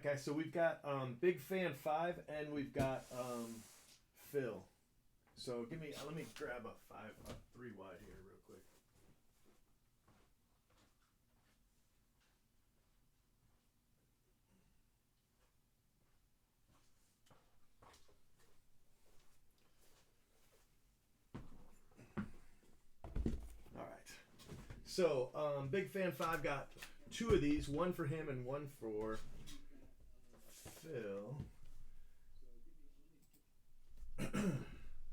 Okay, so we've got Big Fan 5 and we've got Phil. So let me grab a 3 wide here real quick. All right. So Big Fan 5 got 2 of these, one for him and one for Phil.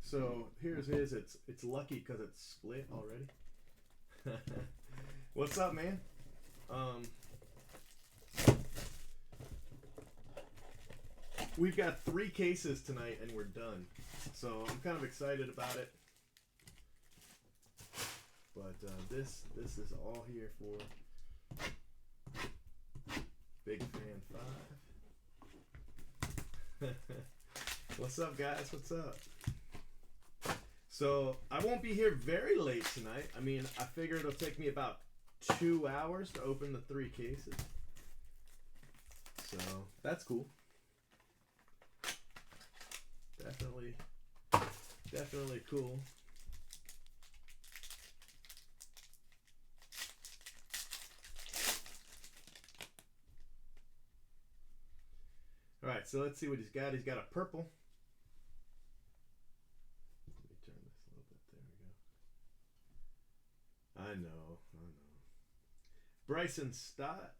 So here's his. It's lucky because it's split already. What's up, man? We've got 3 cases tonight and we're done. So I'm kind of excited about it. But this is all here for Big Fan 5. What's up, guys? What's up? So I won't be here very late tonight. I mean, I figure it'll take me about 2 hours to open the 3 cases. So that's cool. Definitely cool. All right, so let's see what he's got. He's got a purple. Let me turn this a little bit. There we go. I know. Bryson Stott,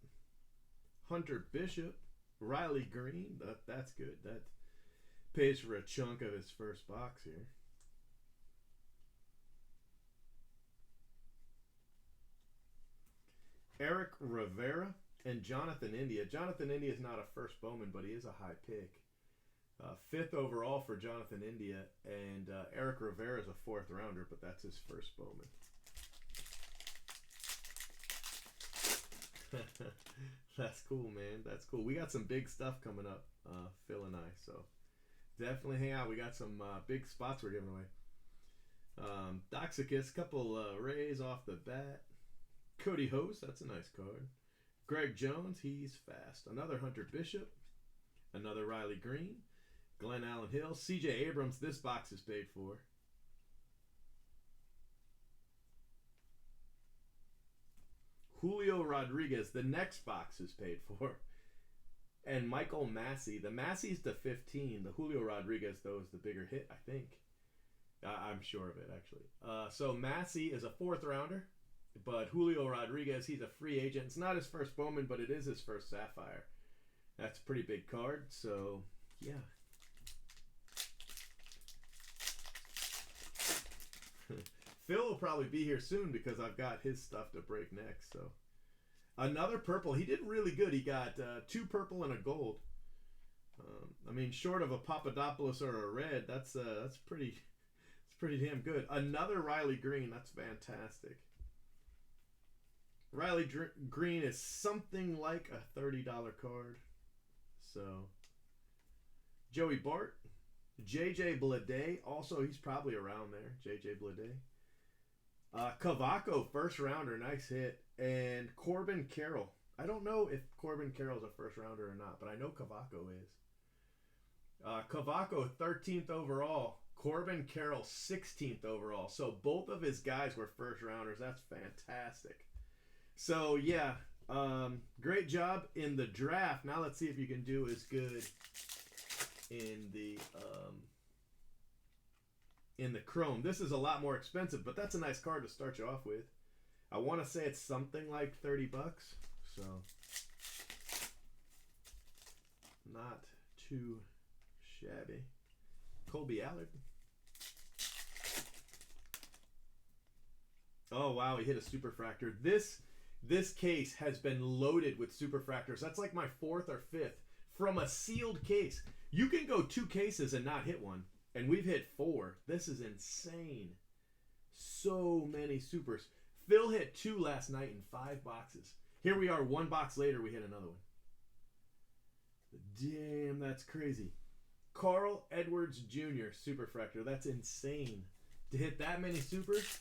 Hunter Bishop, Riley Green. That's good. That pays for a chunk of his first box here. Eric Rivera and Jonathan India. Jonathan India is not a first Bowman, but he is a high pick. 5th overall for Jonathan India, and Eric Rivera is a 4th rounder, but that's his first Bowman. That's cool, man. That's cool. We got some big stuff coming up, Phil and I, so definitely hang out. We got some big spots we're giving away. Doxicus, couple Rays off the bat. Cody Hose, that's a nice card. Greg Jones, he's fast. Another Hunter Bishop. Another Riley Green. Glenn Allen Hill. CJ Abrams, this box is paid for. Julio Rodriguez, the next box is paid for. And Michael Massey. The Massey's to 15. The Julio Rodriguez, though, is the bigger hit, I think. I'm sure of it, actually. So Massey is a 4th rounder. But Julio Rodriguez, he's a free agent. It's not his first Bowman, but it is his first Sapphire. That's a pretty big card, so yeah. Phil will probably be here soon because I've got his stuff to break next. So another purple. He did really good. He got 2 purple and a gold. I mean, short of a Papadopoulos or a red, that's pretty damn good. Another Riley Green. That's fantastic. Riley Green is something like a $30 card. So, Joey Bart. JJ Bleday. Also, he's probably around there. JJ Bleday. Cavaco, first rounder. Nice hit. And Corbin Carroll. I don't know if Corbin Carroll's a first rounder or not, but I know Cavaco is. Cavaco, 13th overall. Corbin Carroll, 16th overall. So, both of his guys were first rounders. That's fantastic. So yeah, great job in the draft. Now let's see if you can do as good in the Chrome. This is a lot more expensive, but that's a nice card to start you off with. I want to say it's something like $30, so not too shabby. Colby Allard. Oh wow, he hit a superfractor. This case has been loaded with superfractors. That's like my 4th or 5th from a sealed case. You can go 2 cases and not hit one, and we've hit 4. This is insane. So many supers. Phil hit 2 last night in 5 boxes. Here we are, 1 box later, we hit another one. Damn, that's crazy. Carl Edwards Jr. superfractor. That's insane. To hit that many supers,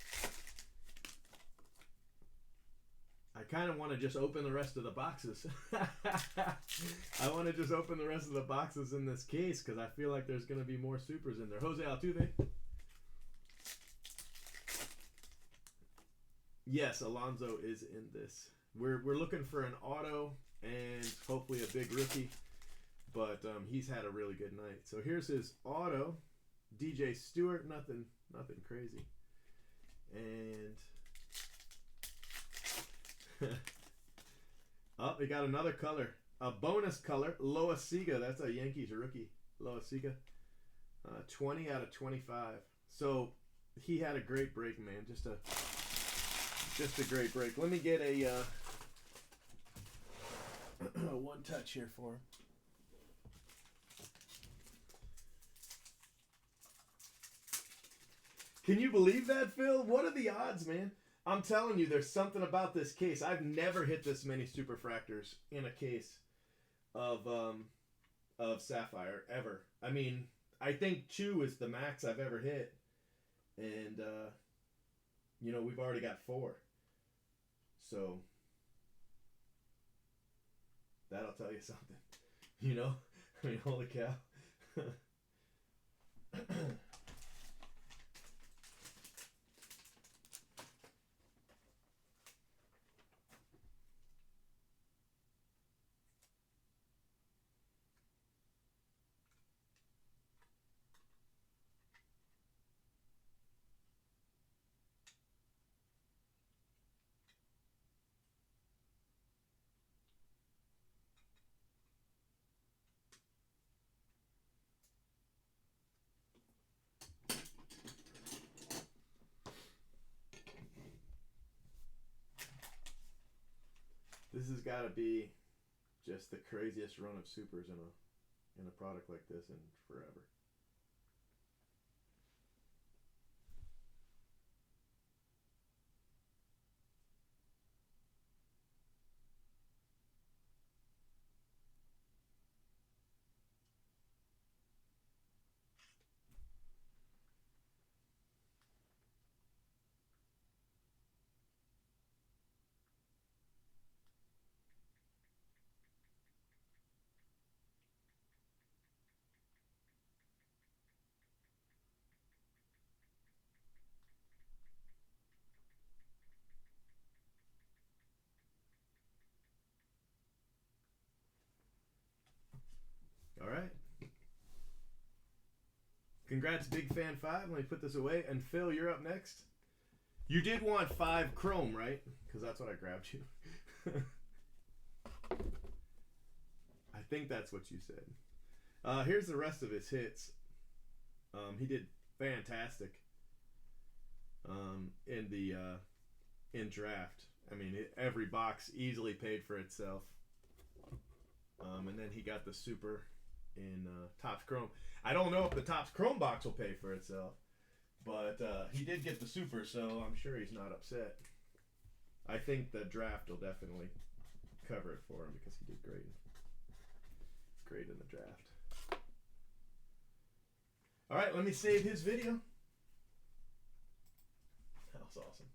I kind of want to just open the rest of the boxes. I want to just open the rest of the boxes in this case because I feel like there's going to be more supers in there. Jose Altuve. Yes, Alonso is in this. We're looking for an auto and hopefully a big rookie, but he's had a really good night. So here's his auto, DJ Stewart. Nothing crazy, and oh, we got another color, a bonus color, Loaisiga. That's a Yankees rookie, Loaisiga. 20 out of 25. So he had a great break, man. Just a great break. Let me get a one touch here for him. Can you believe that, Phil? What are the odds, man? I'm telling you, there's something about this case. I've never hit this many superfractors in a case of Sapphire ever. I mean, I think 2 is the max I've ever hit, and we've already got 4. So that'll tell you something. I mean, holy cow. This has got to be just the craziest run of supers in a product like this in forever. All right. Congrats, Big Fan 5. Let me put this away. And Phil, you're up next. You did want 5 chrome, right? Because that's what I grabbed you. I think that's what you said. Here's the rest of his hits. He did fantastic in draft. I mean, every box easily paid for itself. And then he got the super in Topps Chrome. I don't know if the Topps Chrome box will pay for itself, but he did get the super, so I'm sure he's not upset. I think the draft will definitely cover it for him because he did great. Great in the draft. All right, let me save his video. That was awesome.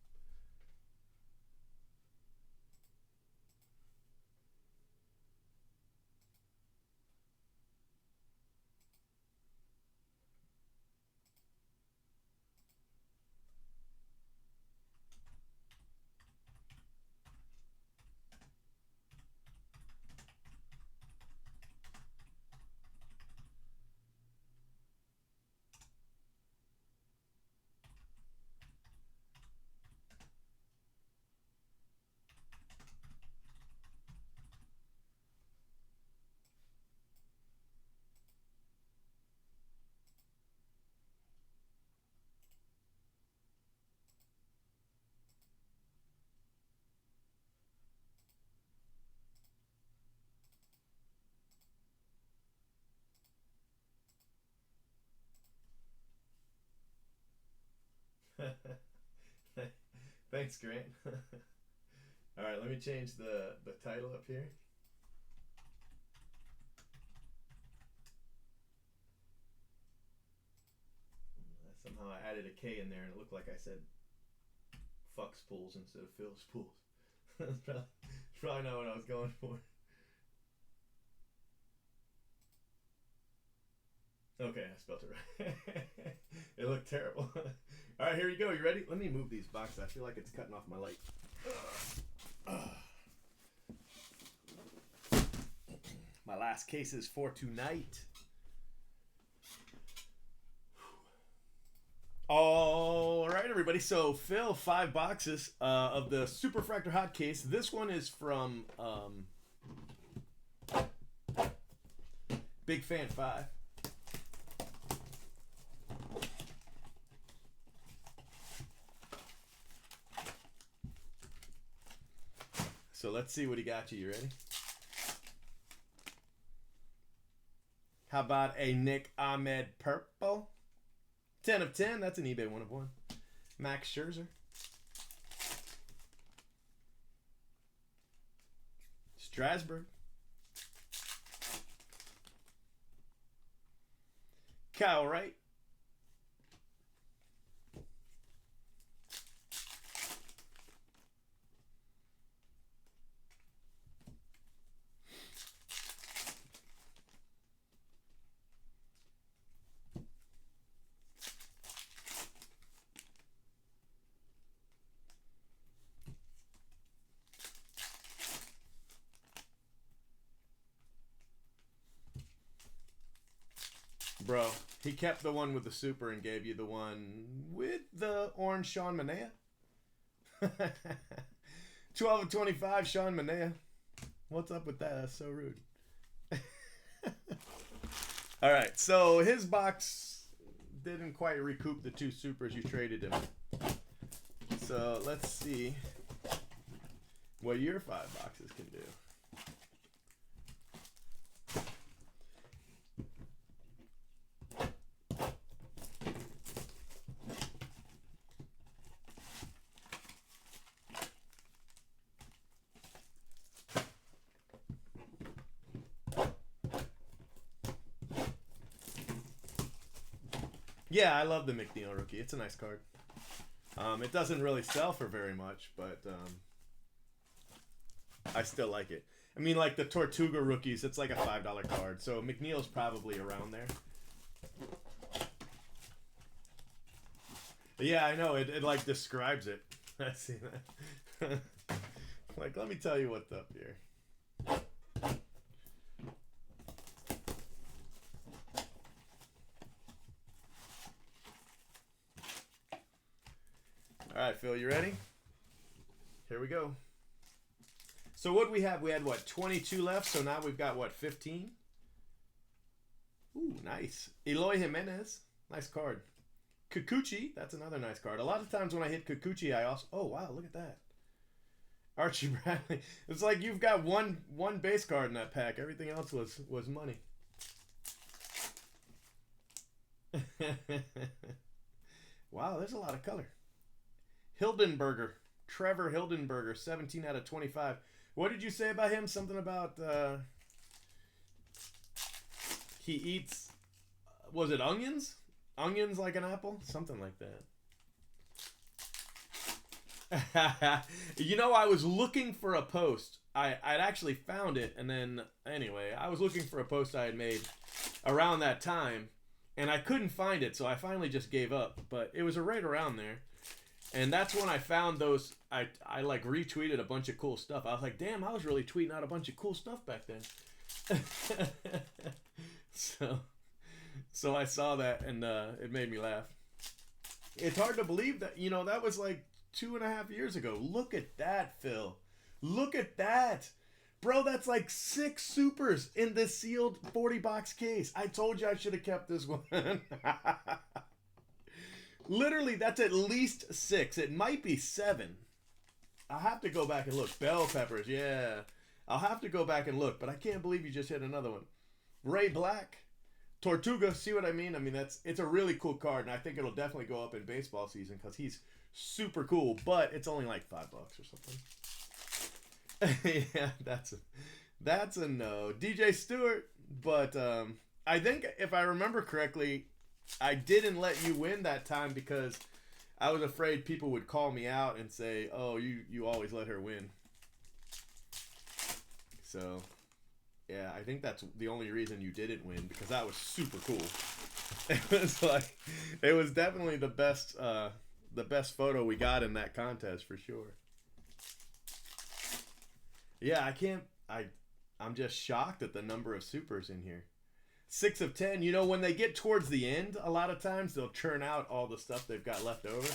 Thanks, Grant. All right, let me change the title up here. Somehow I added a K in there and it looked like I said Fuck's Pools instead of Phil's Pools. That's probably not what I was going for. Okay, I spelled it right. It looked terrible. All right, here you go. You ready? Let me move these boxes. I feel like it's cutting off my light. My last case is for tonight. All right, everybody. So, Phil, 5 boxes of the Superfractor Hot Case. This one is from Big Fan 5. So let's see what he got you. You ready? How about a Nick Ahmed purple? 10 of 10. That's an eBay 1 of 1. Max Scherzer. Strasburg. Kyle Wright. Bro, he kept the one with the super and gave you the one with the orange Sean Manaea. 12 of 25, Sean Manaea. What's up with that? That's so rude. All right, so his box didn't quite recoup the 2 supers you traded him. So let's see what your 5 boxes can do. Yeah, I love the McNeil rookie. It's a nice card. It doesn't really sell for very much, but I still like it. I mean, like the Tortuga rookies, it's like a $5 card. So McNeil's probably around there. But yeah, I know. It like describes it. I see that. Like, let me tell you what's up here. All right, Phil, you ready? Here we go. So what we have? We had, what, 22 left? So now we've got, what, 15? Ooh, nice. Eloy Jimenez. Nice card. Kikuchi. That's another nice card. A lot of times when I hit Kikuchi, I also... Oh, wow, look at that. Archie Bradley. It's like you've got one base card in that pack. Everything else was money. Wow, there's a lot of color. Hildenberger. Trevor Hildenberger. 17 out of 25. What did you say about him? Something about he eats, was it onions? Onions like an apple? Something like that. You know, I was looking for a post. I'd actually found it, and then, anyway, I was looking for a post I had made around that time, and I couldn't find it, so I finally just gave up. But it was right around there. And that's when I found those. I like retweeted a bunch of cool stuff. I was like, damn, I was really tweeting out a bunch of cool stuff back then. So I saw that, and it made me laugh. It's hard to believe that, you know, that was like 2.5 years ago. Look at that, Phil. Look at that. Bro, that's like 6 supers in this sealed 40-box case. I told you I should have kept this one. Literally, that's at least 6. It might be 7. I'll have to go back and look. Bell peppers, yeah. I'll have to go back and look, but I can't believe you just hit another one. Ray Black. Tortuga, see what I mean? I mean, it's a really cool card, and I think it'll definitely go up in baseball season because he's super cool, but it's only like $5 or something. Yeah, that's a no. DJ Stewart, but I think if I remember correctly, I didn't let you win that time because I was afraid people would call me out and say, "Oh, you always let her win." So, yeah, I think that's the only reason you didn't win, because that was super cool. It was definitely the best photo we got in that contest for sure. Yeah, I'm just shocked at the number of supers in here. 6 of 10. You know, when they get towards the end, a lot of times they'll churn out all the stuff they've got left over.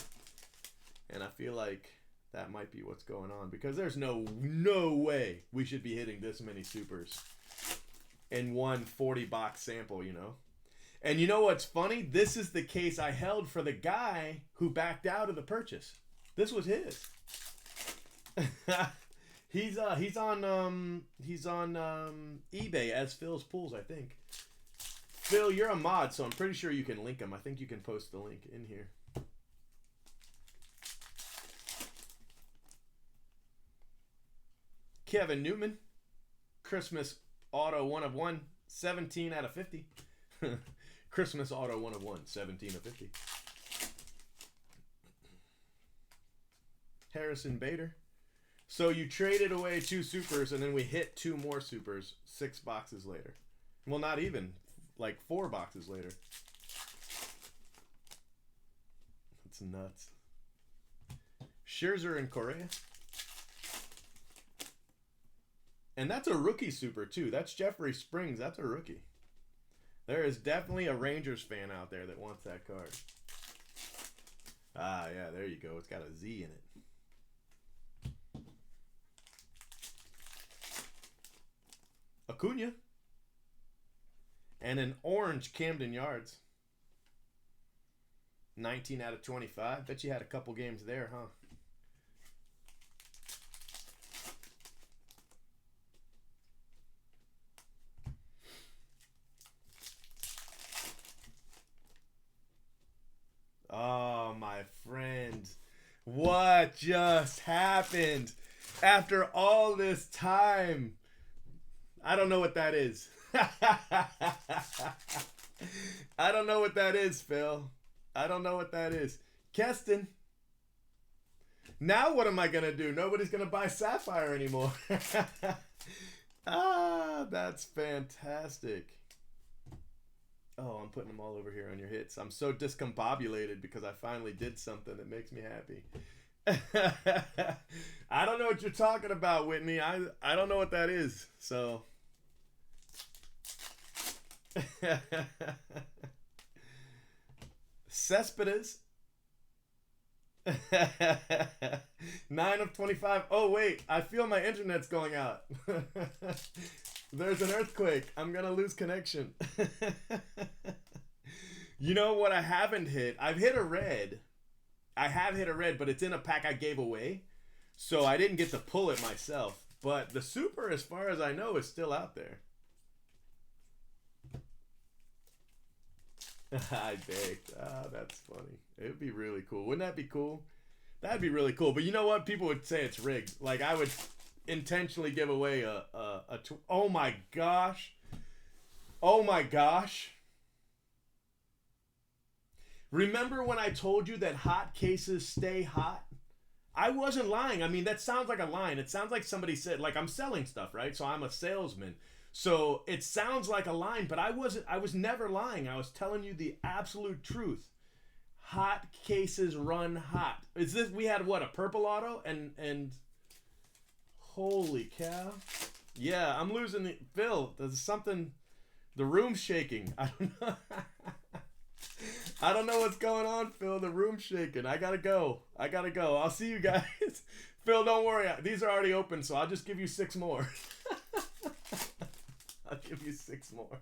And I feel like that might be what's going on, because there's no way we should be hitting this many supers in one 40 box sample, you know. And you know what's funny? This is the case I held for the guy who backed out of the purchase. This was his. He's on eBay as Phil's Pools, I think. Phil, you're a mod, so I'm pretty sure you can link him. I think you can post the link in here. Kevin Newman, Christmas auto 1 of 1, 17 out of 50. Christmas auto 1 of 1, 17 of 50. Harrison Bader. So you traded away 2 supers, and then we hit 2 more supers 6 boxes later. Well, not even. Like 4 boxes later. That's nuts. Scherzer and Correa. And that's a rookie super, too. That's Jeffrey Springs. That's a rookie. There is definitely a Rangers fan out there that wants that card. Ah, yeah, there you go. It's got a Z in it. Acuna. And an orange Camden Yards. 19 out of 25. Bet you had a couple games there, huh? Oh, my friend. What just happened? After all this time. I don't know what that is. I don't know what that is, Phil. I don't know what that is. Keston. Now what am I going to do? Nobody's going to buy Sapphire anymore. Ah, that's fantastic. Oh, I'm putting them all over here on your hits. I'm so discombobulated because I finally did something that makes me happy. I don't know what you're talking about, Whitney. I don't know what that is. So... Cespedes. 9 of 25. Oh wait, I feel my internet's going out. There's an earthquake. I'm gonna lose connection. You know what I haven't hit? I've hit a red. I have hit a red, but it's in a pack I gave away, so I didn't get to pull it myself. But the super, as far as I know, is still out there. I baked. Ah, that's funny. It would be really cool. Wouldn't that be cool? That'd be really cool. But you know what? People would say it's rigged. Like, I would intentionally give away oh my gosh. Oh my gosh. Remember when I told you that hot cases stay hot? I wasn't lying. I mean, that sounds like a line. It sounds like somebody said, like, I'm selling stuff, right? So I'm a salesman. So it sounds like a line, but I was never lying. I was telling you the absolute truth. Hot cases run hot. Is this, we had what, a purple auto? And holy cow. Yeah, I'm losing the, Phil, there's something, the room's shaking. I don't know. I don't know what's going on, Phil. The room's shaking. I gotta go. I'll see you guys. Phil, don't worry. These are already open, so I'll just give you 6 more. I'll give you 6 more.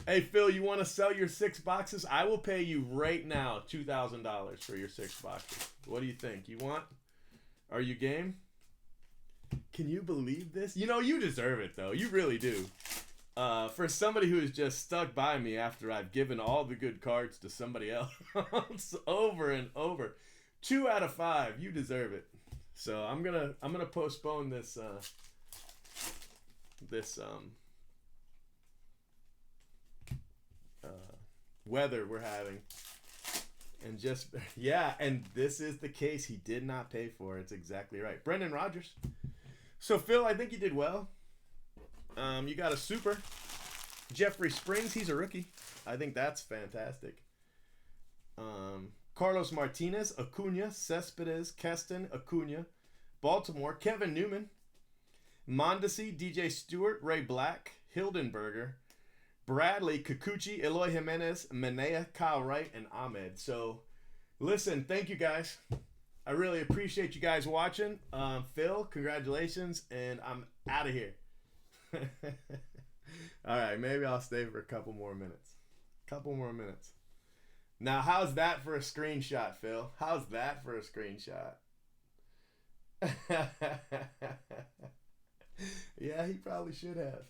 Hey, Phil, you want to sell your 6 boxes? I will pay you right now $2,000 for your 6 boxes. What do you think? You want? Are you game? Can you believe this? You know, you deserve it, though. You really do. For somebody who has just stuck by me after I've given all the good cards to somebody else over and over. 2 out of 5. You deserve it. So I'm gonna postpone this weather we're having, And just, yeah, and this is the case he did not pay for. It's exactly right. Brendan Rodgers. So, Phil, I think you did well. You got a super. Jeffrey Springs, he's a rookie. I think that's fantastic. Carlos Martinez, Acuna, Cespedes, Keston, Acuna, Baltimore, Kevin Newman, Mondesi, DJ Stewart, Ray Black, Hildenberger, Bradley, Kikuchi, Eloy Jimenez, Manea, Kyle Wright, and Ahmed. So, listen, thank you guys. I really appreciate you guys watching. Phil, congratulations, and I'm out of here. All right, maybe I'll stay for a couple more minutes. Now, how's that for a screenshot, Phil? How's that for a screenshot? Yeah, he probably should have.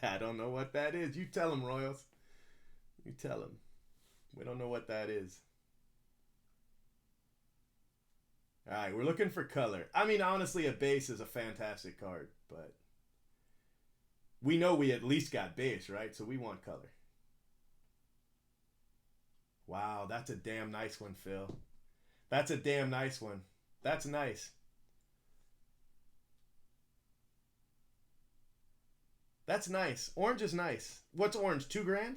I don't know what that is. You tell him, Royals. You tell him. We don't know what that is. All right, we're looking for color. I mean, honestly, a base is a fantastic card, but we know we at least got base, right? So we want color. Wow, that's a damn nice one, Phil. That's a damn nice one. That's nice. That's nice. Orange is nice. What's orange? $2,000?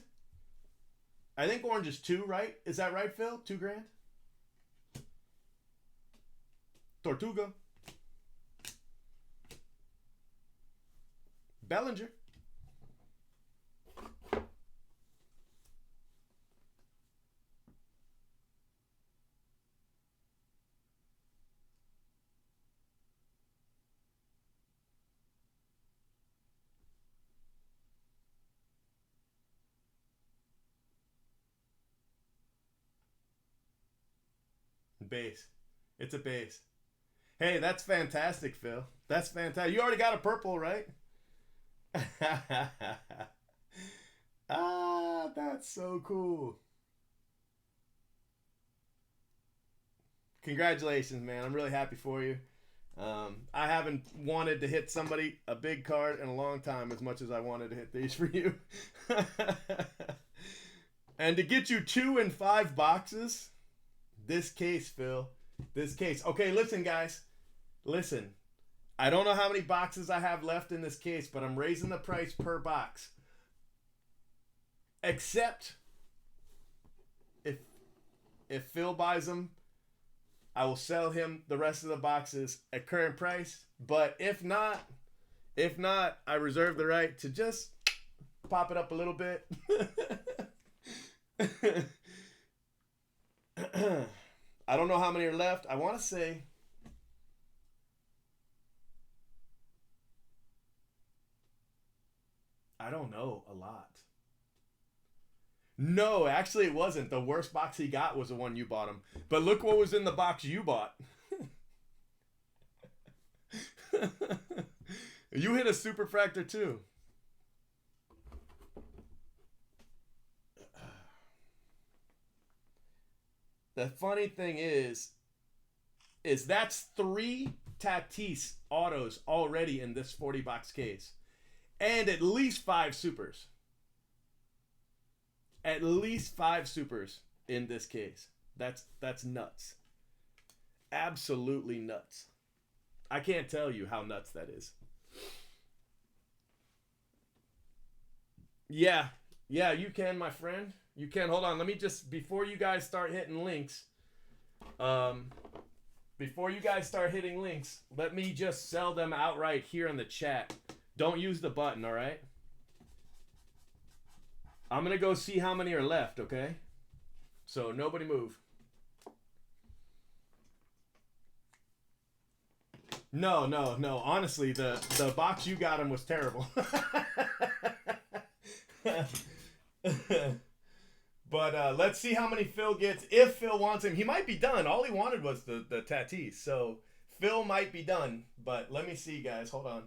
I think orange is 2, right? Is that right, Phil? $2,000? Tortuga. Bellinger. Base. It's a base. Hey, that's fantastic, Phil. That's fantastic. You already got a purple, right? Ah, that's so cool. Congratulations, man. I'm really happy for you. I haven't wanted to hit somebody a big card in a long time as much as I wanted to hit these for you. And to get you 2 and 5 boxes, this case, Phil. This case. Okay, listen, guys. Listen. I don't know how many boxes I have left in this case, but I'm raising the price per box. Except if Phil buys them, I will sell him the rest of the boxes at current price. But if not, I reserve the right to just pop it up a little bit. I don't know how many are left. I want to say I don't know, a lot. No, actually it wasn't. The worst box he got was the one you bought him. But look what was in the box you bought. You hit a superfractor too. The funny thing is that's 3 Tatis autos already in this 40 box case. And at least 5 supers. At least 5 supers in this case. That's nuts. Absolutely nuts. I can't tell you how nuts that is. Yeah, you can, my friend. You can. Hold on. Let me just, before you guys start hitting links, let me just sell them outright here in the chat. Don't use the button, all right? I'm going to go see how many are left, okay? So nobody move. No. Honestly, the box you got him was terrible. But let's see how many Phil gets. If Phil wants him, he might be done. All he wanted was the Tatis. So Phil might be done. But let me see, guys. Hold on.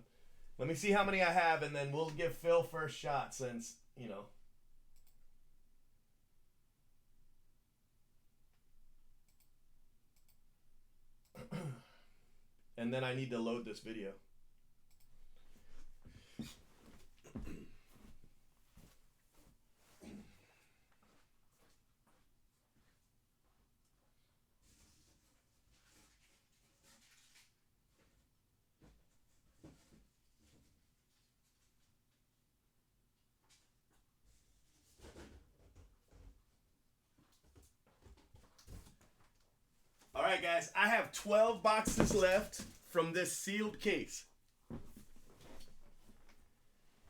Let me see how many I have, and then we'll give Phil first shot since, you know. And then I need to load this video. All right, guys, I have 12 boxes left from this sealed case.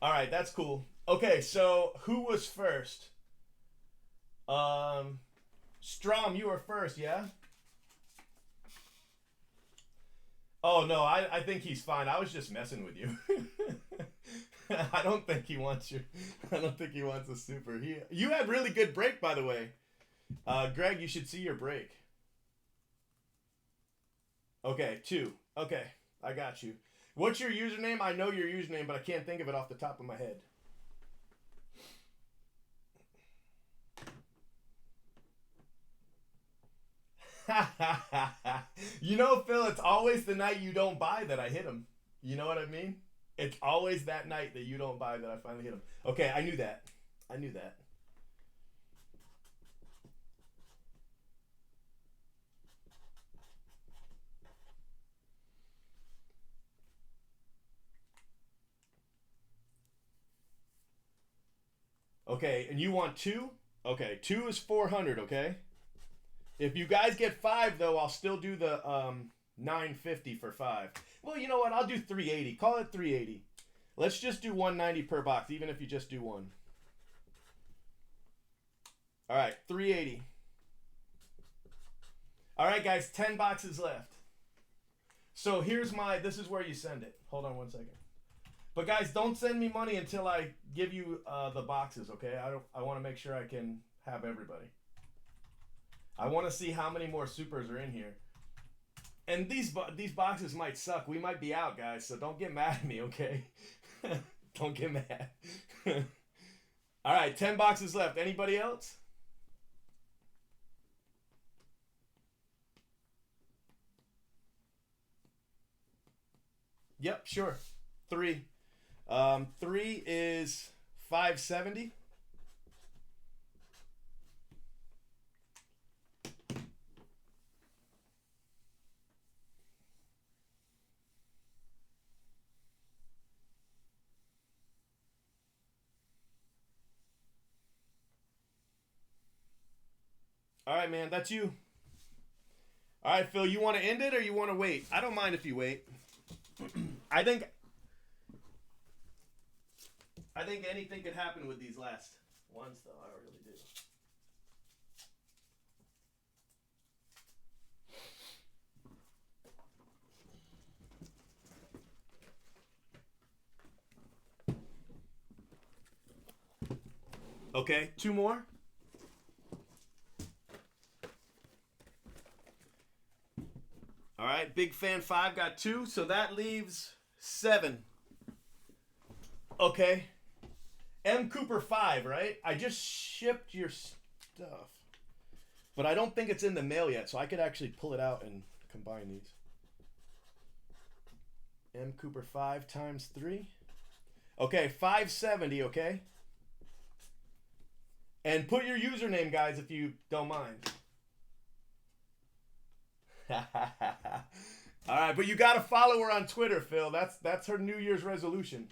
All right, that's cool. Okay, so who was first? Strom, you were first, yeah? Oh, no, I think he's fine. I was just messing with you. I don't think he wants you. I don't think he wants a super. You had really good break, by the way. Greg, you should see your break. Okay, 2. Okay, I got you. What's your username? I know your username, but I can't think of it off the top of my head. You know, Phil, it's always the night you don't buy that I hit him. You know what I mean? It's always that night that you don't buy that I finally hit him. Okay, I knew that. I knew that. Okay, and you want 2? Okay, 2 is 400, okay? If you guys get 5, though, I'll still do the 950 for 5. Well, you know what? I'll do 380. Call it 380. Let's just do 190 per box, even if you just do 1. All right, 380. All right, guys, 10 boxes left. So here's this is where you send it. Hold on one second. But guys, don't send me money until I give you the boxes, okay? I want to make sure I can have everybody. I want to see how many more supers are in here. And these boxes might suck. We might be out, guys, so don't get mad at me, okay? Don't get mad. All right, 10 boxes left. Anybody else? Yep, sure. 3. 3 is 570. All right, man, that's you. All right, Phil, you want to end it or you want to wait? I don't mind if you wait. I think anything could happen with these last ones, though. I really do. Okay, 2 more. All right, Big Fan 5 got 2, so that leaves 7. Okay. M. Cooper 5, right? I just shipped your stuff. But I don't think it's in the mail yet, so I could actually pull it out and combine these. M. Cooper 5 times 3. Okay, 570, okay? And put your username, guys, if you don't mind. All right, but you got to follow her on Twitter, Phil. That's her New Year's resolution.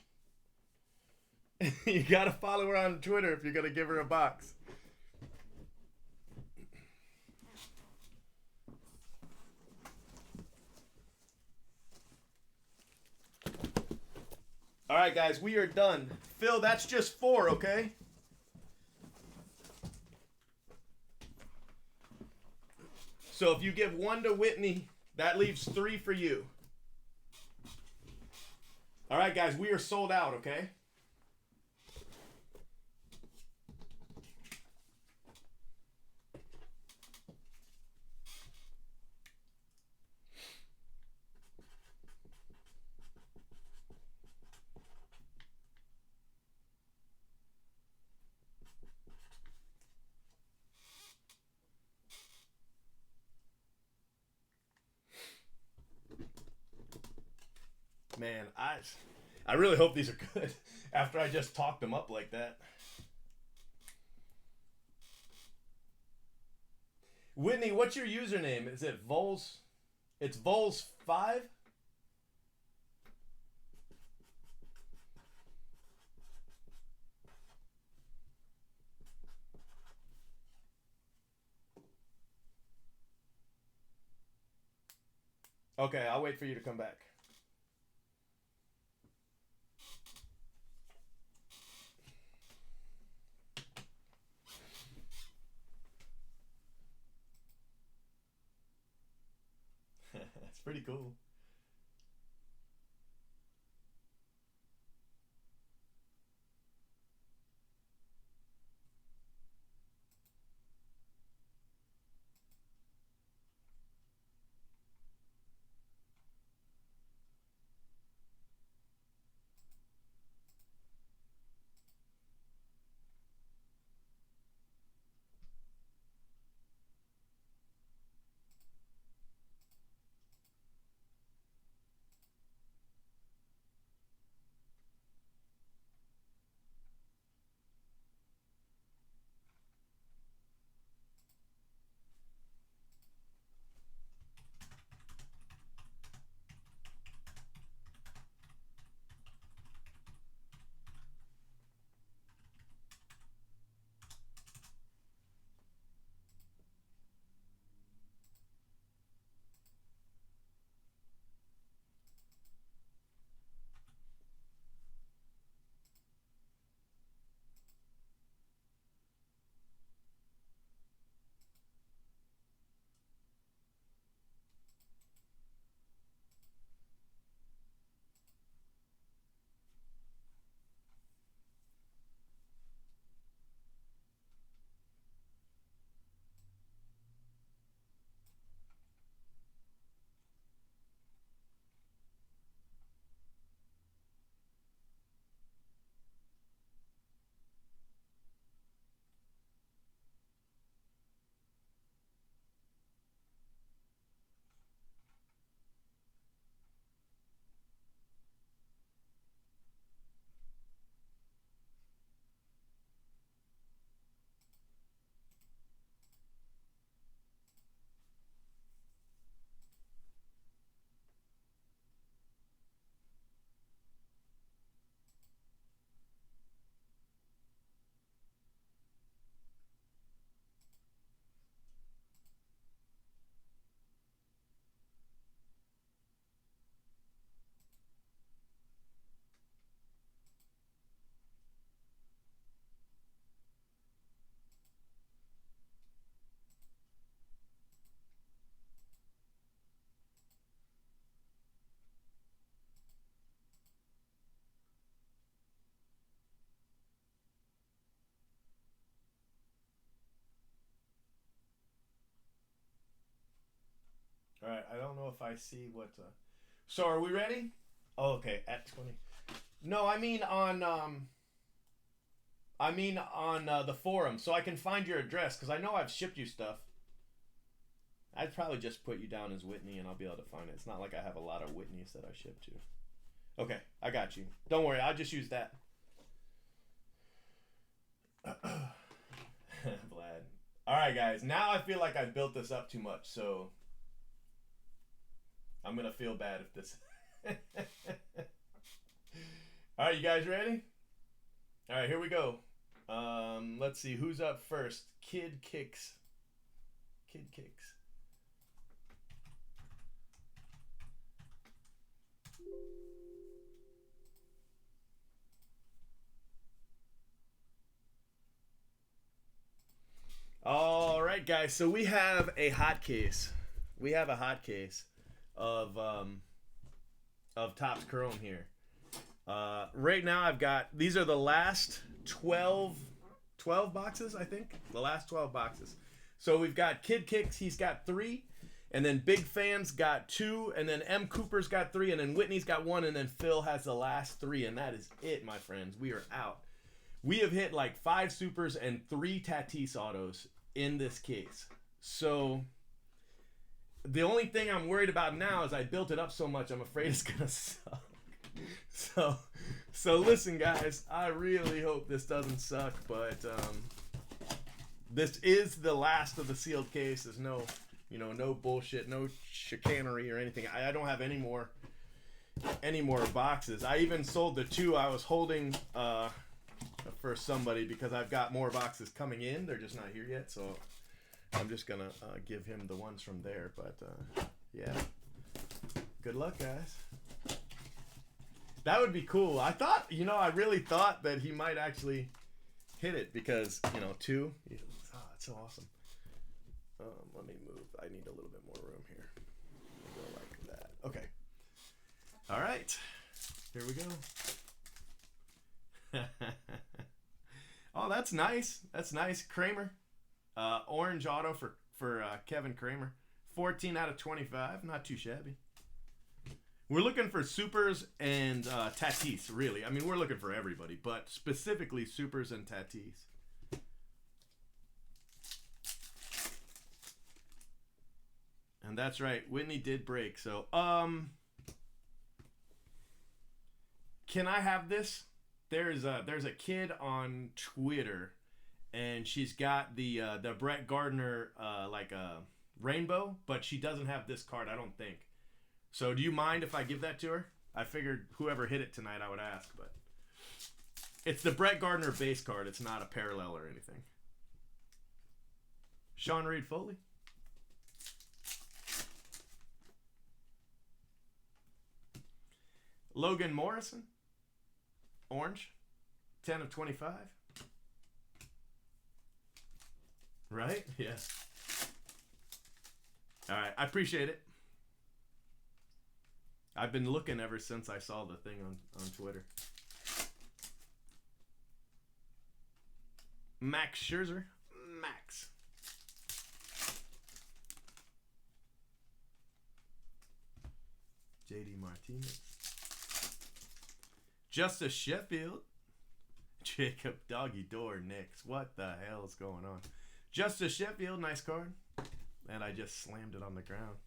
You got to follow her on Twitter if you're going to give her a box. All right, guys, we are done. Phil, that's just 4, okay? So if you give 1 to Whitney, that leaves 3 for you. All right, guys, we are sold out, okay? Man, I really hope these are good after I just talked them up like that. Whitney, what's your username? Is it Vols? It's Vols5? Okay, I'll wait for you to come back. That's pretty cool. All right, I don't know if I see what. So are we ready? Oh, okay, at 20. No, I mean on the forum, so I can find your address because I know I've shipped you stuff. I'd probably just put you down as Whitney, and I'll be able to find it. It's not like I have a lot of Whitneys that I ship to. Okay, I got you. Don't worry, I'll just use that. Vlad. All right, guys. Now I feel like I built this up too much, so I'm gonna feel bad if this. All right, you guys ready? All right, here we go. Let's see who's up first. Kid Kicks. Kid Kicks. All right, guys. So we have a hot case. We have a hot case of Topps Chrome here. Right now, I've got these are the last 12 boxes, I think. The last 12 boxes. So we've got Kid Kicks. He's got 3. And then Big Fans got 2. And then M. Cooper's got 3. And then Whitney's got 1. And then Phil has the last 3. And that is it, my friends. We are out. We have hit like 5 supers and 3 Tatis autos in this case. So the only thing I'm worried about now is I built it up so much, I'm afraid it's going to suck. So, so listen, guys. I really hope this doesn't suck, but this is the last of the sealed case. There's no, no bullshit, no chicanery or anything. I don't have any more boxes. I even sold the 2 I was holding for somebody because I've got more boxes coming in. They're just not here yet, so I'm just gonna give him the ones from there. But yeah, good luck, guys. That would be cool. I thought, I really thought that he might actually hit it because, 2. It's so awesome. Let me move. I need a little bit more room here. Go like that. Okay. All right. Here we go. Oh, that's nice. That's nice. Kramer. Orange auto for Kevin Kramer. 14 out of 25. Not too shabby. We're looking for supers and Tatis, really. I mean, we're looking for everybody, but specifically supers and Tatis. And that's right, Whitney did break. So, can I have this? There's a kid on Twitter, and she's got the Brett Gardner like a rainbow, but she doesn't have this card, I don't think. So do you mind if I give that to her? I figured whoever hit it tonight I would ask, but it's the Brett Gardner base card. It's not a parallel or anything. Sean Reed Foley. Logan Morrison. Orange. 10 of 25. Right? Yeah. All right. I appreciate it. I've been looking ever since I saw the thing on Twitter. Max Scherzer. Max. JD Martinez. Justice Sheffield. Jacob Doggy Door Knicks. What the hell is going on? Justice Sheffield, nice card. And I just slammed it on the ground.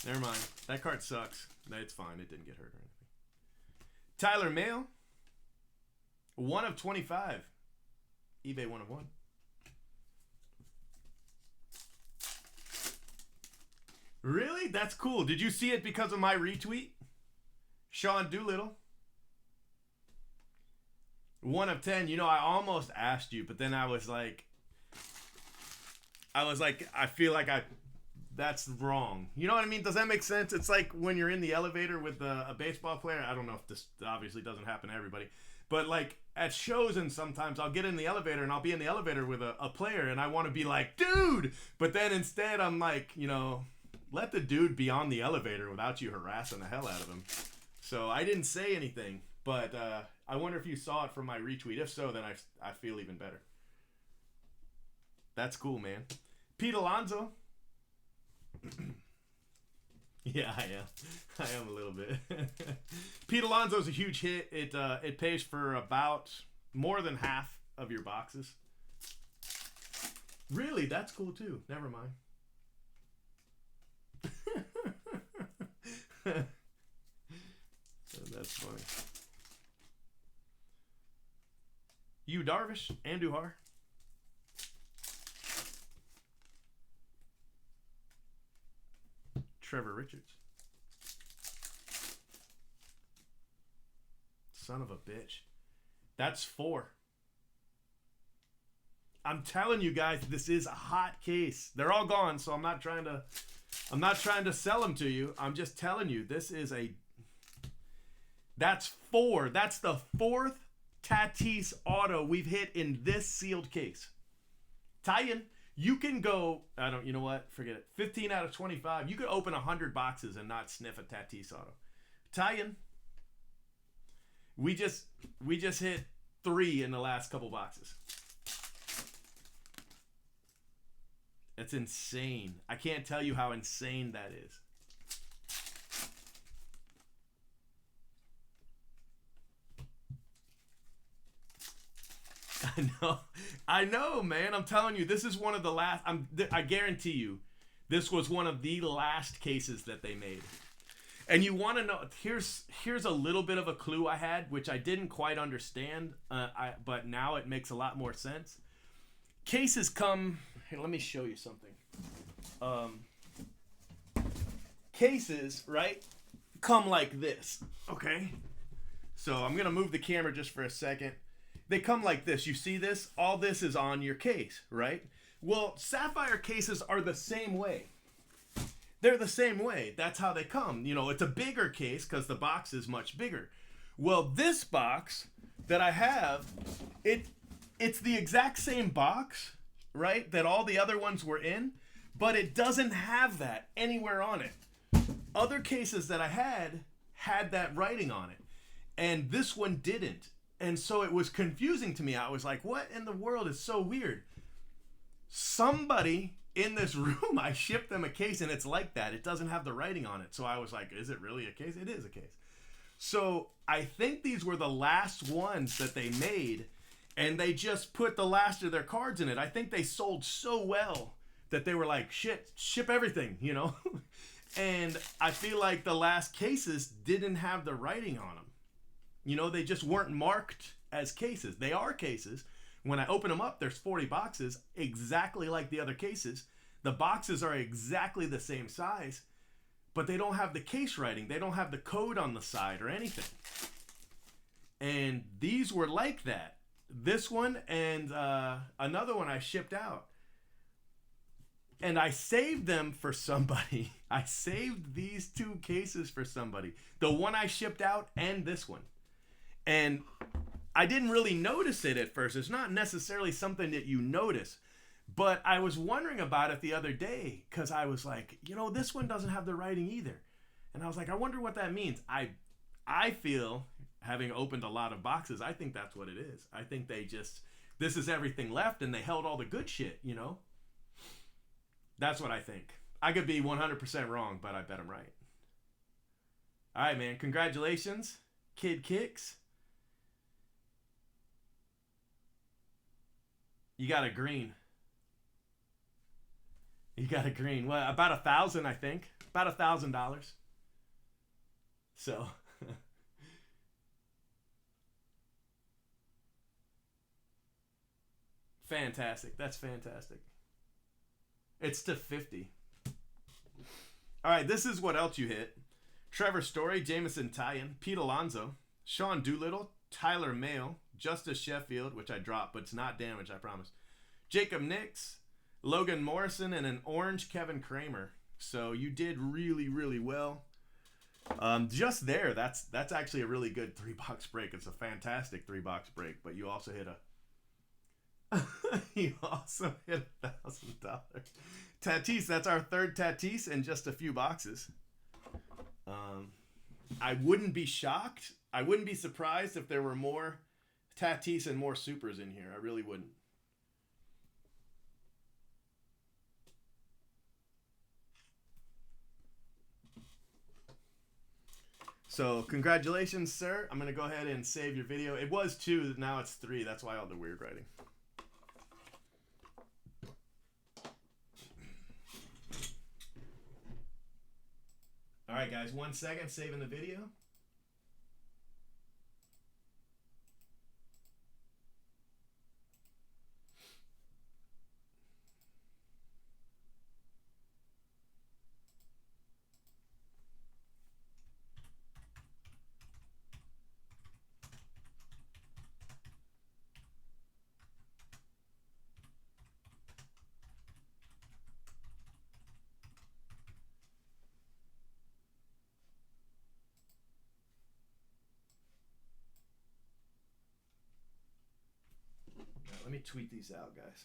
Never mind. That card sucks. It's fine. It didn't get hurt or anything. Tyler Mahle. 1 of 25. eBay 1 of 1. Really? That's cool. Did you see it because of my retweet? Sean Doolittle. 1 of 10. I almost asked you, but then I was like, I feel like that's wrong. You know what I mean? Does that make sense? It's like when you're in the elevator with a baseball player. I don't know if this obviously doesn't happen to everybody. But like at shows and sometimes I'll get in the elevator and I'll be in the elevator with a player and I want to be like, dude! But then instead I'm like, let the dude be on the elevator without you harassing the hell out of him. So I didn't say anything. But I wonder if you saw it from my retweet. If so, then I feel even better. That's cool, man. Pete Alonso. Yeah, I am a little bit. Pete Alonso's a huge hit. It pays for about more than half of your boxes. Really, that's cool too. Never mind. That's funny. Yu Darvish, Andujar. Trevor Richards. Son of a bitch. That's 4. I'm telling you guys, this is a hot case. They're all gone, so I'm not trying to sell them to you. I'm just telling you, that's 4. That's the 4th Tatis auto we've hit in this sealed case. Tyen, you can go, you know what? Forget it. 15 out of 25. You could open 100 boxes and not sniff a Tatis auto. Tyen, we just hit 3 in the last couple boxes. It's insane. I can't tell you how insane that is. I know, man. I'm telling you, this is one of the last. I guarantee you, This was one of the last cases that they made. And you want to know, here's a little bit of a clue I had, which I didn't quite understand, but now it makes a lot more sense. Cases come, here, let me show you something. Cases, right, come like this, okay? So I'm going to move the camera just for a second. They come like this. You see this? All this is on your case, right? Well, sapphire cases are the same way. They're the same way. That's how they come. You know, it's a bigger case because the box is much bigger. Well, this box that I have, it's the exact same box, right, that all the other ones were in, but it doesn't have that anywhere on it. Other cases that I had that writing on it, and this one didn't. And so it was confusing to me. I was like, what in the world is so weird? Somebody in this room, I shipped them a case and it's like that. It doesn't have the writing on it. So I was like, is it really a case? It is a case. So I think these were the last ones that they made, and they just put the last of their cards in it. I think they sold so well that they were like, shit, ship everything, you know? And I feel like the last cases didn't have the writing on them. You know, they just weren't marked as cases. They are cases. When I open them up, there's 40 boxes, exactly like the other cases. The boxes are exactly the same size, but they don't have the case writing. They don't have the code on the side or anything. And these were like that. This one and another one I shipped out. And I saved them for somebody. I saved these two cases for somebody. The one I shipped out and this one. And I didn't really notice it at first. It's not necessarily something that you notice. But I was wondering about it the other day because I was like, you know, this one doesn't have the writing either. And I was like, I wonder what that means. I feel, having opened a lot of boxes, I think that's what it is. I think they just, this is everything left and they held all the good shit, you know? That's what I think. I could be 100% wrong, but I bet I'm right. All right, man. Congratulations, Kid Kicks. You got a green. You got a green. Well, about $1,000, I think. About $1,000. So. Fantastic. That's fantastic. It's to 50. All right, this is what else you hit. Trevor Story, Jamison Tyen, Pete Alonso, Sean Doolittle, Tyler Mayo, Justice Sheffield, which I dropped, but it's not damaged, I promise. Jacob Nix, Logan Morrison, and an orange Kevin Kramer. So you did really, really well. Just there, that's actually a really good 3-box break. It's a fantastic 3-box break, but you also hit you also hit $1,000. Tatis, that's our third Tatis in just a few boxes. I wouldn't be shocked. I wouldn't be surprised if there were more Tatis and more supers in here. I really wouldn't. So, congratulations, sir. I'm going to go ahead and save your video. It was 2, now it's 3. That's why all the weird writing. All right, guys, 1 second, saving the video. Let me tweet these out, guys.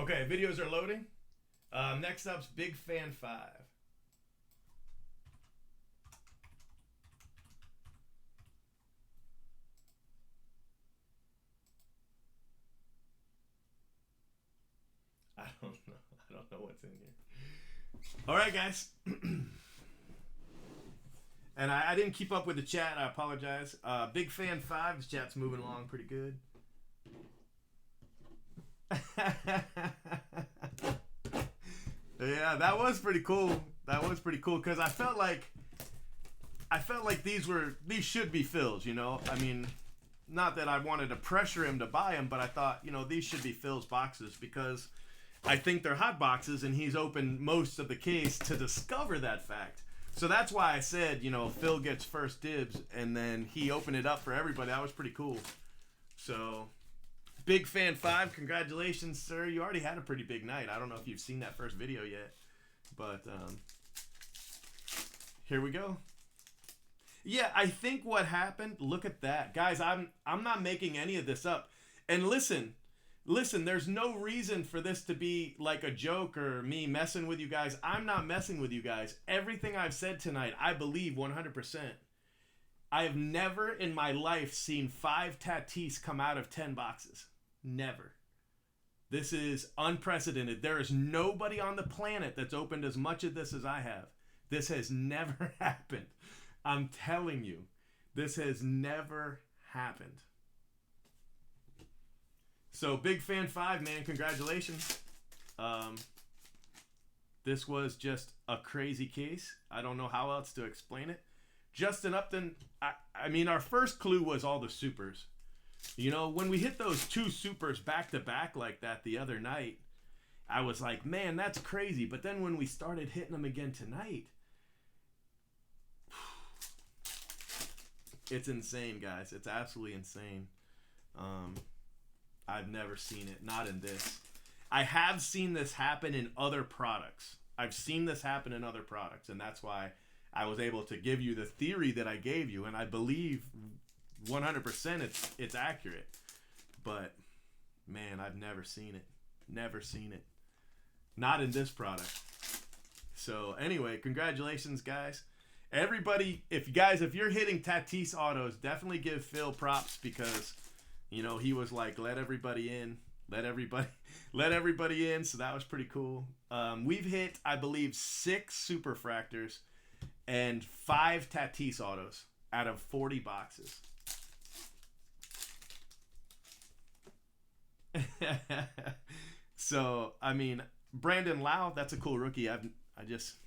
Okay, videos are loading. Next up's Big Fan 5. I don't know. I don't know what's in here. All right, guys. And I didn't keep up with the chat. I apologize. Big Fan 5. The chat's moving along pretty good. Yeah, that was pretty cool. That was pretty cool because I felt like these should be Phil's, you know? I mean, not that I wanted to pressure him to buy them, but I thought, you know, these should be Phil's boxes because I think they're hot boxes and he's opened most of the case to discover that fact. So that's why I said, you know, Phil gets first dibs and then he opened it up for everybody. That was pretty cool. So, Big Fan 5, congratulations, sir. You already had a pretty big night. I don't know if you've seen that first video yet, but here we go. Yeah, I think what happened, look at that. Guys, I'm not making any of this up. And listen, there's no reason for this to be like a joke or me messing with you guys. I'm not messing with you guys. Everything I've said tonight, I believe 100%. I have never in my life seen 5 Tatis come out of 10 boxes. Never. This is unprecedented. There is nobody on the planet that's opened as much of this as I have. This has never happened. I'm telling you, this has never happened. So, Big Fan 5, man, congratulations. This was just a crazy case. I don't know how else to explain it. Justin Upton, I mean, our first clue was all the supers. You know, when we hit those 2 supers back to back like that the other night, I was like, man, that's crazy. But then when we started hitting them again tonight, it's insane, guys. It's absolutely insane. I've never seen it. Not in this. I have seen this happen in other products. I've seen this happen in other products, and that's why I was able to give you the theory that I gave you, and I believe 100% it's accurate. But, man, I've never seen it. Never seen it. Not in this product. So, anyway, congratulations, guys. Everybody, if you're hitting Tatis autos, definitely give Phil props because, you know, he was like, let everybody in. Let everybody in. So that was pretty cool. We've hit, I believe, 6 superfractors and 5 Tatis autos out of 40 boxes. So, I mean, Brandon Lau, that's a cool rookie. I'm just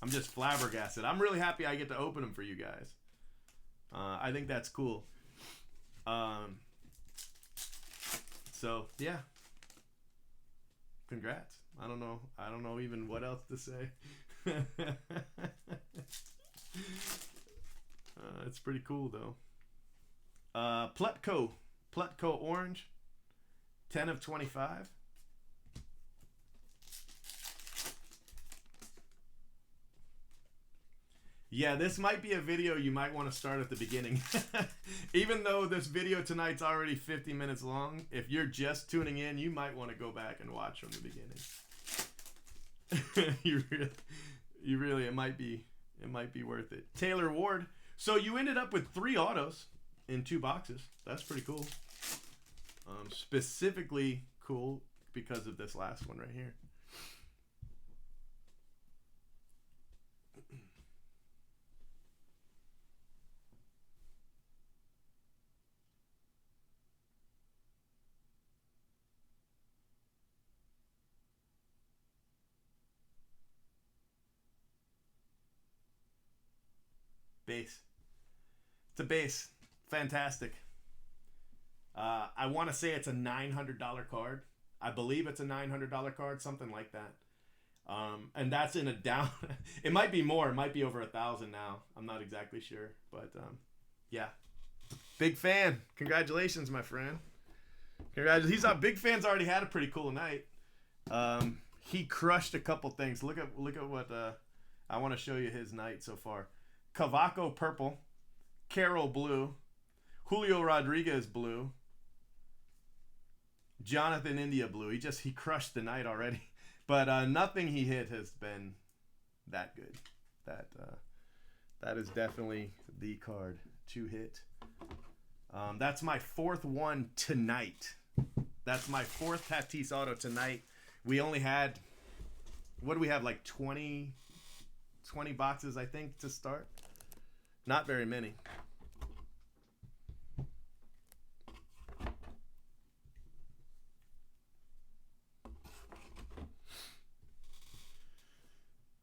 flabbergasted. I'm really happy I get to open them for you guys. I think that's cool. So yeah. Congrats. I don't know even what else to say. It's pretty cool though. Plutko orange, 10 of 25. Yeah, this might be a video you might want to start at the beginning. Even though this video tonight's already 50 minutes long, if you're just tuning in, you might want to go back and watch from the beginning. you really, it might be worth it. Taylor Ward. So you ended up with 3 autos in 2 boxes. That's pretty cool. Specifically cool because of this last one right here. Base. It's a base. Fantastic. I want to say it's a $900 card. I believe it's a $900 card, something like that. And that's in a down. It might be more. It might be over 1,000 now. I'm not exactly sure, but yeah. Big fan. Congratulations, my friend. Congratulations. Big Fan's already had a pretty cool night. He crushed a couple things. Look at what I want to show you his night so far. Cavaco purple, Carroll blue, Julio Rodriguez blue, Jonathan India Blue. He crushed the night already, but nothing he hit has been that good. That is definitely the card to hit. That's my fourth one tonight. That's my fourth Tatis auto tonight. We only had, what do we have, like 20 boxes, I think, to start? Not very many.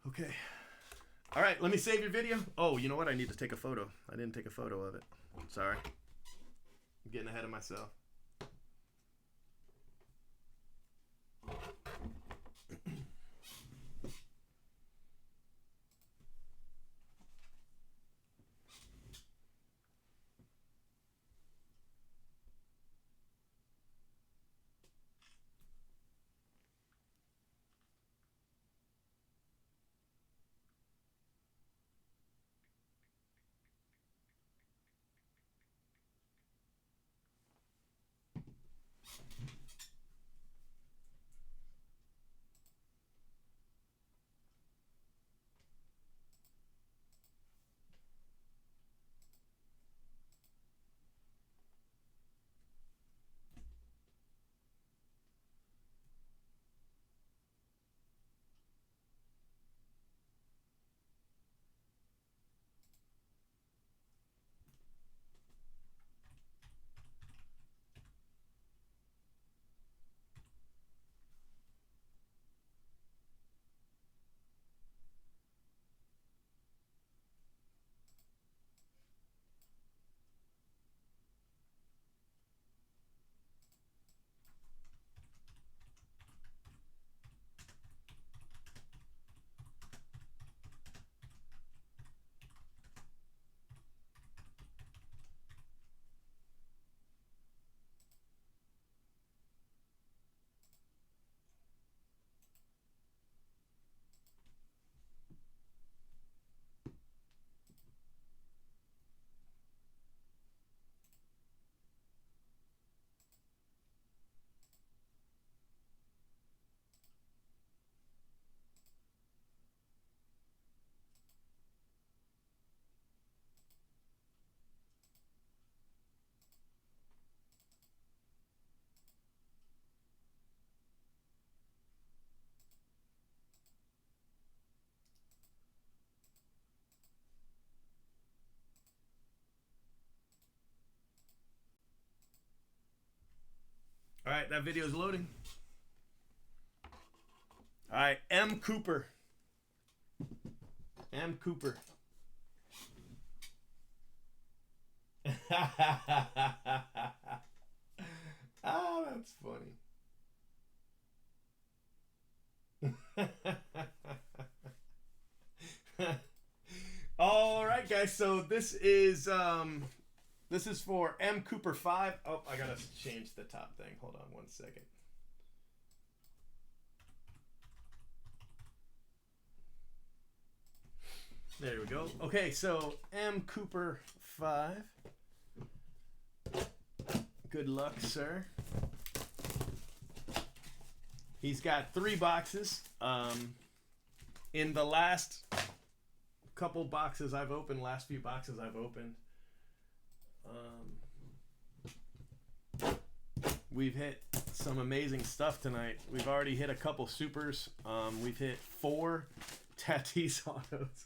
Okay. All right, let me save your video. Oh, you know what? I need to take a photo. I didn't take a photo of it. Sorry. I'm getting ahead of myself. All right, that video is loading. All right, M. Cooper. M. Cooper. Oh, that's funny. All right, guys. So this is for M. Cooper 5. Oh, I gotta change the top thing. Hold on 1 second. There we go. Okay, so M. Cooper 5. Good luck, sir. He's got 3 boxes. In the last couple boxes I've opened, last few boxes I've opened, we've hit some amazing stuff tonight. We've already hit a couple supers. We've hit 4 Tatis autos.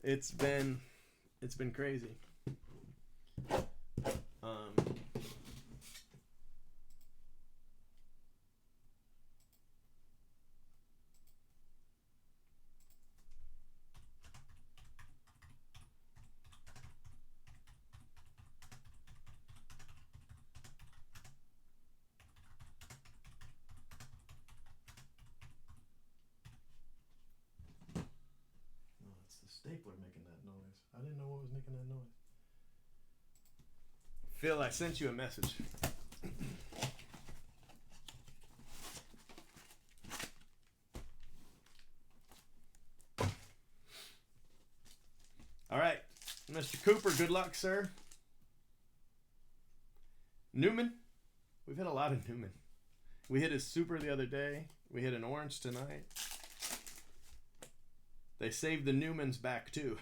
It's been crazy. Stapler making that noise. I didn't know what was making that noise. Phil, I sent you a message. All right, Mr. Cooper, good luck, sir. Newman. We've hit a lot of Newman. We hit his super the other day. We hit an orange tonight. They saved the Newmans back too.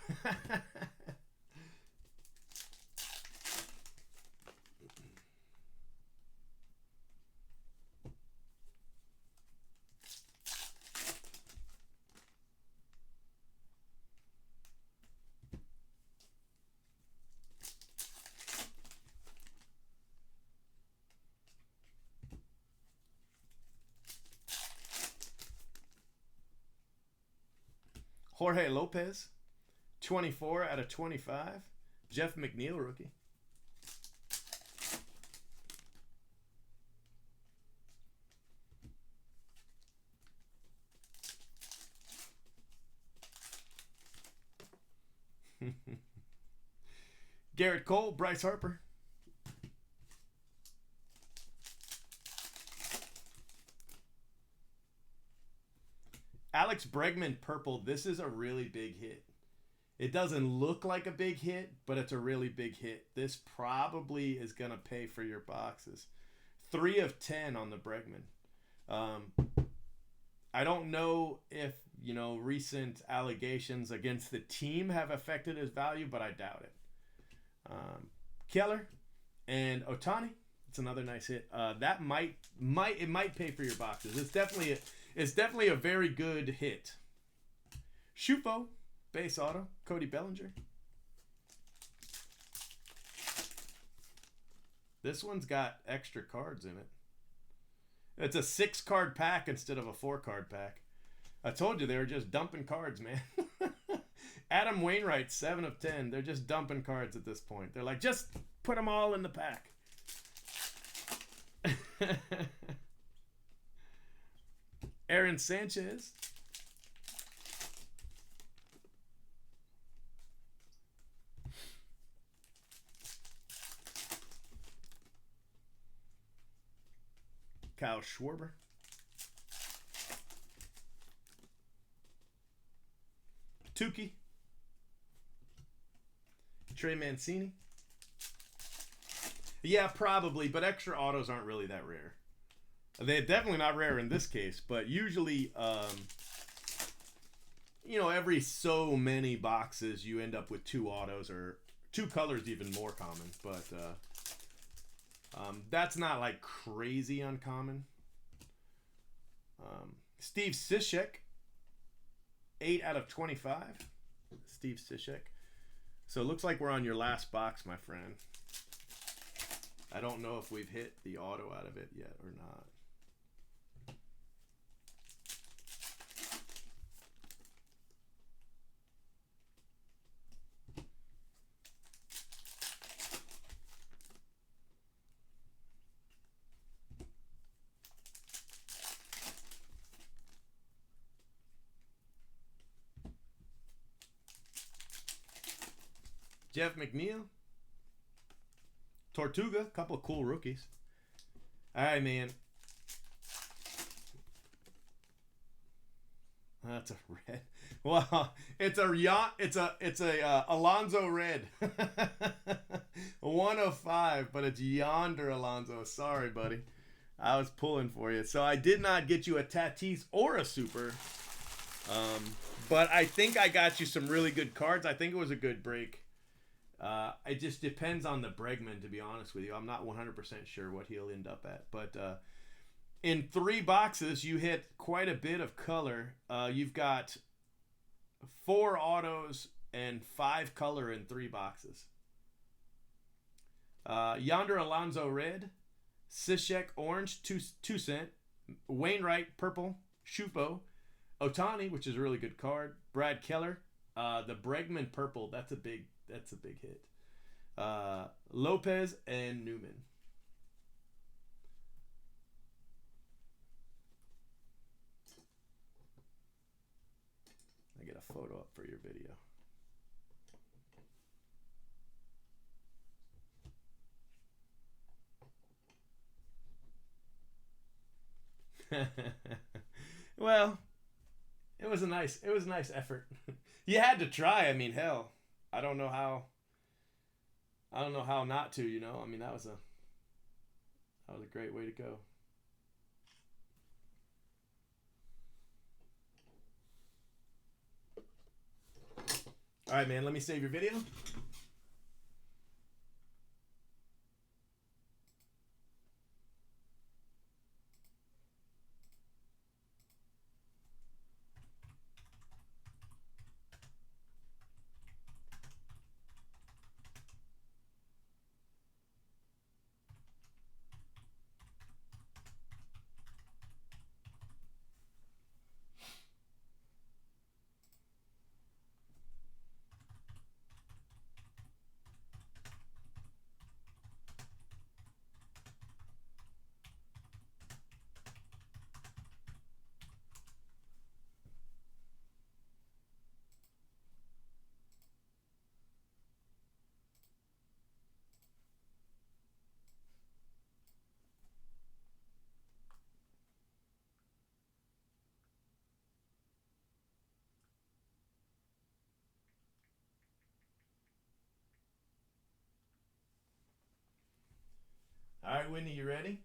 Jorge Lopez, 24 out of 25. Jeff McNeil, rookie. Garrett Cole, Bryce Harper. Alex Bregman, purple. This is a really big hit. It doesn't look like a big hit, but it's a really big hit. This probably is going to pay for your boxes. 3 of 10 on the Bregman. I don't know if, recent allegations against the team have affected his value, but I doubt it. Keller and Otani. It's another nice hit. That might pay for your boxes. It's definitely a very good hit. Shupo, base auto, Cody Bellinger. This one's got extra cards in it. It's a 6-card pack instead of a 4-card pack. I told you they were just dumping cards, man. Adam Wainwright, 7 of 10. They're just dumping cards at this point. They're like, just put them all in the pack. Aaron Sanchez. Kyle Schwarber. Tukey. Trey Mancini. Yeah, probably, but extra autos aren't really that rare. They're definitely not rare in this case, but usually, every so many boxes you end up with 2 autos, or 2 colors even more common, but that's not like crazy uncommon. Steve Cishek, 8 out of 25. Steve Cishek. So it looks like we're on your last box, my friend. I don't know if we've hit the auto out of it yet or not. Jeff McNeil. Tortuga, couple of cool rookies. All right, man. That's a red. Well, it's a Alonso red. 1 of 5, but it's yonder Alonso. Sorry, buddy. I was pulling for you. So I did not get you a Tatis or a super. But I think I got you some really good cards. I think it was a good break. It just depends on the Bregman, to be honest with you. I'm not 100% sure what he'll end up at. But in 3 boxes, you hit quite a bit of color. You've got 4 autos and 5 color in 3 boxes. Yonder Alonso red. Cishek orange, 2 cent. Wainwright purple. Shupo. Otani, which is a really good card. Brad Keller. The Bregman purple, that's a big hit. Lopez and Newman. I get a photo up for your video. Well, it was a nice effort. You had to try. I mean, hell, I don't know how not to, I mean, that was a great way to go. right, man. Let me save your video. All right, Whitney, you ready?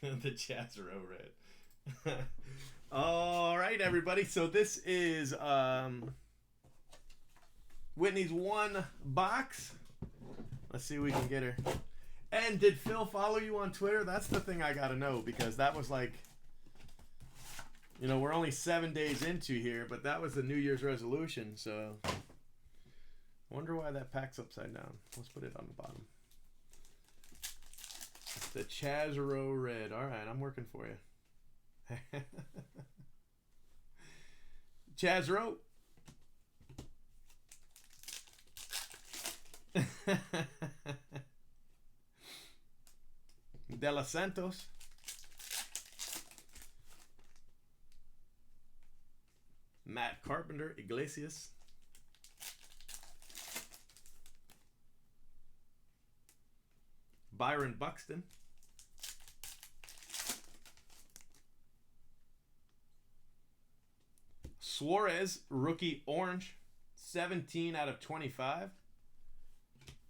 The Chazaro red. All right, everybody. So this is Whitney's one box. Let's see if we can get her. And did Phil follow you on Twitter? That's the thing I gotta know, because that was like, you know, we're only 7 days into here, but that was the New Year's resolution. So I wonder why that pack's upside down. Let's put it on the bottom. The Chazaro red. All right, I'm working for you. Chazaro. De Los Santos. Matt Carpenter, Iglesias. Byron Buxton. Suarez, rookie orange. 17 out of 25.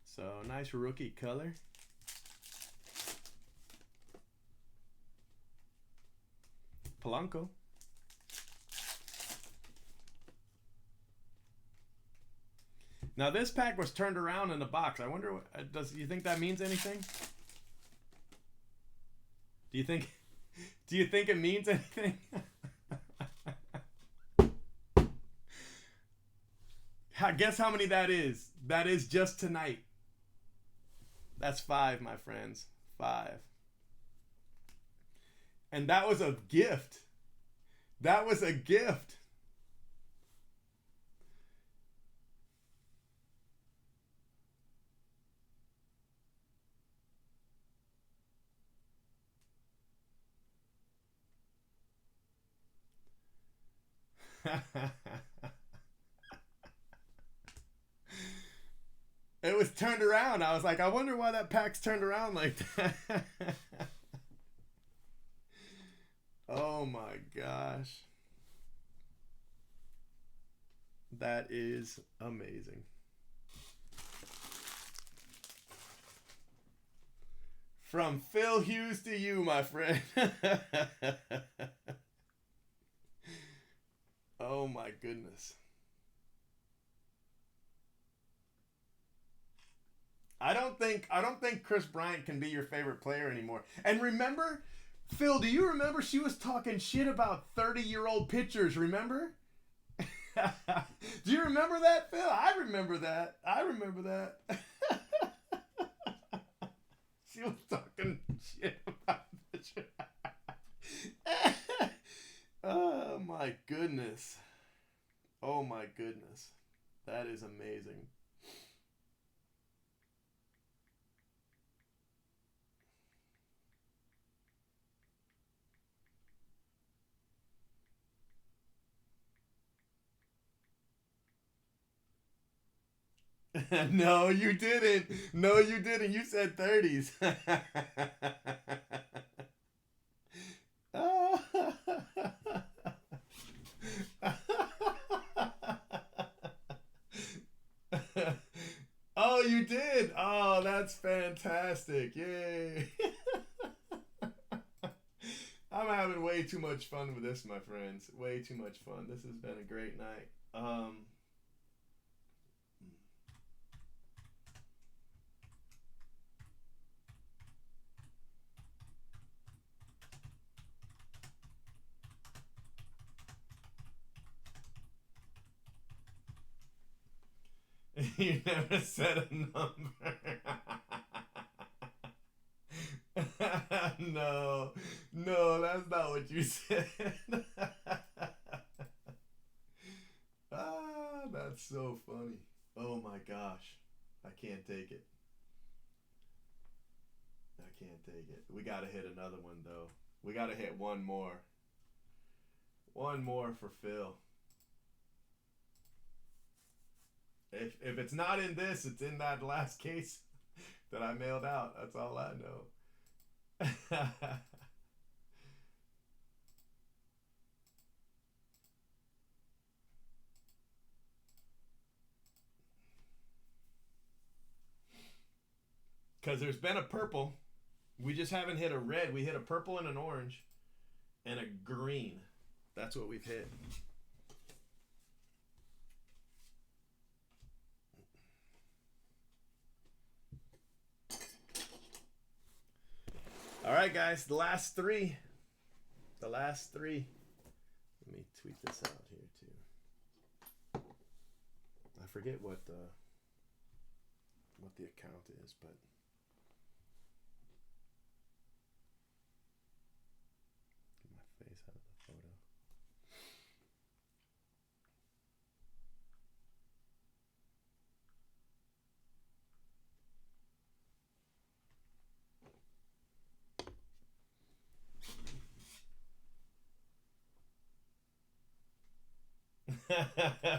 So nice rookie color. Polanco. Now this pack was turned around in the box. I wonder, do you think that means anything? Do you think it means anything? Guess how many that is? That is just tonight. That's 5, my friends. 5. And that was a gift. That was a gift. It was turned around. I was like, I wonder why that pack's turned around like that. Oh my gosh. That is amazing. From Phil Hughes to you, my friend. Oh my goodness. I don't think Chris Bryant can be your favorite player anymore. And remember, Phil, do you remember she was talking shit about 30-year-old pitchers, remember? Do you remember that, Phil? I remember that. She was talking shit about pitchers. Oh my goodness. Oh my goodness. That is amazing. No, you didn't. No, you didn't. You said 30s. Oh, you did. Oh, that's fantastic. Yay. I'm having way too much fun with this, my friends. Way too much fun. This has been a great night. You never said a number. No, no, that's not what you said. Ah, that's so funny. Oh my gosh. I can't take it. I can't take it. We got to hit another one, though. We got to hit one more. One more for Phil. If it's not in this, it's in that last case that I mailed out. That's all I know. Because there's been a purple. We just haven't hit a red. We hit a purple and an orange and a green. That's what we've hit. All right, guys. The last three. The last three. Let me tweet this out here, too. I forget what the account is, but... Get my face out of the photo.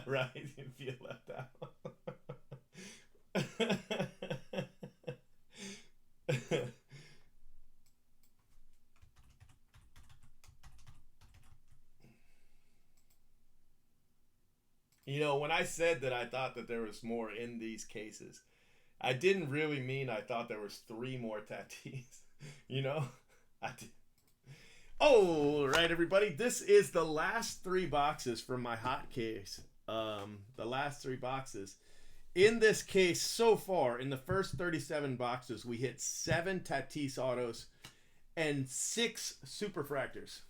Right, you feel left out. You know, when I said that I thought that there was more in these cases, I didn't really mean I thought there was 3 more Tatis. You know, I did. All right, everybody. This is the last 3 boxes from my hot case. The last 3 boxes. In this case, so far, in the first 37 boxes, we hit 7 Tatis autos and 6 superfractors.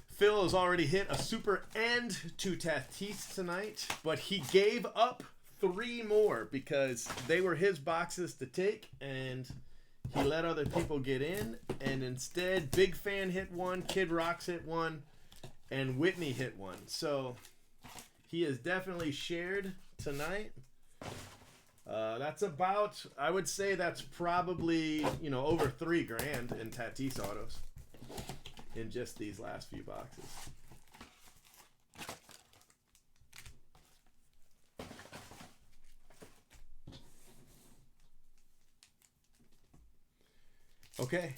Phil has already hit a super and 2 Tatis tonight, but he gave up 3 more because they were his boxes to take, and he let other people get in. And instead, Big Fan hit 1, Kid Rocks hit 1, and Whitney hit 1. So he has definitely shared tonight. That's about, I would say that's probably, you know, over $3,000 in Tatis autos in just these last few boxes. Okay.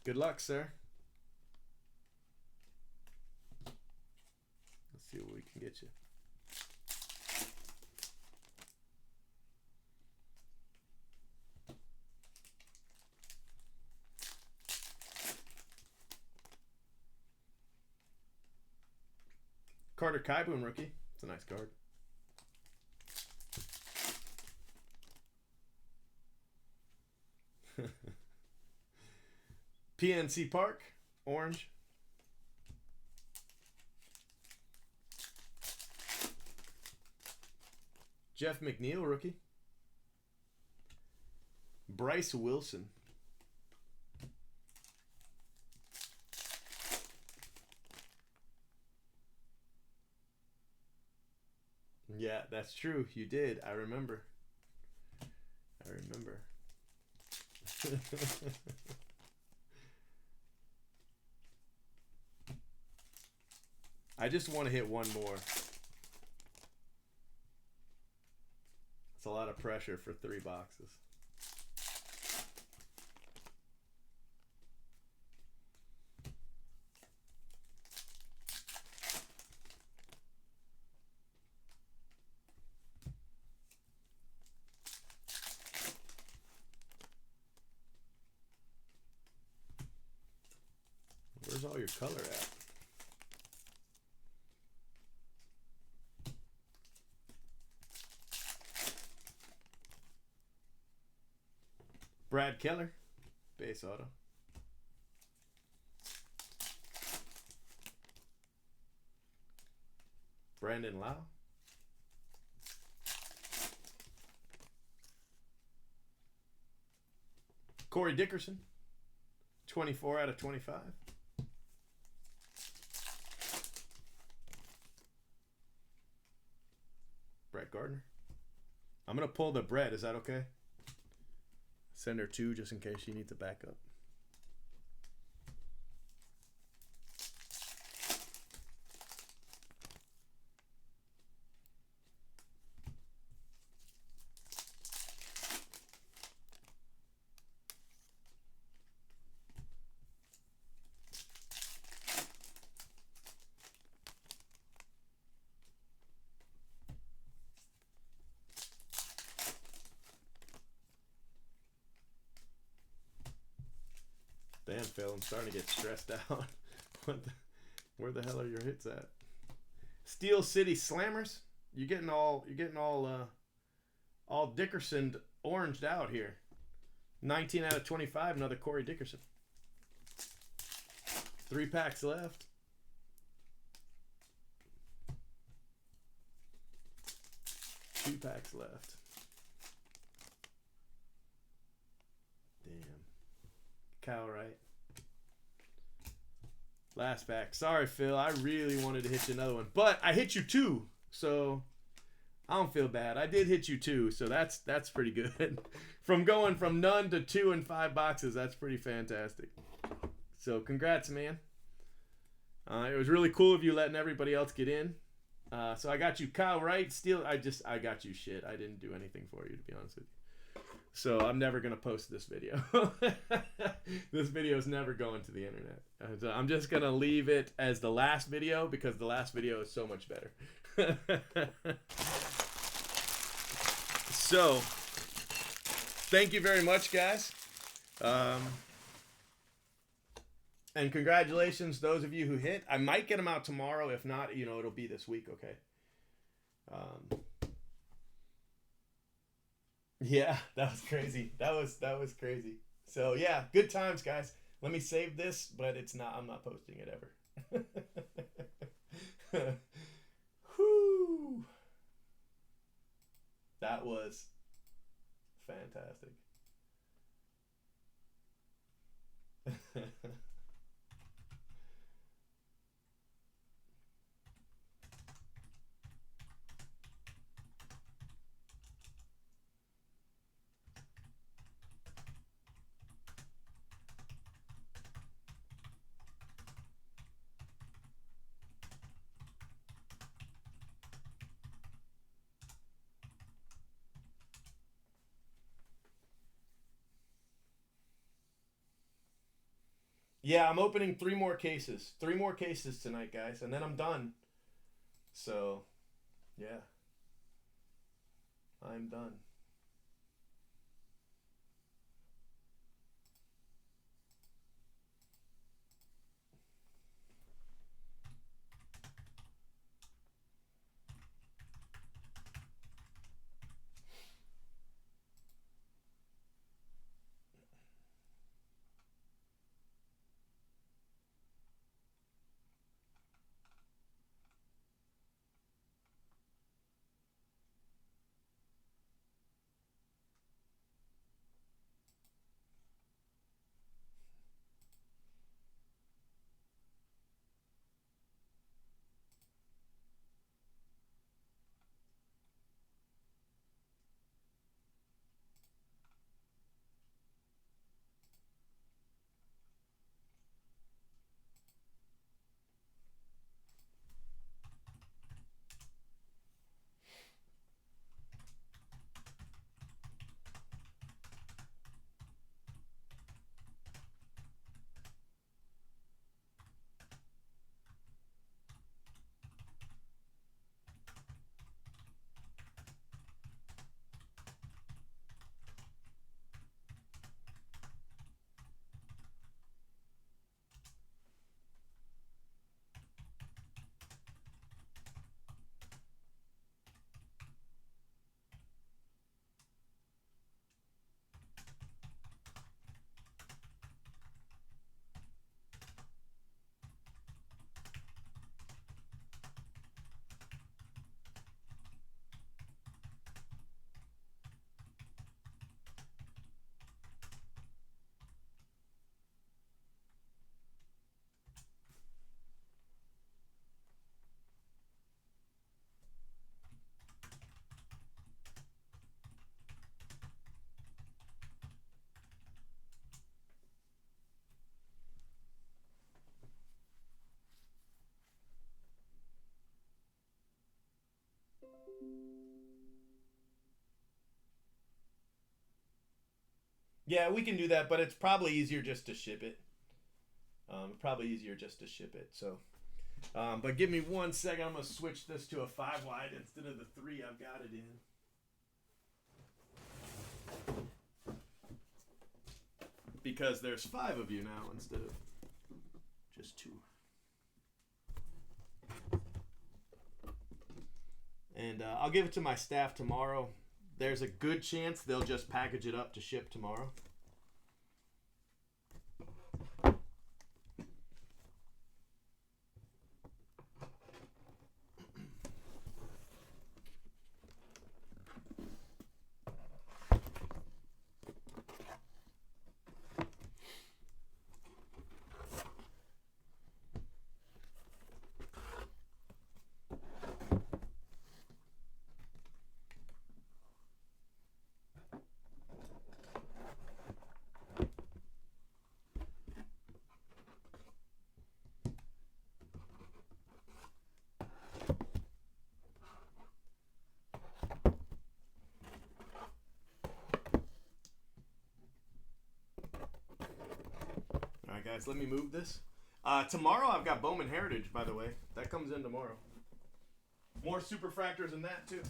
Good luck, sir. Let's see what we can get you. Carter Kieboom rookie. It's a nice card. PNC Park, orange. Jeff McNeil, rookie. Bryce Wilson. Yeah, that's true. You did. I remember. I remember. I just want to hit one more. It's a lot of pressure for 3 boxes. Where's all your color at? Brad Keller, base auto. Brandon Lau. Corey Dickerson, 24 out of 25. Brett Gardner. I'm going to pull the Brett. Is that okay? Send her 2 just in case she needs a backup. Damn, Phil, I'm starting to get stressed out. Where the hell are your hits at? Steel City Slammers. You're getting all Dickerson oranged out here. 19 out of 25. Another Corey Dickerson. 3 packs left. Two packs left. Damn. Kyle Wright. Last pack. Sorry, Phil. I really wanted to hit you another one. But I hit you 2. So I don't feel bad. I did hit you 2. So that's pretty good. From going from none to 2 and 5 boxes, that's pretty fantastic. So congrats, man. It was really cool of you letting everybody else get in. So I got you Kyle Wright. Steel. I got you shit. I didn't do anything for you, to be honest with you. So I'm never going to post this video. This video is never going to the internet. So I'm just going to leave it as the last video because the last video is so much better. So thank you very much, guys. And congratulations, those of you who hit. I might get them out tomorrow. If not, it'll be this week, okay? Yeah, that was crazy. That was crazy. So yeah, good times, guys. Let me save this, but I'm not posting it ever. Whoo! That was fantastic. Yeah, I'm opening 3 more cases. 3 more cases tonight, guys, and then I'm done. So, yeah. I'm done. Yeah, we can do that, but it's probably easier just to ship it. Probably easier just to ship it. So, but give me 1 second. I'm gonna switch this to a 5 wide instead of the 3 I've got it in. Because there's 5 of you now instead of just 2. And I'll give it to my staff tomorrow. There's a good chance they'll just package it up to ship tomorrow. All right, guys, let me move this. Tomorrow I've got Bowman Heritage, by the way. That comes in tomorrow. More superfractors than that, too.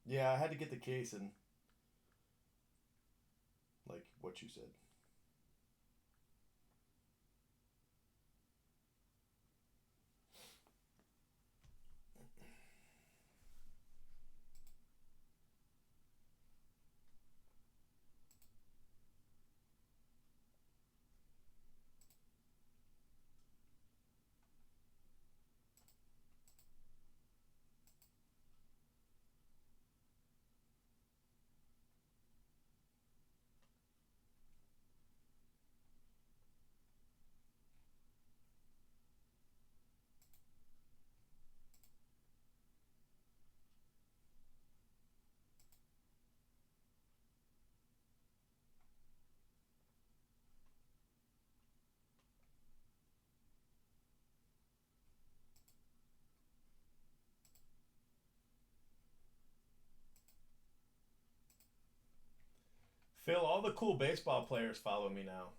Yeah, I had to get the case and like what you said. Phil, all the cool baseball players follow me now.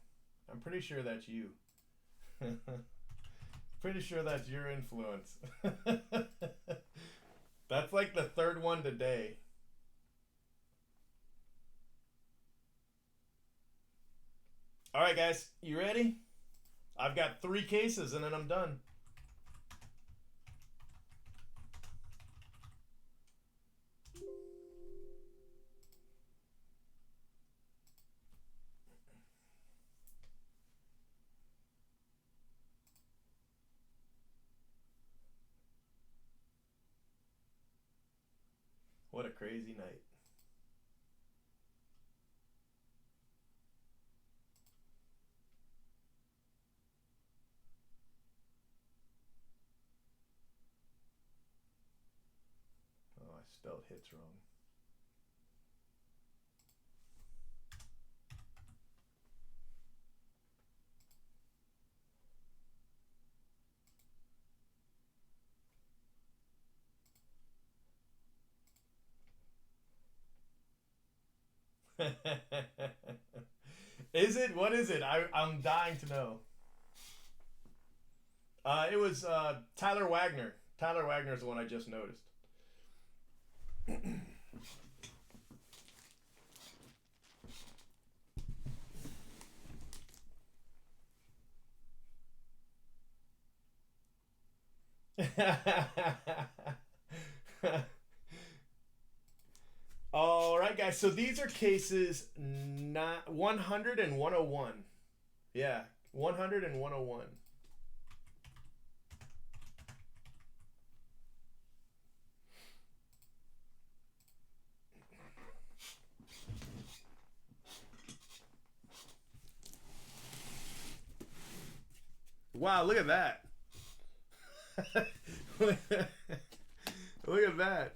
I'm pretty sure that's you. Pretty sure that's your influence. That's like the third one today. All right, guys, you ready? I've got 3 cases and then I'm done. What a crazy night. Oh, I spelled hits wrong. Is it? What is it? I'm dying to know. It was Tyler Wagner. Tyler Wagner is the one I just noticed. All right, guys. So these are cases not 100 and 101. Yeah, 100 and 101. Wow, look at that. Look at that.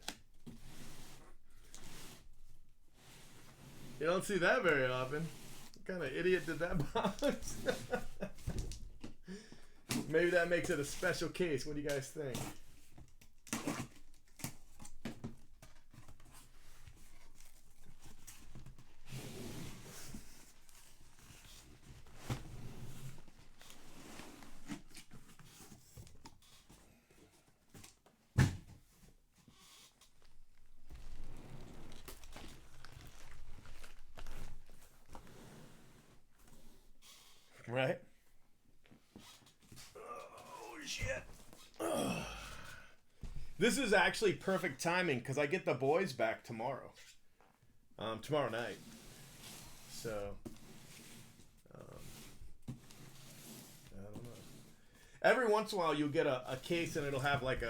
You don't see that very often. What kind of idiot did that box? Maybe that makes it a special case. What do you guys think? Right? Oh, shit. This is actually perfect timing because I get the boys back tomorrow. Tomorrow night. So, I don't know. Every once in a while you'll get a case and it'll have like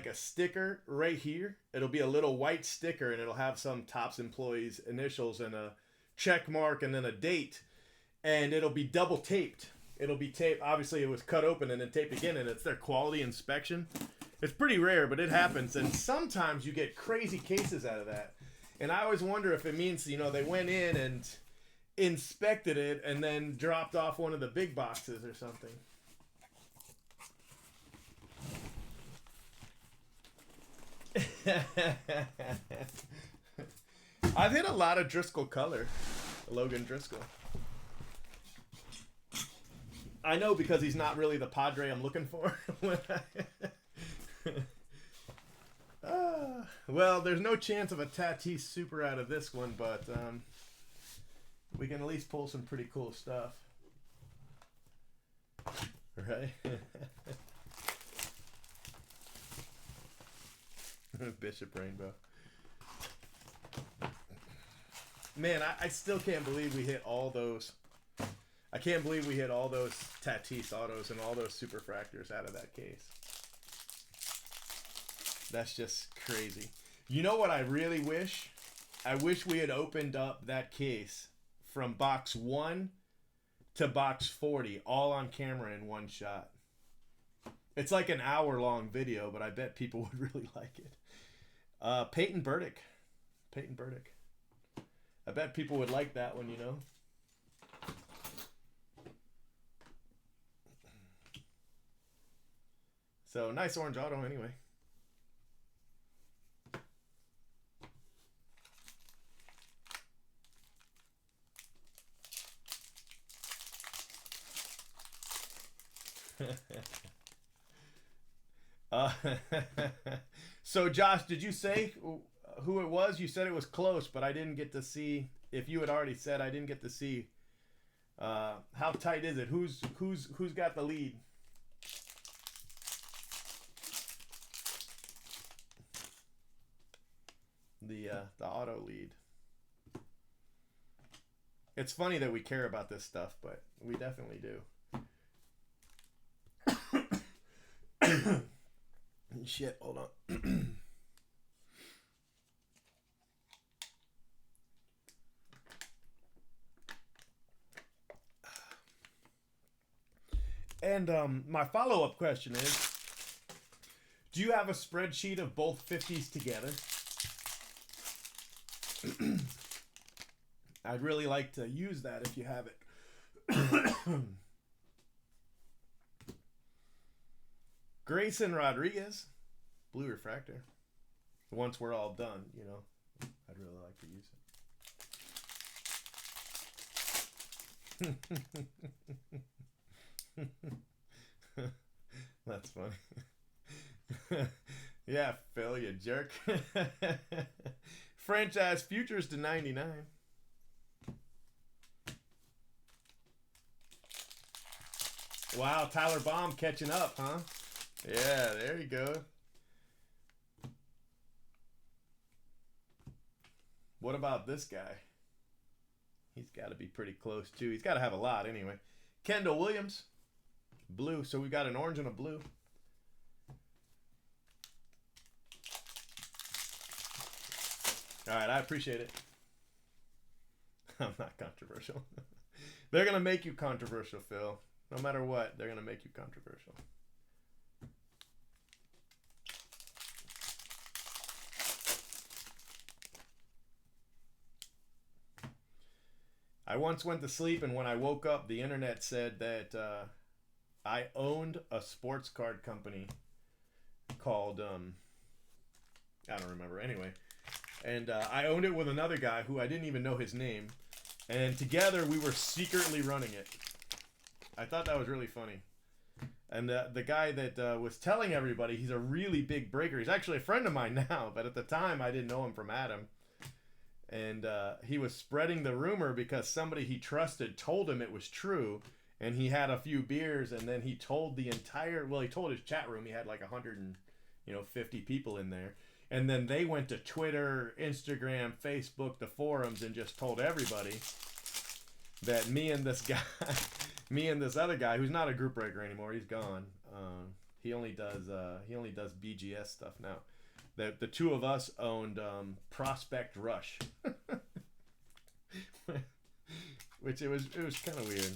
a sticker right here. It'll be a little white sticker and it'll have some Topps employee's initials and a check mark and then a date. And it'll be double taped. It'll be taped. Obviously, it was cut open and then taped again, and it's their quality inspection. It's pretty rare, but it happens. And sometimes you get crazy cases out of that. And I always wonder if it means, you know, they went in and inspected it and then dropped off one of the big boxes or something. I've hit a lot of Driscoll color. Logan Driscoll. I know because he's not really the Padre I'm looking for. Well, there's no chance of a Tatis super out of this one, but we can at least pull some pretty cool stuff. Right? Bishop Rainbow. Man, I still can't believe we hit all those. I can't believe we hit all those Tatis autos and all those superfractors out of that case. That's just crazy. You know what I really wish? I wish we had opened up that case from box 1 to box 40 all on camera in one shot. It's like an hour-long video, but I bet people would really like it. Peyton Burdick. Peyton Burdick. I bet people would like that one, you know? So, nice orange auto anyway. So, Josh, did you say who it was? You said it was close, but I didn't get to see. If you had already said, I didn't get to see. How tight is it? Who's got the lead? The auto lead. It's funny that we care about this stuff, but we definitely do. Shit, hold on. And my follow-up question is, do you have a spreadsheet of both 50s together? I'd really like to use that if you have it. Grayson Rodriguez, blue refractor. Once we're all done, you know, I'd really like to use it. That's funny. Yeah, Phil, you jerk. Franchise futures to 99. Wow, Tyler Baum catching up, huh? Yeah, there you go. What about this guy? He's got to be pretty close, too. He's got to have a lot, anyway. Kendall Williams, blue. So we got an orange and a blue. All right, I appreciate it. I'm not controversial. They're going to make you controversial, Phil. No matter what, they're going to make you controversial. I once went to sleep, and when I woke up, the internet said that I owned a sports card company called I don't remember. Anyway, and I owned it with another guy who I didn't even know his name, and together we were secretly running it. I thought that was really funny. And the guy that was telling everybody, he's a really big breaker. He's actually a friend of mine now, but at the time I didn't know him from Adam. And he was spreading the rumor because somebody he trusted told him it was true. And he had a few beers, and then he told he told his chat room. He had like 150 people in there. And then they went to Twitter, Instagram, Facebook, the forums, and just told everybody that me and this other guy, who's not a group breaker anymore, he's gone. He only does BGS stuff now. That the two of us owned Prospect Rush, which it was kind of weird.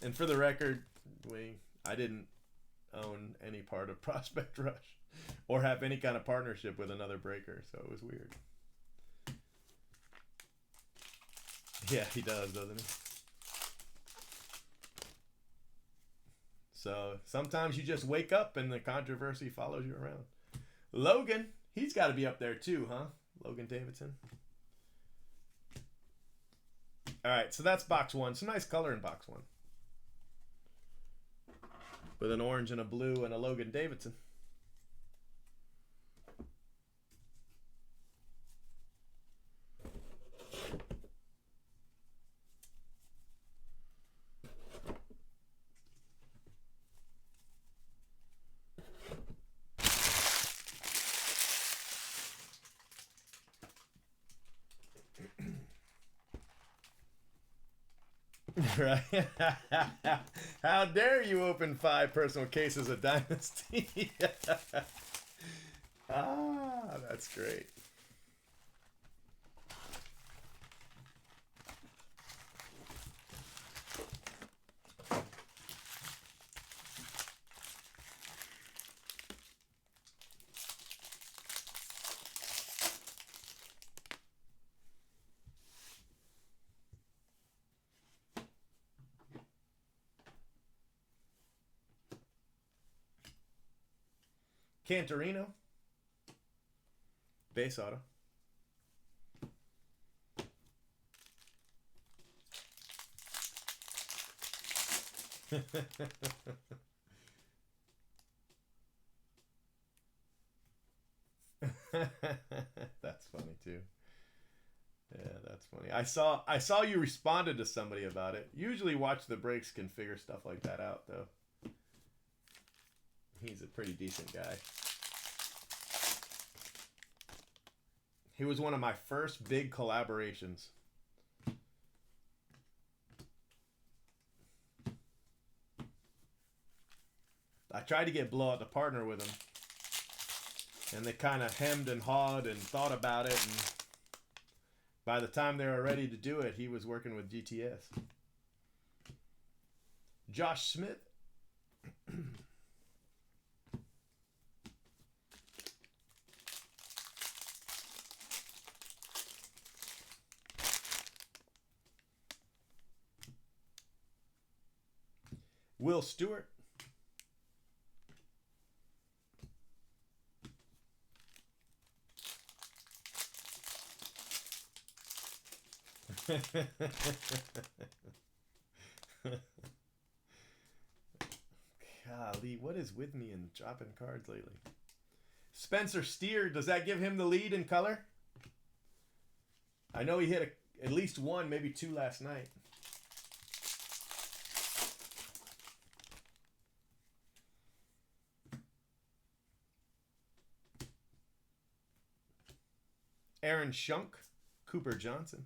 And for the record, I didn't own any part of Prospect Rush or have any kind of partnership with another breaker, so it was weird. Yeah, he does, doesn't he? So sometimes you just wake up and the controversy follows you around. Logan, he's got to be up there too, huh? Logan Davidson. All right, so that's box one. Some nice color in box one. With an orange and a blue and a Logan Davidson. Right? How dare you open 5 personal cases of Dynasty? That's great. Cantorino. Base auto. That's funny too. Yeah, that's funny. I saw you responded to somebody about it. Usually Watch the Breaks can figure stuff like that out though. He's a pretty decent guy. He was one of my first big collaborations. I tried to get Blowout to partner with him. And they kind of hemmed and hawed and thought about it. And by the time they were ready to do it, he was working with GTS. Josh Smith. Will Stewart. Golly, what is with me in dropping cards lately? Spencer Steer, does that give him the lead in color? I know he hit at least one, maybe 2 last night. Aaron Shunk, Cooper Johnson.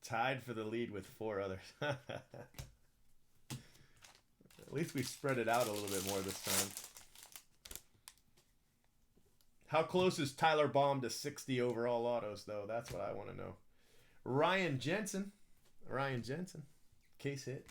Tied for the lead with 4 others. At least we spread it out a little bit more this time. How close is Tyler Baum to 60 overall autos, though? That's what I want to know. Ryan Jensen. Ryan Jensen. Case hit.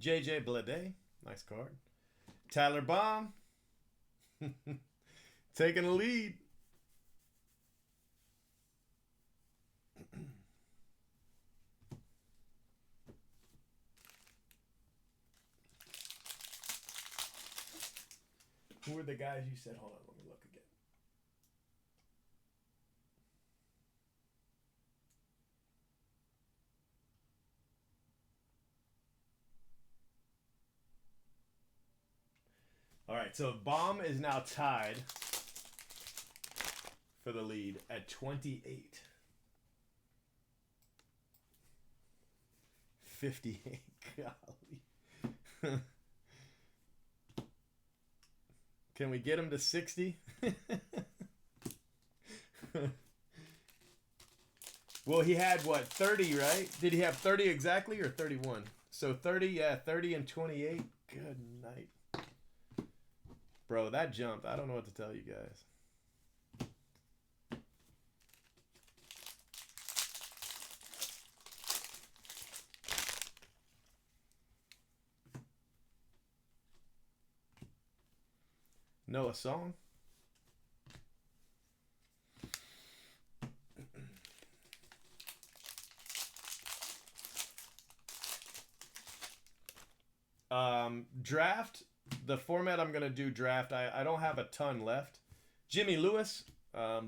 JJ Bleday. Nice card. Tyler Baum. Taking the lead. Who were the guys you said? Hold on, let me look again. All right, so Baum is now tied for the lead at 28. 58. Golly. Can we get him to 60? Well, he had, what, 30, right? Did he have 30 exactly or 31? So 30, yeah, 30 and 28. Good night. Bro, that jumped. I don't know what to tell you guys. Know a song? Draft. The format I'm going to do draft, I don't have a ton left. Jimmy Lewis,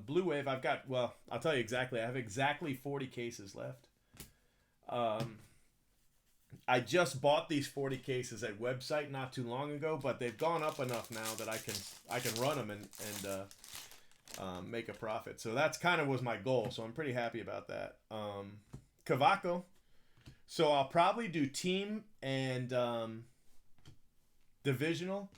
Blue Wave, I've got, well, I'll tell you exactly. I have exactly 40 cases left. I just bought these 40 cases at website not too long ago, but they've gone up enough now that I can run them and make a profit. So that's kind of was my goal. So I'm pretty happy about that. Cavaco. So I'll probably do team and divisional,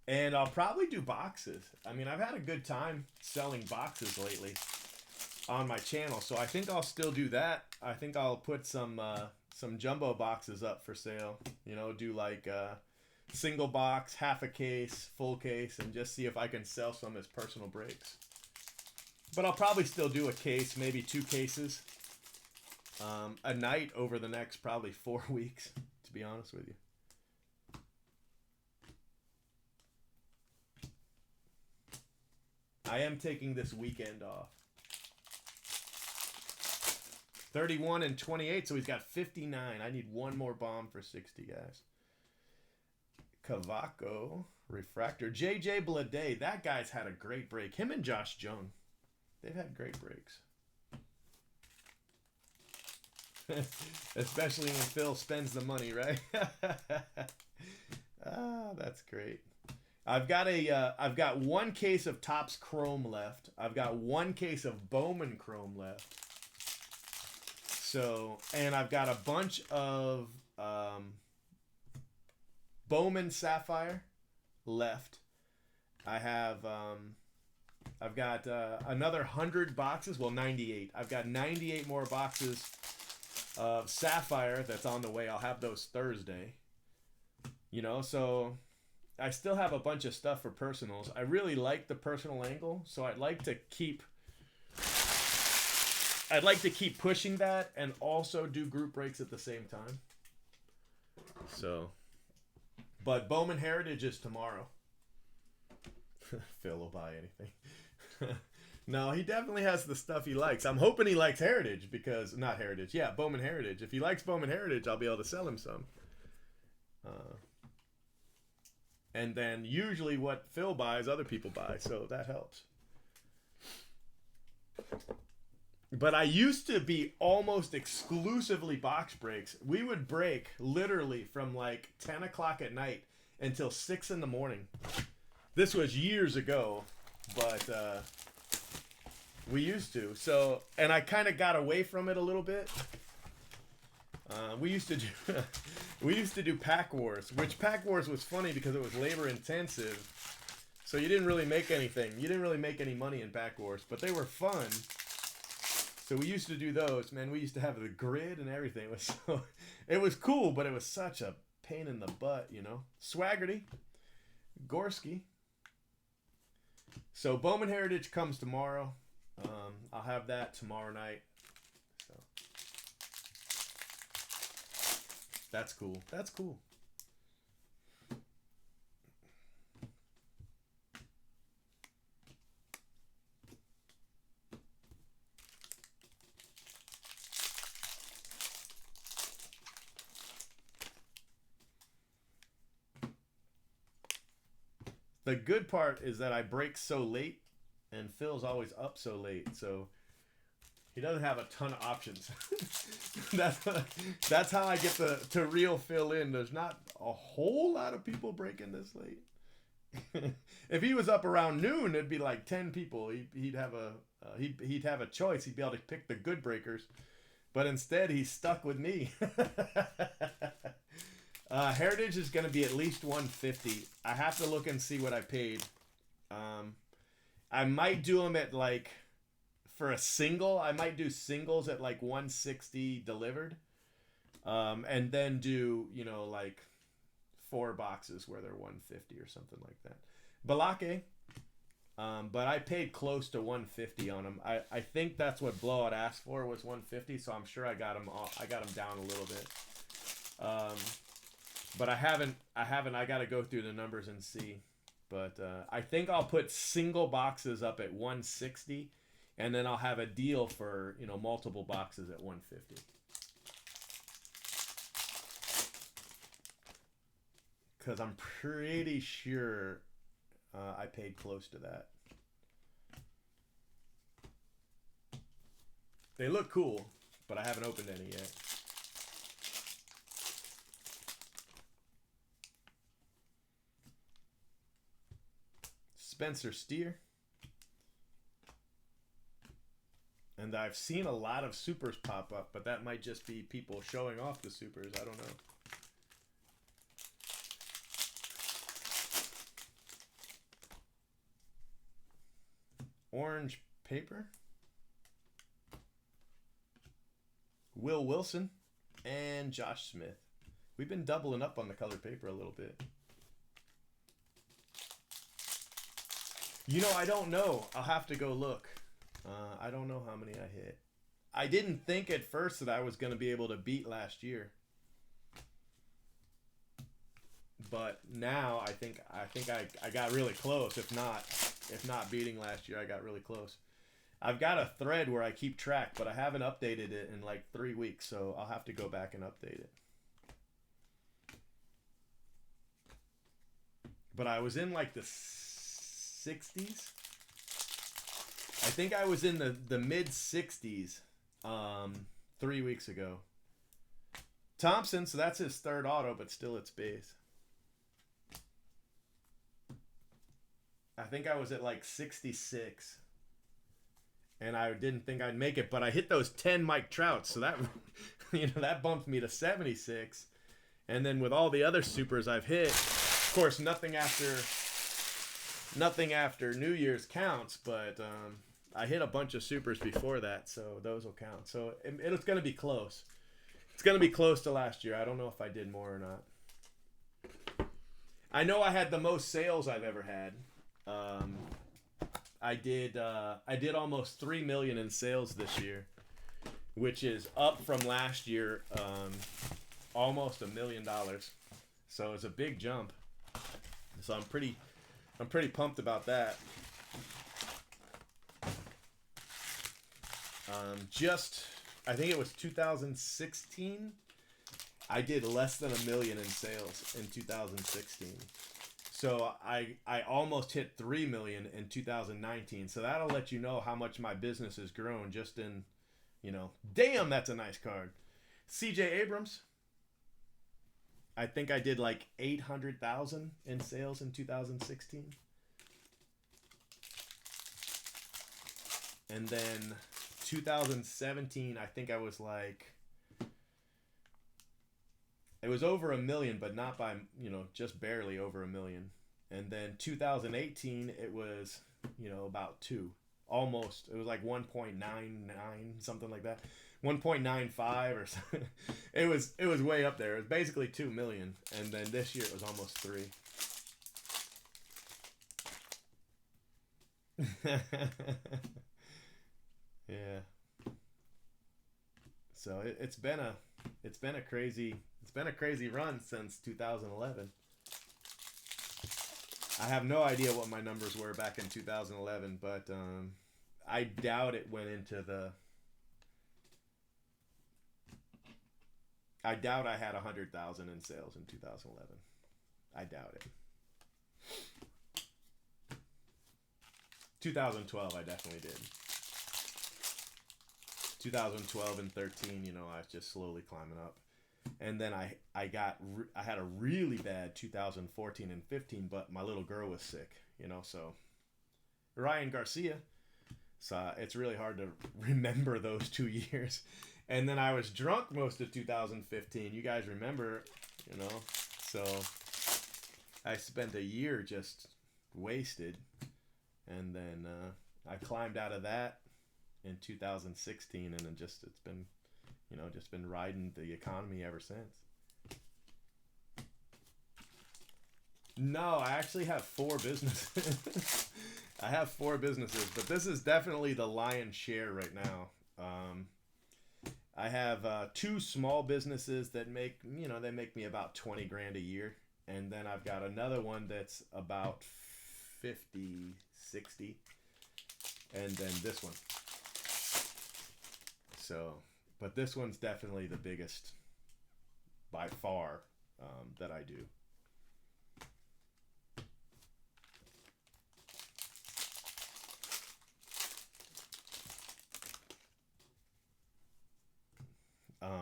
and I'll probably do boxes. I mean, I've had a good time selling boxes lately on my channel, so I think I'll still do that. I think I'll put some jumbo boxes up for sale. You know, do like single box, half a case, full case, and just see if I can sell some as personal breaks. But I'll probably still do a case, maybe 2 cases a night over the next probably 4 weeks, to be honest with you. I am taking this weekend off. 31 and 28, so he's got 59. I need one more bomb for 60, guys. Cavaco, Refractor. JJ Bleday, that guy's had a great break. Him and Josh Jung, they've had great breaks. Especially when Phil spends the money, right? Ah, that's great. I've got one case of Topps Chrome left. I've got one case of Bowman Chrome left. So, and I've got a bunch of Bowman Sapphire left. I've got another 100 boxes. Well, 98. I've got 98 more boxes of Sapphire that's on the way. I'll have those Thursday. So I still have a bunch of stuff for personals. I really like the personal angle, so I'd like to keep pushing that and also do group breaks at the same time. So, but Bowman Heritage is tomorrow. Phil will buy anything. No, he definitely has the stuff he likes. I'm hoping he likes Heritage because, not Heritage, yeah, Bowman Heritage. If he likes Bowman Heritage, I'll be able to sell him some. And then usually what Phil buys, other people buy, so that helps. But I used to be almost exclusively box breaks. We would break literally from like 10 o'clock at night until 6 in the morning. This was years ago, but we used to. So, and I kind of got away from it a little bit. We used to do Pack Wars, which Pack Wars was funny because it was labor intensive. So you didn't really make anything. You didn't really make any money in Pack Wars, but they were fun. So we used to do those, man. We used to have the grid and everything. It was cool, but it was such a pain in the butt, Swaggerty, Gorski. So Bowman Heritage comes tomorrow. I'll have that tomorrow night. So that's cool. That's cool. The good part is that I break so late, and Phil's always up so late, so he doesn't have a ton of options. That's how I get to reel Phil in. There's not a whole lot of people breaking this late. If he was up around noon, it'd be like 10 people. He'd have a choice. He'd be able to pick the good breakers, but instead he's stuck with me. Heritage is going to be at least 150. I have to look and see what I paid. I might do them at like, for a single, I might do singles at like 160 delivered. And then do, like 4 boxes where they're 150 or something like that. Balake. But I paid close to 150 on them. I think that's what Blowout asked for was 150, so I'm sure I got them down a little bit. But I haven't. I got to go through the numbers and see. But I think I'll put single boxes up at 160, and then I'll have a deal for multiple boxes at 150. Because I'm pretty sure I paid close to that. They look cool, but I haven't opened any yet. Spencer Steer. And I've seen a lot of supers pop up, but that might just be people showing off the supers. I don't know. Orange paper. Will Wilson and Josh Smith. We've been doubling up on the colored paper a little bit. I don't know. I'll have to go look. I don't know how many I hit. I didn't think at first that I was going to be able to beat last year. But now I think I got really close. If not beating last year, I got really close. I've got a thread where I keep track, but I haven't updated it in like 3 weeks, so I'll have to go back and update it. But I was in like the 60s. I think I was in the mid 60s 3 weeks ago. Thompson, so that's his third auto, but still it's base. I think I was at like 66. And I didn't think I'd make it, but I hit those 10 Mike Trouts, so that that bumped me to 76. And then with all the other supers I've hit, of course nothing after New Year's counts, but I hit a bunch of supers before that, so those will count. So it's going to be close. It's going to be close to last year. I don't know if I did more or not. I know I had the most sales I've ever had. I did almost 3 million in sales this year, which is up from last year, almost $1 million. So it's a big jump. So I'm pretty pumped about that. I think it was 2016. I did less than $1 million in sales in 2016. So I almost hit 3 million in 2019. So that'll let you know how much my business has grown just in, damn, that's a nice card. CJ Abrams. I think I did like 800,000 in sales in 2016. And then 2017, I think I was like, it was over 1 million, but not by, just barely over 1 million. And then 2018, it was, about 2. Almost. It was like 1.99, something like that. 1.95 or something. It was way up there. It was basically 2 million. And then this year it was almost 3. Yeah. So it's been a crazy run since 2011. I have no idea what my numbers were back in 2011, but I doubt it went into the. I doubt I had 100,000 in sales in 2011. I doubt it. 2012, I definitely did. 2012 and 13, I was just slowly climbing up. And then I had a really bad 2014 and 15, but my little girl was sick, so Ryan Garcia. So it's really hard to remember those 2 years. And then I was drunk most of 2015. You guys remember, so I spent a year just wasted. And then I climbed out of that in 2016, and then it's been riding the economy ever since. No, I actually have 4 businesses. I have 4 businesses, but this is definitely the lion's share right now. I have 2 small businesses that make me about 20 grand a year, and then I've got another one that's about 50, 60, and then this one. So, but this one's definitely the biggest by far that I do.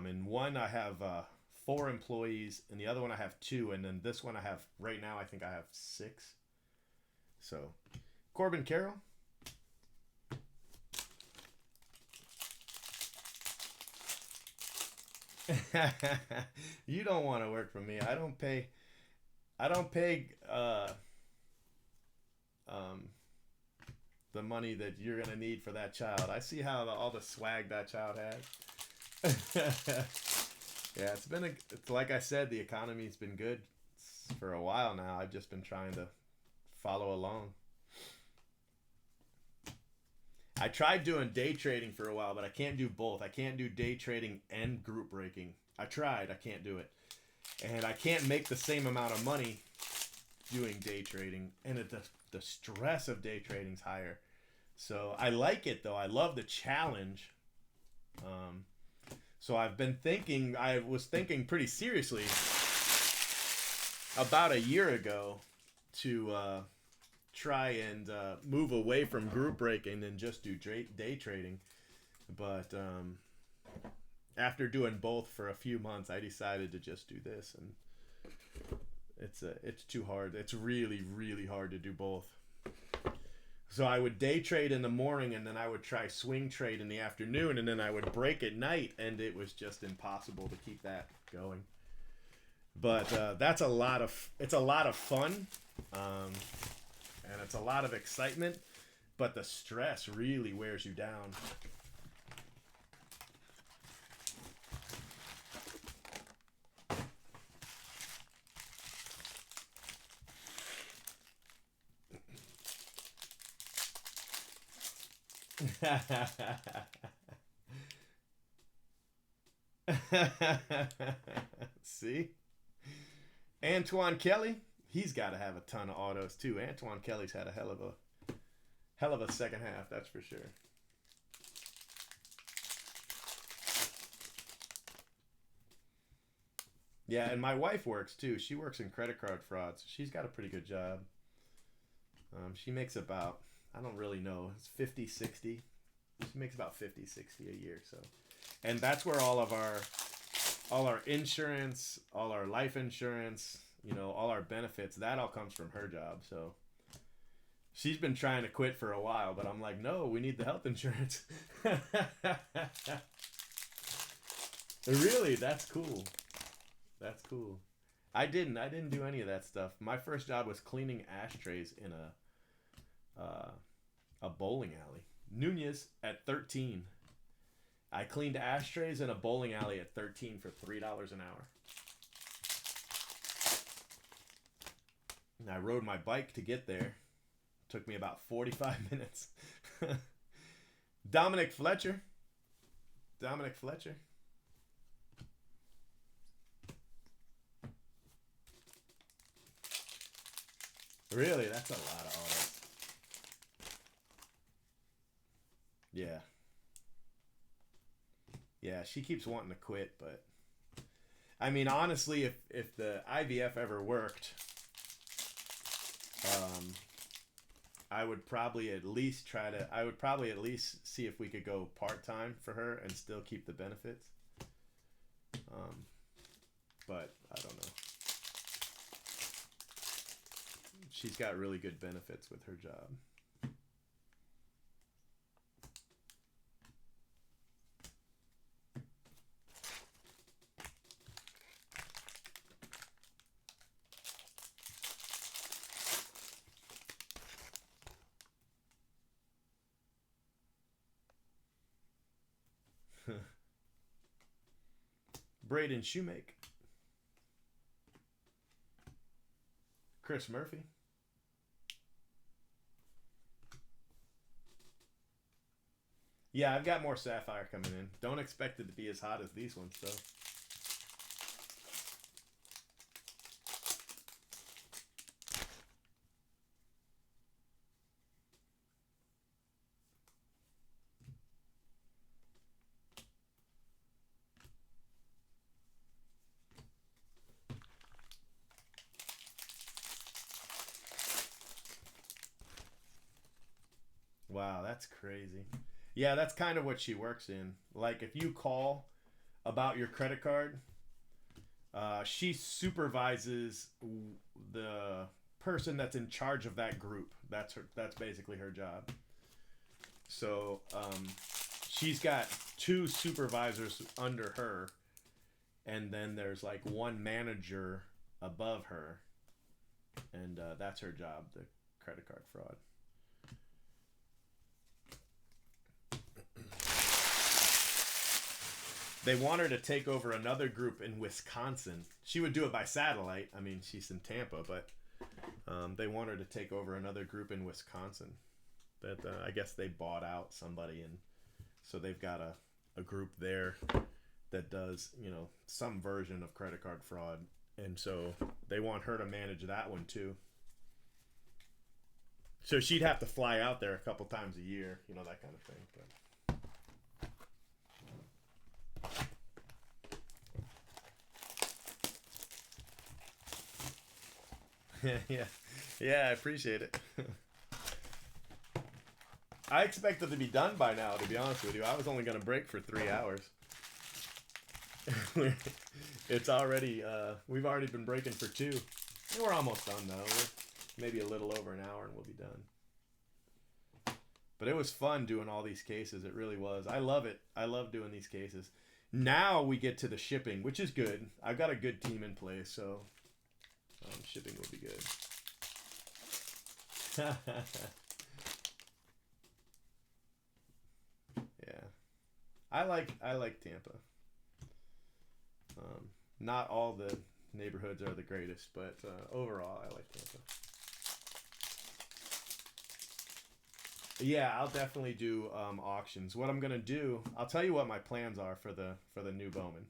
In one I have 4 employees, and the other one I have 2, and then this one I have right now I think I have 6. So, Corbin Carroll. You don't want to work for me. I don't pay the money that you're gonna need for that child. I see how all the swag that child has. Yeah, it's like I said, the economy's been good for a while now. I've just been trying to follow along. I tried doing day trading for a while, but I can't do both. I can't do day trading and group breaking. I tried. I can't do it. And I can't make the same amount of money doing day trading. And the stress of day trading's higher. So I like it, though. I love the challenge. So I was thinking pretty seriously about a year ago to try and move away from group breaking and just do day trading. But After doing both for a few months, I decided to just do this, and it's too hard. It's really really hard to do both. So I would day trade in the morning, and then I would try swing trade in the afternoon, and then I would break at night, and it was just impossible to keep that going. But that's it's a lot of fun, and it's a lot of excitement, but the stress really wears you down. See? Antoine Kelly, he's got to have a ton of autos too. Antoine Kelly's had a hell of a second half, that's for sure. Yeah, and my wife works too. She works in credit card fraud, so she's got a pretty good job. She makes about, I don't really know, it's 50, 60. She makes about 50, 60 a year, so. And that's where all our insurance, all our life insurance, all our benefits, that all comes from her job. So she's been trying to quit for a while, but I'm like, no, we need the health insurance. Really, that's cool. That's cool. I didn't do any of that stuff. My first job was cleaning ashtrays in a bowling alley. Nunez at 13. I cleaned ashtrays in a bowling alley at 13 for $3 an hour. And I rode my bike to get there. Took me about 45 minutes. Dominic Fletcher. Dominic Fletcher. Really? That's a lot of autos. Yeah. Yeah, she keeps wanting to quit, but I mean, honestly, if the IVF ever worked, um, I would probably at least see if we could go part-time for her and still keep the benefits. Um, but I don't know. She's got really good benefits with her job. Braden Shoemake. Chris Murphy. Yeah, I've got more Sapphire coming in. Don't expect it to be as hot as these ones, though. Wow, that's crazy. Yeah, that's kind of what she works in. Like, if you call about your credit card, she supervises the person that's in charge of that group. That's her. That's basically her job. So she's got two supervisors under her, and then there's like one manager above her, and that's her job, the credit card fraud. They want her to take over another group in Wisconsin. She would do it by satellite. I mean, she's in Tampa, but they want her to take over another group in Wisconsin. That I guess they bought out somebody, and so they've got a group there that does some version of credit card fraud, and so they want her to manage that one too. So she'd have to fly out there a couple times a year, that kind of thing. But. yeah, yeah, I appreciate it. I expected to be done by now, to be honest with you. I was only going to break for 3 hours. It's already, we've already been breaking for 2. And we're almost done, though. We're maybe a little over an hour and we'll be done. But it was fun doing all these cases. It really was. I love it. I love doing these cases. Now we get to the shipping, which is good. I've got a good team in place, so shipping will be good. Yeah. I like Tampa. Not all the neighborhoods are the greatest, but overall, I like Tampa. Yeah, I'll definitely do auctions. What I'm gonna do, I'll tell you what my plans are for the new Bowman.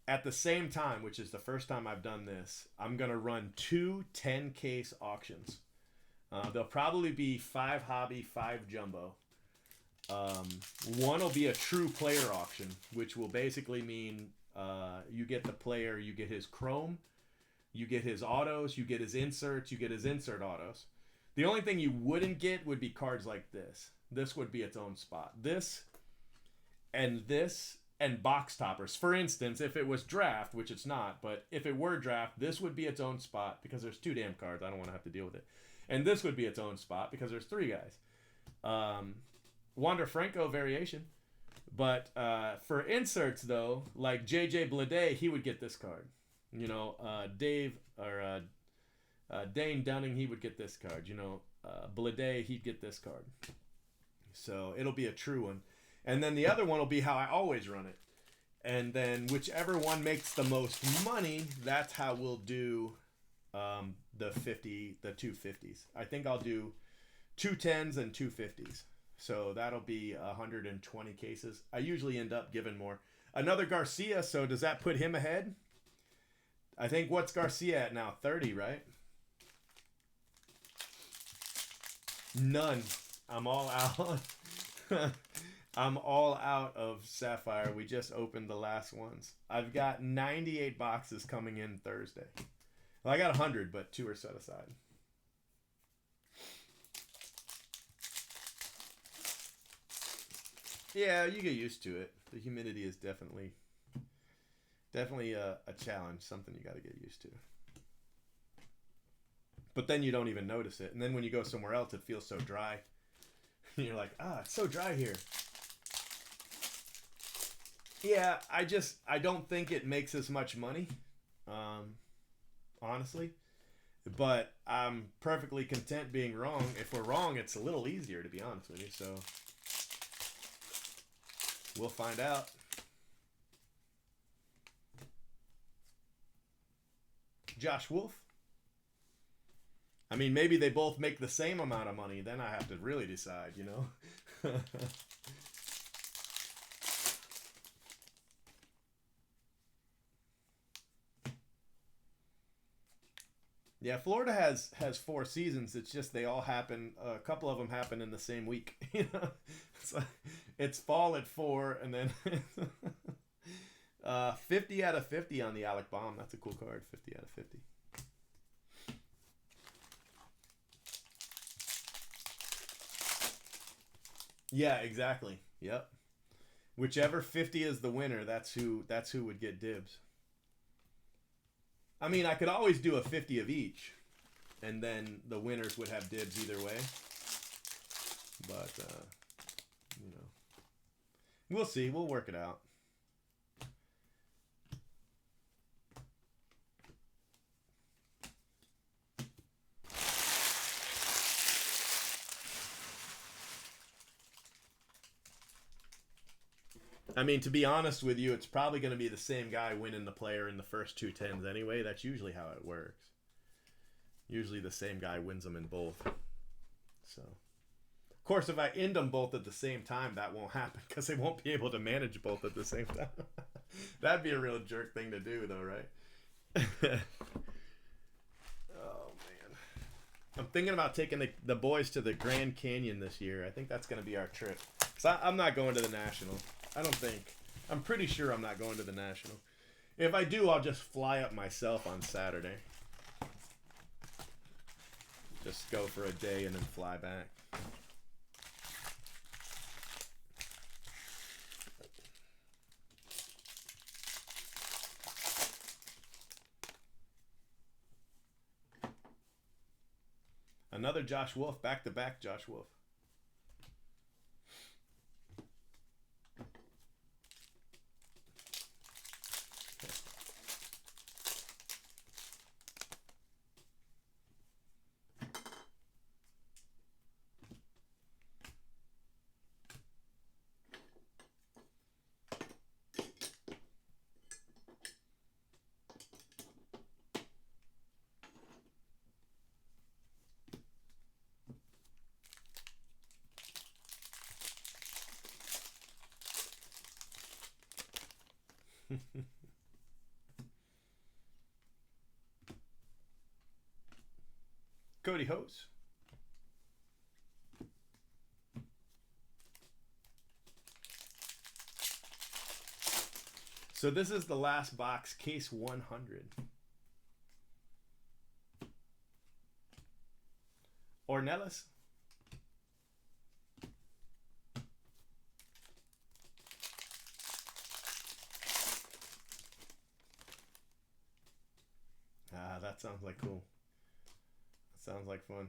At the same time, which is the first time I've done this, I'm gonna run 2 10-case auctions. There'll probably be 5 hobby, 5 jumbo. One will be a true player auction, which will basically mean you get the player, you get his chrome, you get his autos, you get his inserts, you get his insert autos. The only thing you wouldn't get would be cards like this. This would be its own spot. This and box toppers. For instance, if it was draft, which it's not, but if it were draft, this would be its own spot because there's 2 damn cards. I don't want to have to deal with it. And this would be its own spot because there's 3 guys. Wander Franco variation. But for inserts, though, like JJ Bleday, he would get this card. You know, Dane Dunning, he would get this card. You know, Bleday, he'd get this card. So it'll be a true one. And then the other one will be how I always run it. And then whichever one makes the most money, that's how we'll do the 250s. I think I'll do 2 10s and 2 50s. So that'll be 120 cases. I usually end up giving more. Another Garcia, so does that put him ahead? I think, what's Garcia at now? 30, right? None. I'm all out. I'm all out of Sapphire. We just opened the last ones. I've got 98 boxes coming in Thursday. Well, I got 100, but 2 are set aside. Yeah, you get used to it. The humidity is definitely a challenge, something you got to get used to. But then you don't even notice it. And then when you go somewhere else, it feels so dry. You're like, it's so dry here. Yeah, I don't think it makes as much money, honestly. But I'm perfectly content being wrong. If we're wrong, it's a little easier, to be honest with you. So we'll find out. Josh Wolf. I mean, maybe they both make the same amount of money. Then I have to really decide, you know. Yeah, Florida has 4 seasons. It's just they all happen. A couple of them happen in the same week. You know, it's fall at 4, and then 50 out of 50 on the Alec Baum. That's a cool card. 50 out of 50. Yeah, exactly. Yep. Whichever 50 is the winner, that's who would get dibs. I mean, I could always do a 50 of each, and then the winners would have dibs either way. But, you know, we'll see. We'll work it out. I mean, to be honest with you, it's probably going to be the same guy winning the player in the first 2 10s anyway. That's usually how it works. Usually the same guy wins them in both. So, of course, if I end them both at the same time, that won't happen because they won't be able to manage both at the same time. That'd be a real jerk thing to do, though, right? Oh, man. I'm thinking about taking the boys to the Grand Canyon this year. I think that's going to be our trip. Because I'm not going to the National. I don't think. I'm pretty sure I'm not going to the National. If I do, I'll just fly up myself on Saturday. Just go for a day and then fly back. Another Josh Wolf, back to back Josh Wolf. Cody Hose. So this is the last box, case 100. Ornelas. Ah, that sounds like cool. That sounds like fun.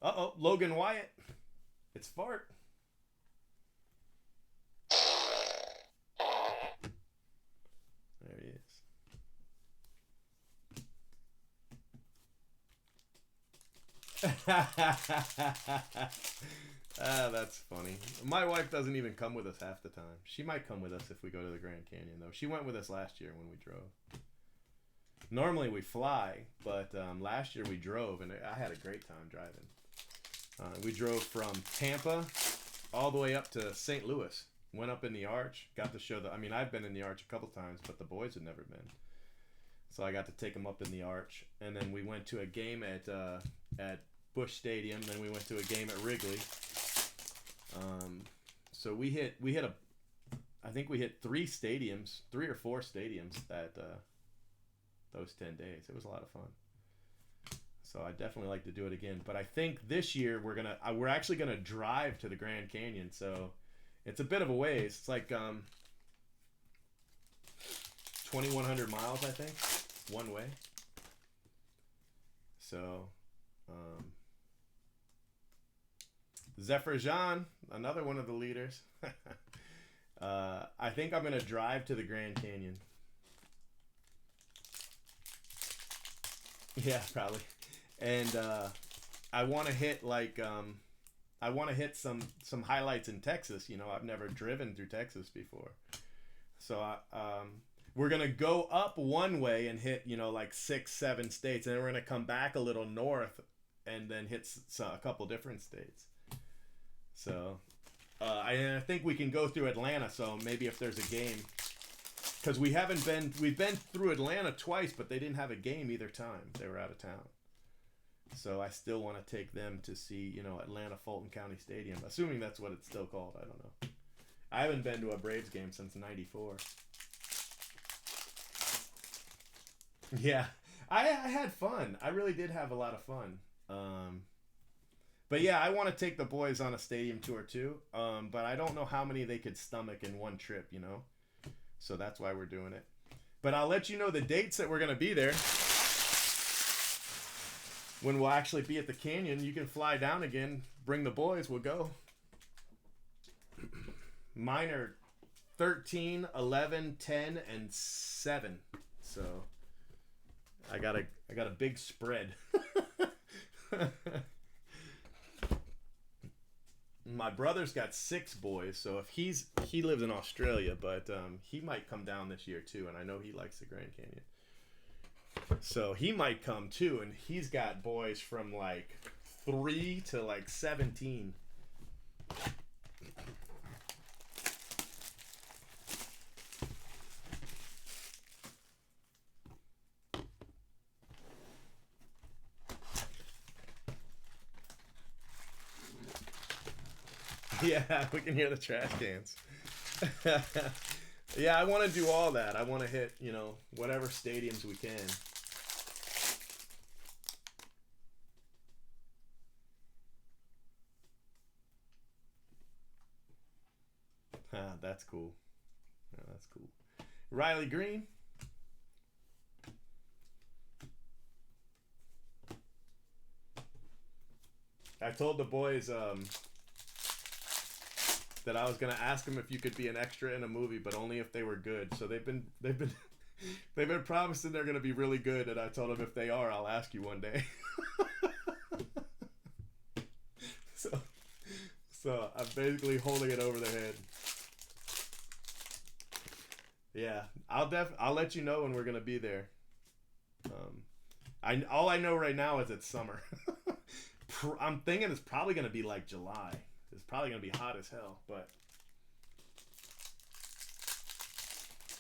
Uh-oh, Logan Wyatt. It's Fart. There he is. Ah, that's funny. My wife doesn't even come with us half the time. She might come with us if we go to the Grand Canyon, though. She went with us last year when we drove. Normally we fly, but last year we drove, and I had a great time driving. We drove from Tampa all the way up to St. Louis. Went up in the Arch, got to show I mean, I've been in the Arch a couple times, but the boys had never been. So I got to take them up in the Arch, and then we went to a game at Busch Stadium. Then we went to a game at Wrigley. So I think we hit 3 or 4 stadiums that those 10 days. It was a lot of fun. So I definitely like to do it again. But I think this year we're actually gonna drive to the Grand Canyon. So it's a bit of a ways. It's like 2,100 miles, I think, one way. So Zephyr Jean, another one of the leaders. I think I'm gonna drive to the Grand Canyon. Yeah, probably. And I want to hit some highlights in Texas. You know, I've never driven through Texas before, so we're gonna go up one way and hit, you know, like 6-7 states, and then we're gonna come back a little north and then hit a couple different states. So I think we can go through Atlanta. So maybe if there's a game. Because we've been through Atlanta twice, but they didn't have a game either time. They were out of town. So I still want to take them to see, you know, Atlanta Fulton County Stadium. Assuming that's what it's still called. I don't know. I haven't been to a Braves game since '94. Yeah. I had fun. I really did have a lot of fun. But yeah, I want to take the boys on a stadium tour too. But I don't know how many they could stomach in one trip, you know. So that's why we're doing it. But I'll let you know the dates that we're going to be there. When we'll actually be at the canyon, you can fly down again, bring the boys, we'll go. Mine are 13, 11, 10, and 7. So I got a big spread. My brother's got 6 boys, so if he lives in Australia, but he might come down this year too, and I know he likes the Grand Canyon. So he might come too, and he's got boys from like 3 to like 17. Yeah, we can hear the trash cans. Yeah, I want to do all that. I want to hit, you know, whatever stadiums we can. Ah, that's cool. Yeah, that's cool. Riley Green. I told the boys that I was gonna ask them if you could be an extra in a movie, but only if they were good. So they've been promising they're gonna be really good, and I told them if they are, I'll ask you one day. so I'm basically holding it over their head. Yeah, I'll let you know when we're gonna be there. All I know right now is it's summer. I'm thinking it's probably gonna be like July. It's probably gonna be hot as hell, but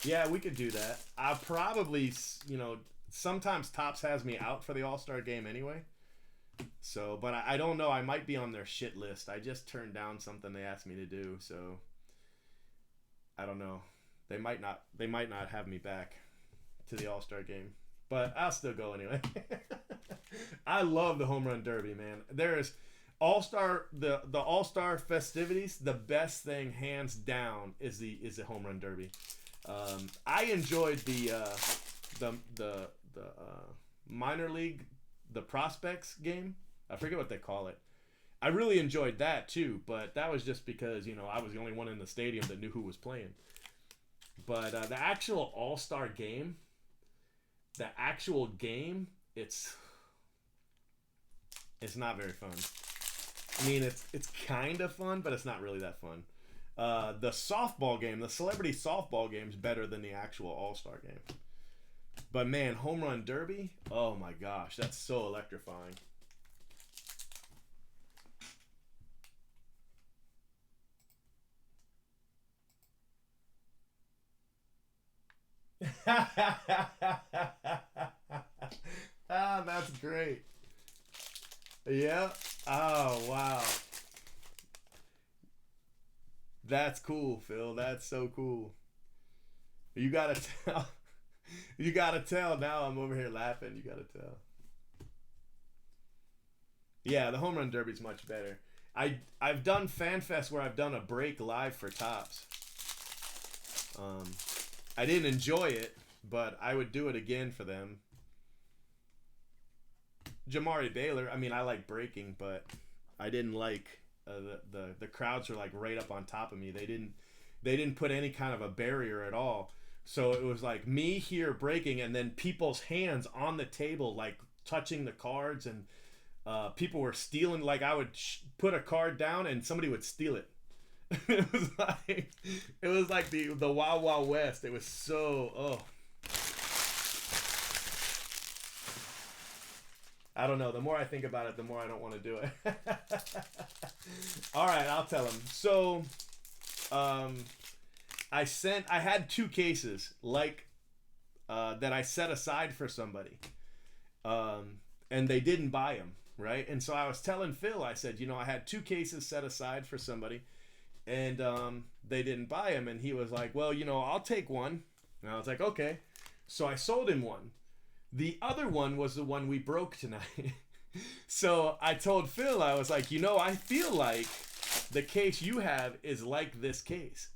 yeah, we could do that. I'll probably, sometimes Tops has me out for the All-Star game anyway. So, but I don't know. I might be on their shit list. I just turned down something they asked me to do, so I don't know. They might not have me back to the All-Star game, but I'll still go anyway. I love the home run derby, man. There is the All-Star festivities. The best thing, hands down, is the home run derby. I enjoyed the minor league, the prospects game. I forget what they call it. I really enjoyed that too, but that was just because I was the only one in the stadium that knew who was playing. But the actual All-Star game, it's not very fun. I mean, it's kind of fun, but it's not really that fun. The softball game, the celebrity softball game, is better than the actual All-Star game. But man, home run derby, oh my gosh, that's so electrifying. That's great. Yeah. Oh, wow. That's cool, Phil. That's so cool. You gotta tell. You gotta tell. Now I'm over here laughing. You gotta tell. Yeah, the home run derby's much better. I've done FanFest where I've done a break live for Tops. I didn't enjoy it, but I would do it again for them. Jamari Baylor. I mean, I like breaking, but I didn't like the crowds were like right up on top of me. They didn't put any kind of a barrier at all. So it was like me here breaking, and then people's hands on the table like touching the cards, and people were stealing. Like I would put a card down, and somebody would steal it. it was like the Wild Wild West. It was so I don't know. The more I think about it, the more I don't want to do it. All right, I'll tell him. So, I had 2 cases that I set aside for somebody, and they didn't buy them, right? And so I was telling Phil, I said, I had 2 cases set aside for somebody, and they didn't buy them, and he was like, well, I'll take one. And I was like, okay. So I sold him one. The other one was the one we broke tonight. So I told Phil, I was like, I feel like the case you have is like this case.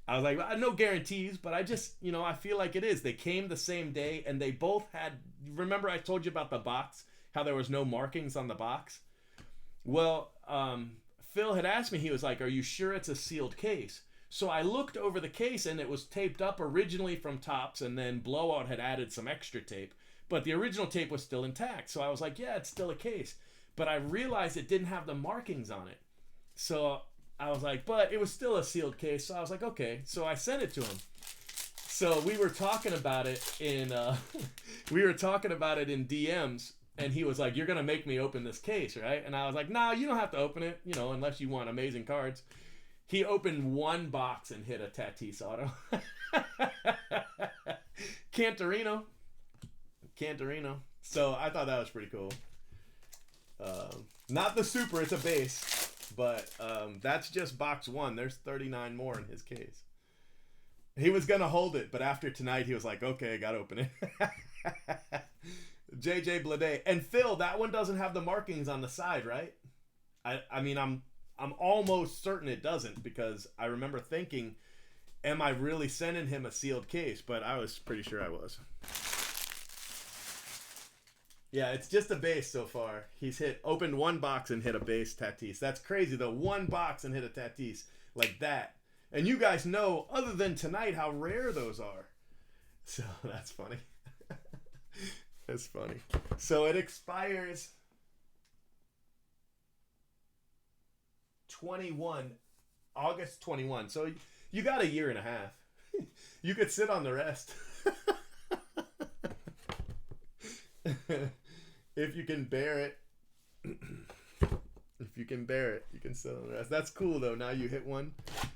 I was like, no guarantees, but I just, I feel like it is. They came the same day, and they both had, remember I told you about the box, how there was no markings on the box? Well, Phil had asked me, he was like, are you sure it's a sealed case? So I looked over the case, and it was taped up originally from Tops, and then Blowout had added some extra tape. But the original tape was still intact. So I was like, yeah, it's still a case. But I realized it didn't have the markings on it. So I was like, but it was still a sealed case. So I was like, okay. So I sent it to him. So we were talking about it in DMs, and he was like, you're gonna make me open this case, right? And I was like, no, you don't have to open it, unless you want amazing cards. He opened one box and hit a Tatis auto. Cantorino. So I thought that was pretty cool. Not the super, it's a base. But that's just box 1. There's 39 more in his case. He was going to hold it, but after tonight, he was like, okay, I got to open it. JJ Blade. And Phil, that one doesn't have the markings on the side, right? I mean, I'm almost certain it doesn't, because I remember thinking, am I really sending him a sealed case? But I was pretty sure I was. Yeah, it's just a base so far. He's opened one box and hit a base Tatis. That's crazy though. One box and hit a Tatis like that. And you guys know, other than tonight, how rare those are. So that's funny. That's funny. So it expires 21, August 21. So you got a year and a half. You could sit on the rest. If you can bear it. If you can bear it, you can sit on the rest. That's cool though. Now you hit one.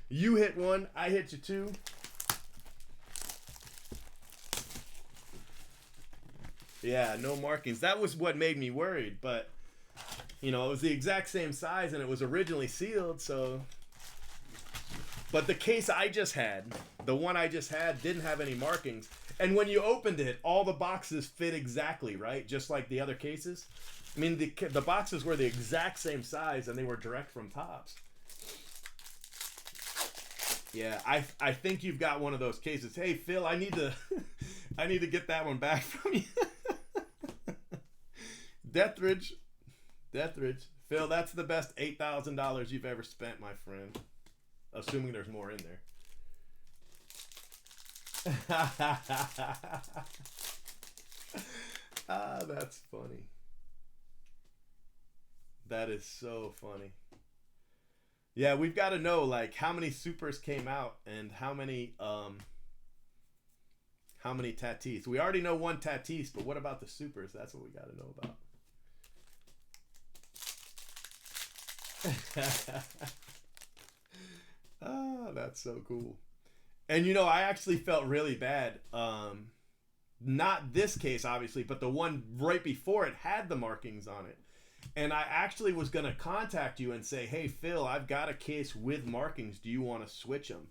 You hit one. I hit you two. Yeah, no markings. That was what made me worried, but you know, it was the exact same size and it was originally sealed, so. But the case I just had, the one I just had, didn't have any markings. And when you opened it, all the boxes fit exactly, right? Just like the other cases. I mean, the boxes were the exact same size and they were direct from Topps. Yeah, I think you've got one of those cases. Hey, Phil, I need to I need to get that one back from you. Deathridge. Phil, that's the best $8,000 you've ever spent, my friend. Assuming there's more in there. Ah, that's funny. That is so funny. Yeah, we've got to know like how many supers came out and how many Tatis. We already know one Tatis, but what about the supers? That's what we got to know about. Ah, that's so cool. And you know, I actually felt really bad. Not this case, obviously, but the one right before it had the markings on it. And I actually was going to contact you and say, hey, Phil, I've got a case with markings. Do you want to switch them?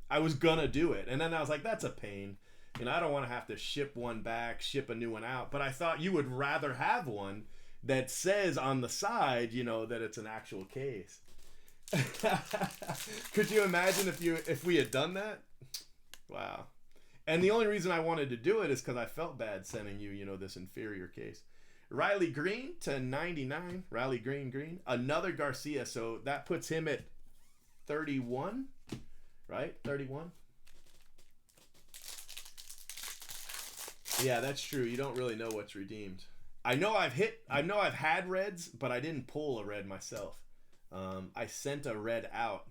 I was going to do it. And then I was like, that's a pain. You know, I don't want to have to ship one back, ship a new one out. But I thought you would rather have one that says on the side, you know, that it's an actual case. Could you imagine if we had done that? Wow. And the only reason I wanted to do it is because I felt bad sending you, you know, this inferior case. Riley Green to 99. Riley Green. Another Garcia. So that puts him at 31, right? 31. Yeah, that's true. You don't really know what's redeemed. I know I've had reds, but I didn't pull a red myself. I sent a red out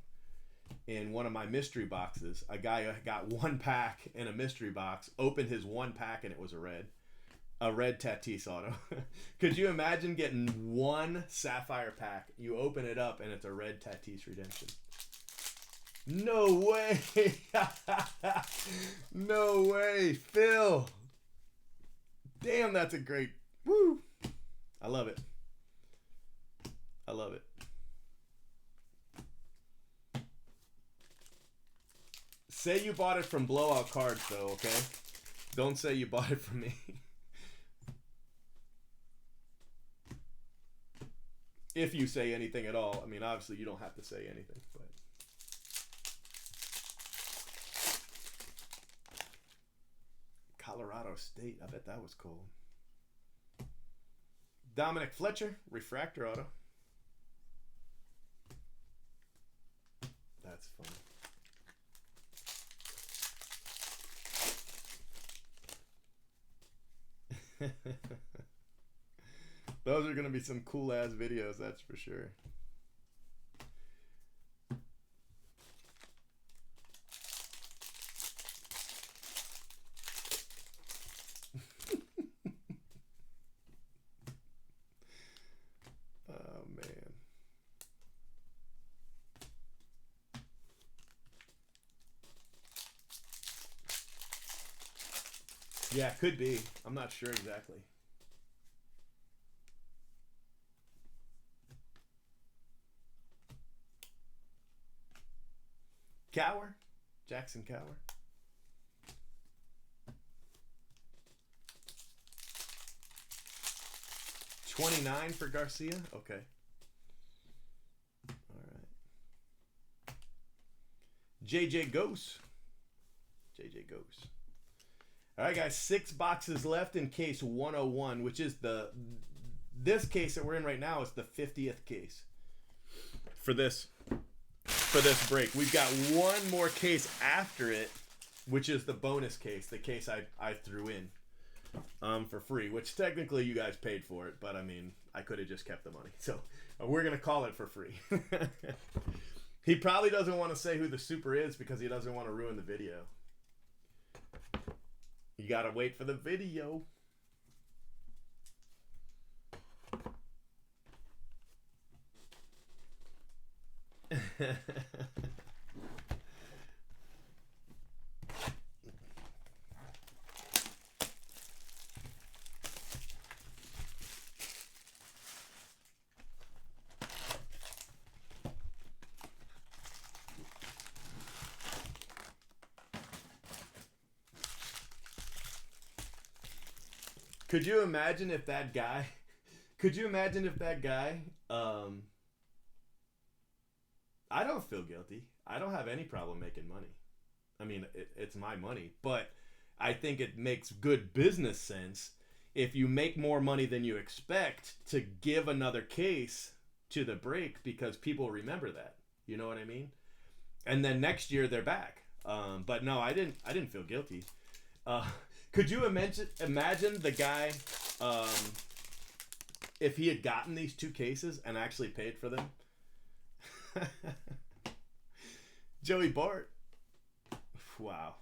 in one of my mystery boxes. A guy got one pack in a mystery box, opened his one pack, and it was a red Tatis auto. Could you imagine getting one Sapphire pack? You open it up, and it's a red Tatis redemption. No way. No way. Phil. Damn, that's a great... Woo. I love it. I love it. Say you bought it from Blowout Cards, though, okay? Don't say you bought it from me. If you say anything at all. I mean, obviously, you don't have to say anything, but... Colorado State. I bet that was cool. Dominic Fletcher, refractor auto. That's funny. Those are going to be some cool ass videos, that's for sure. Oh man. Yeah, could be. I'm not sure exactly. Cower, Jackson Cower. $29 for Garcia. Okay. All right. JJ Ghost. All right, guys, 6 boxes left in case 101, which is this case that we're in right now is the 50th case for this break. We've got one more case after it, which is the bonus case, the case I threw in for free, which technically you guys paid for it, but I mean, I could have just kept the money. So we're going to call it for free. He probably doesn't want to say who the super is because he doesn't want to ruin the video. You got to wait for the video. Could you imagine if that guy I don't feel guilty. I don't have any problem making money. I mean, it's my money, but I think it makes good business sense if you make more money than you expect to give another case to the break because people remember that. You know what I mean? And then next year they're back. But no, I didn't feel guilty. Could you imagine the guy if he had gotten these 2 cases and actually paid for them? Joey Bart. Wow.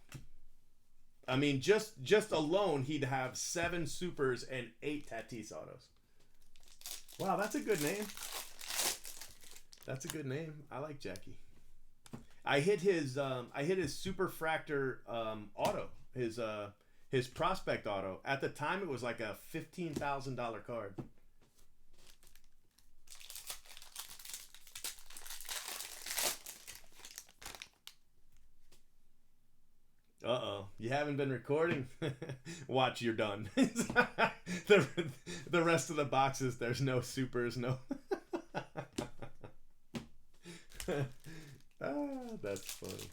I mean, just alone, he'd have 7 supers and 8 Tatis autos. Wow, that's a good name. That's a good name. I like Jackie. I hit his super fractor auto. His prospect auto. At the time, it was like a $15,000 card. Uh-oh. You haven't been recording? Watch, you're done. The rest of the boxes, there's no supers, no... That's funny.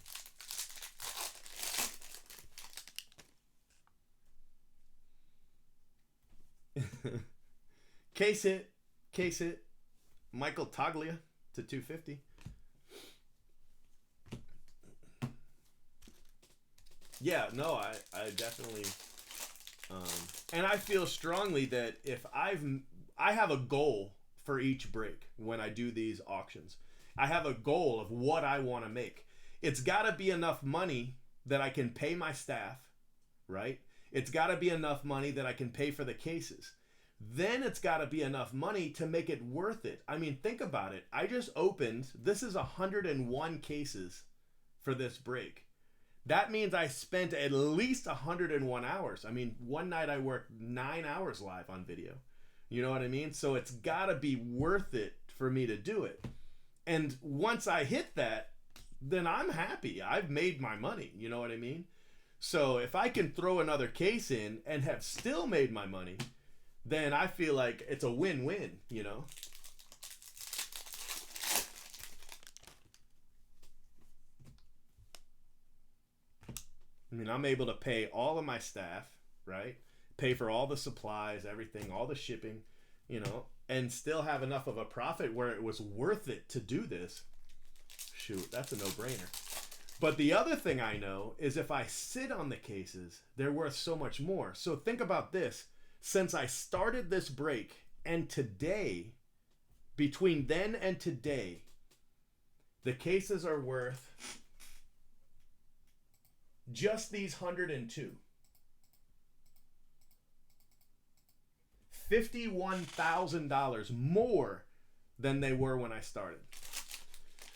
Case hit. Michael Toglia to 250. Yeah, no, I definitely, and I feel strongly that if I have a goal for each break when I do these auctions. I have a goal of what I want to make. It's got to be enough money that I can pay my staff, right? It's got to be enough money that I can pay for the cases. Then it's got to be enough money to make it worth it. I mean, think about it. I just opened, this is 101 cases for this break. That means I spent at least 101 hours. I mean, one night I worked 9 hours live on video. You know what I mean? So it's got to be worth it for me to do it. And once I hit that, then I'm happy. I've made my money. You know what I mean? So if I can throw another case in and have still made my money, then I feel like it's a win-win, you know? I mean, I'm able to pay all of my staff, right? Pay for all the supplies, everything, all the shipping, you know, and still have enough of a profit where it was worth it to do this. Shoot, that's a no-brainer. But the other thing I know is if I sit on the cases, they're worth so much more. So think about this. Since I started this break and today, between then and today, the cases are worth just these 102. $51,000 more than they were when I started.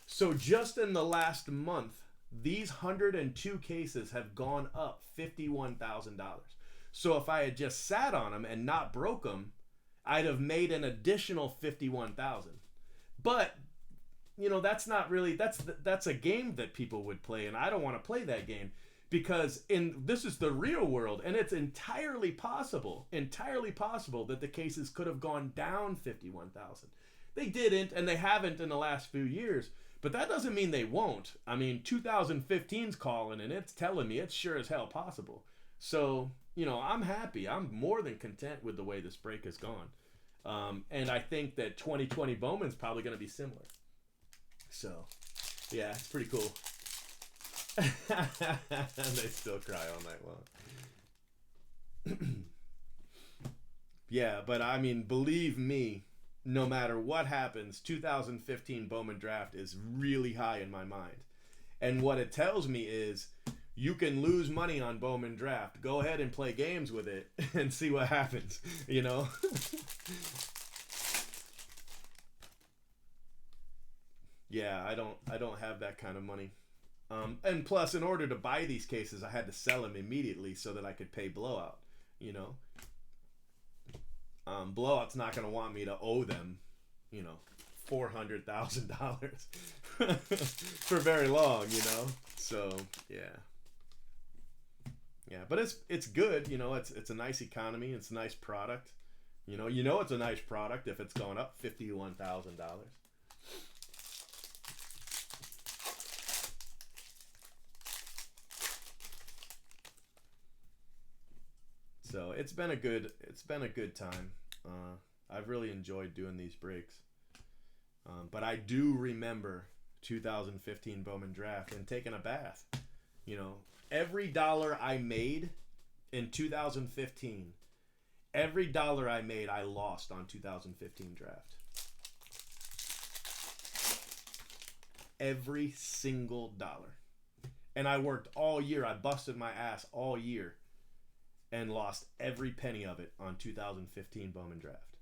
So just in the last month, these 102 cases have gone up $51,000. So if I had just sat on them and not broke them, I'd have made an additional $51,000. But you know, that's not really, that's a game that people would play, and I don't want to play that game. Because this is the real world, and it's entirely possible that the cases could have gone down 51,000. They didn't, and they haven't in the last few years, but that doesn't mean they won't. I mean, 2015's calling, and it's telling me it's sure as hell possible. So, I'm happy. I'm more than content with the way this break has gone. And I think that 2020 Bowman's probably going to be similar. So, yeah, it's pretty cool. They still cry all night long. Yeah, but I mean, believe me, no matter what happens, 2015 Bowman draft is really high in my mind. And what it tells me is you can lose money on Bowman draft. Go ahead and play games with it and see what happens, Yeah, I don't have that kind of money. And plus, in order to buy these cases, I had to sell them immediately so that I could pay Blowout. You know, Blowout's not going to want me to owe them, $400,000 for very long. So yeah, but it's good. It's a nice economy. It's a nice product. It's a nice product if it's going up $51,000. So it's been a good time. I've really enjoyed doing these breaks. But I do remember 2015 Bowman draft and taking a bath. Every dollar I made in 2015, every dollar I made, I lost on 2015 draft. Every single dollar. And I worked all year. I busted my ass all year and lost every penny of it on 2015 Bowman draft.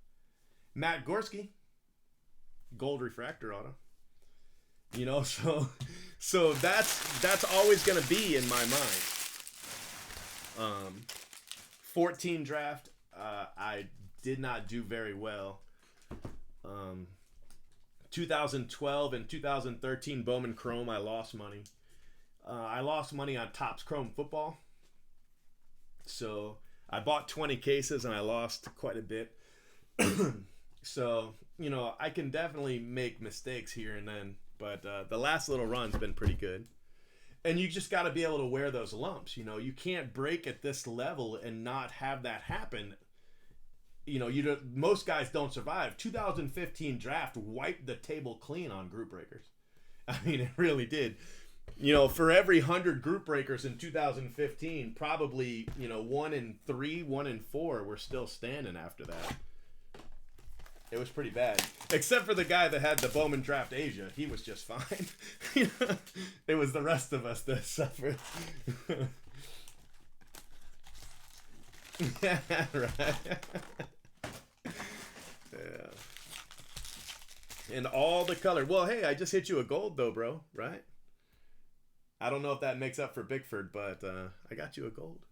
Matt Gorski, gold refractor auto. So that's always going to be in my mind. 14 draft, I did not do very well. 2012 and 2013 Bowman Chrome, I lost money. I lost money on Topps Chrome Football. So I bought 20 cases and I lost quite a bit. So, I can definitely make mistakes here and then, but the last little run's been pretty good. And you just got to be able to wear those lumps. You can't break at this level and not have that happen. Most guys don't survive. 2015 draft wiped the table clean on group breakers. I mean, it really did. For every 100 group breakers in 2015, probably, 1 in 3, 1 in 4 were still standing after that. It was pretty bad. Except for the guy that had the Bowman Draft Asia. He was just fine. It was the rest of us that suffered. Yeah, right. Yeah. And all the color. Well, hey, I just hit you a gold though, bro. Right? I don't know if that makes up for Bickford, but I got you a gold.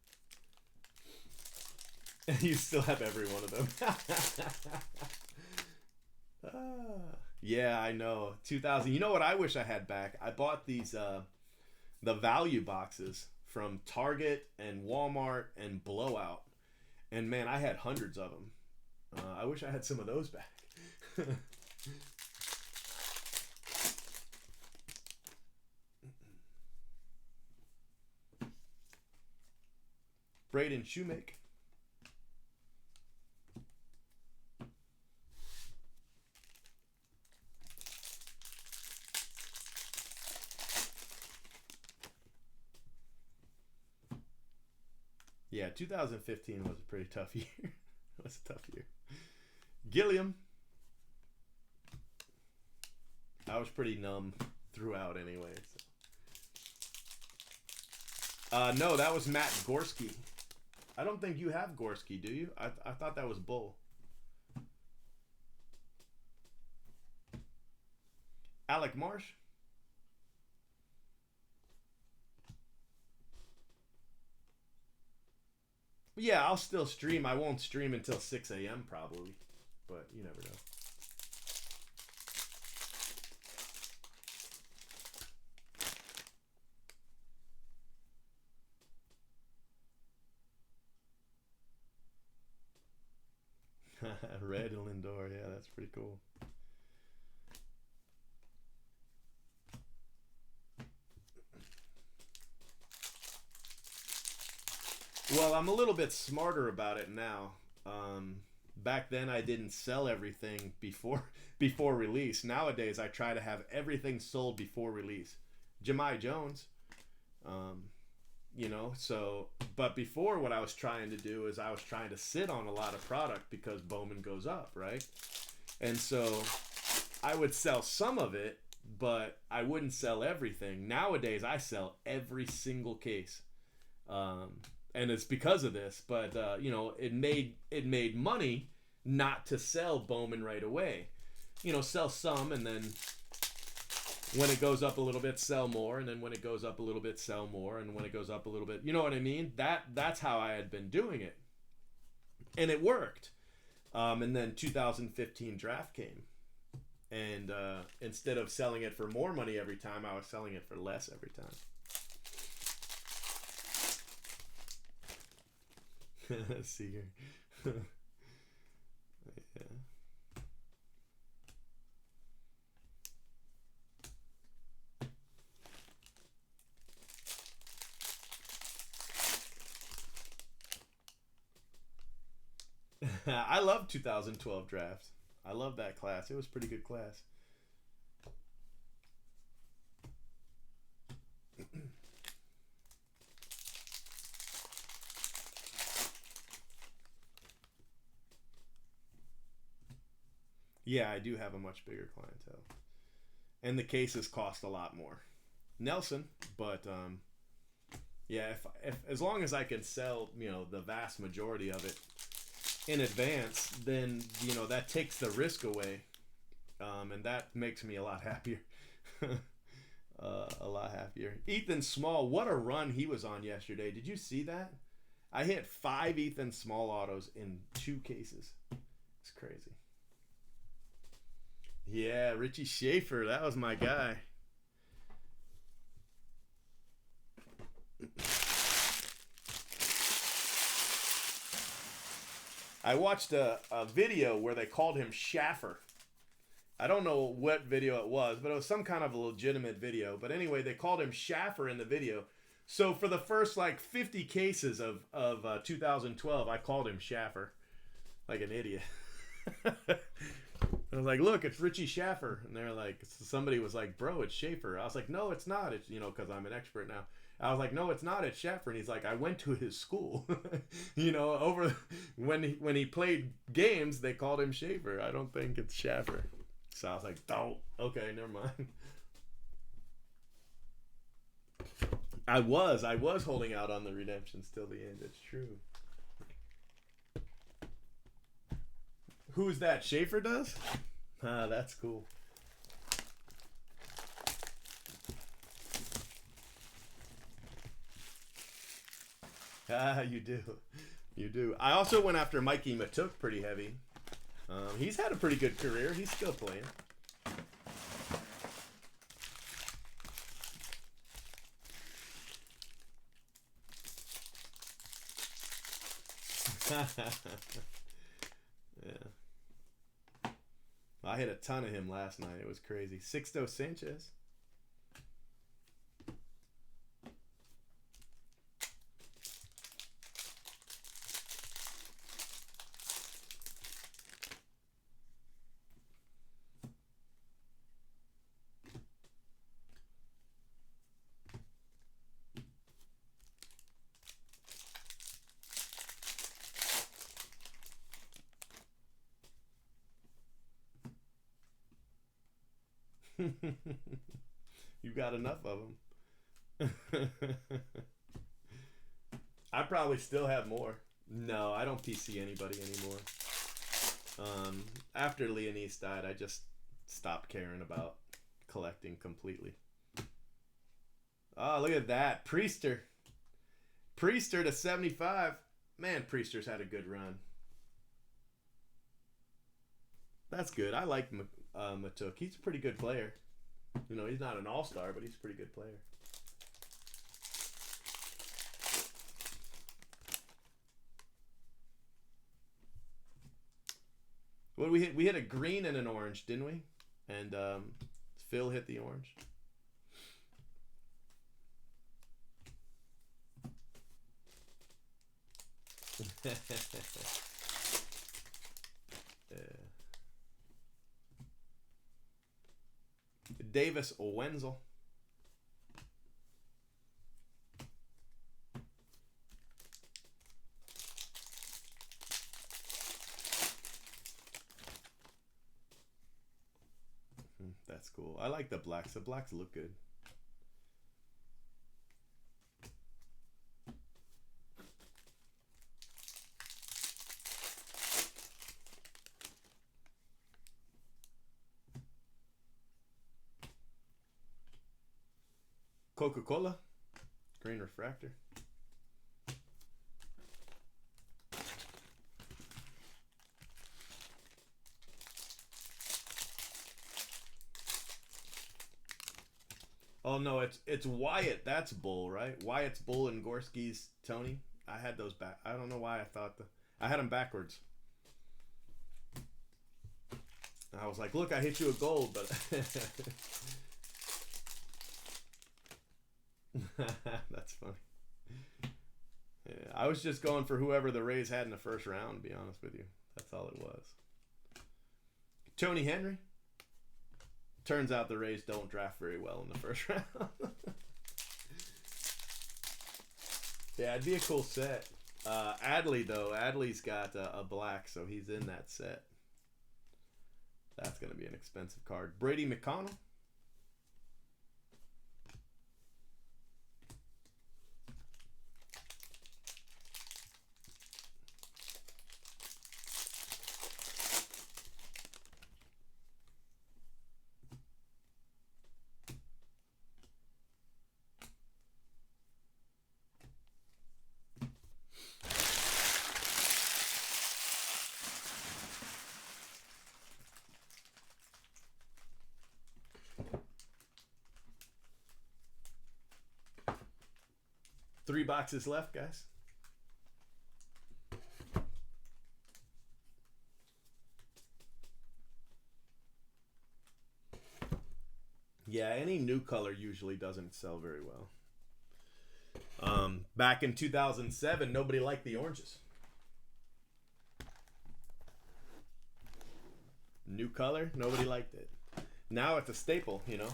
You still have every one of them. Yeah, I know. 2000. You know what I wish I had back? I bought these the value boxes from Target and Walmart and Blowout. And man, I had hundreds of them. I wish I had some of those back. Braden Shoemake. Yeah, 2015 was a pretty tough year. It was a tough year. Gilliam. I was pretty numb throughout anyway. So. No, that was Matt Gorski. I don't think you have Gorski, do you? I thought that was Bull. Alec Marsh. Yeah, I'll still stream. I won't stream until 6 a.m. probably, but you never know. Red and Lindor, yeah, that's pretty cool. Well, I'm a little bit smarter about it now. Um, Back then, I didn't sell everything before release. Nowadays, I try to have everything sold before release. Jemai Jones, um, so but before, what I was trying to do is I was trying to sit on a lot of product because Bowman goes up, right? And so I would sell some of it, but I wouldn't sell everything. Nowadays, I sell every single case, um, and it's because of this. But it made money not to sell Bowman right away. Sell some, and then when it goes up a little bit, sell more, and then when it goes up a little bit, sell more, and when it goes up a little bit, you know what I mean? That's how I had been doing it, and it worked. And then 2015 draft came, and instead of selling it for more money every time, I was selling it for less every time. See here. Yeah. I love 2012 draft. I love that class. It was a pretty good class. Yeah, I do have a much bigger clientele, and the cases cost a lot more. Nelson, but yeah, if as long as I can sell, the vast majority of it in advance, then that takes the risk away, and that makes me a lot happier. A lot happier. Ethan Small, what a run he was on yesterday. Did you see that? I hit 5 Ethan Small autos in 2 cases. It's crazy. Yeah, Richie Schaefer, that was my guy. I watched a video where they called him Schaffer. I don't know what video it was, but it was some kind of a legitimate video. But anyway, they called him Schaffer in the video. So for the first like 50 cases of 2012, I called him Schaffer like an idiot. I was like, look, it's Richie Schaffer. And they're like, somebody was like, bro, it's Schaefer. I was like, no, it's not. It's, because I'm an expert now. I was like, no, it's not. It's Schaffer. And he's like, I went to his school. Over when he played games, they called him Schaefer. I don't think it's Schaffer. So I was like, oh, okay, never mind. I was holding out on the redemptions till the end. It's true. Who's that? Schaefer does? Ah, that's cool. Ah, you do. You do. I also went after Mikey Matuk pretty heavy. He's had a pretty good career. He's still playing. Yeah. I hit a ton of him last night. It was crazy. Sixto Sanchez. You got enough of them. I probably still have more. No, I don't PC anybody anymore. After Leonise died, I just stopped caring about collecting completely. Oh, look at that. Priester to 75. Man, Priester's had a good run. That's good. I like Matuk. He's a pretty good player. He's not an all-star, but he's a pretty good player. What did we hit? We hit a green and an orange, didn't we? And Phil hit the orange. Davis Wenzel. That's cool. I like the blacks. The blacks look good. Coca-Cola. Green refractor. Oh no, it's Wyatt. That's Bull, right? Wyatt's Bull and Gorski's Tony. I had those back. I don't know why I thought I had them backwards. I was like, look, I hit you a gold, but that's funny. Yeah, I was just going for whoever the Rays had in the first round, to be honest with you. That's all it was. Tony Henry. Turns out the Rays don't draft very well in the first round. Yeah, it'd be a cool set. Adley, though. Adley's got a black, so he's in that set. That's going to be an expensive card. Brady McConnell. Three boxes left, guys. Yeah, any new color usually doesn't sell very well. Back in 2007, nobody liked the oranges. New color, nobody liked it. Now it's a staple, you know.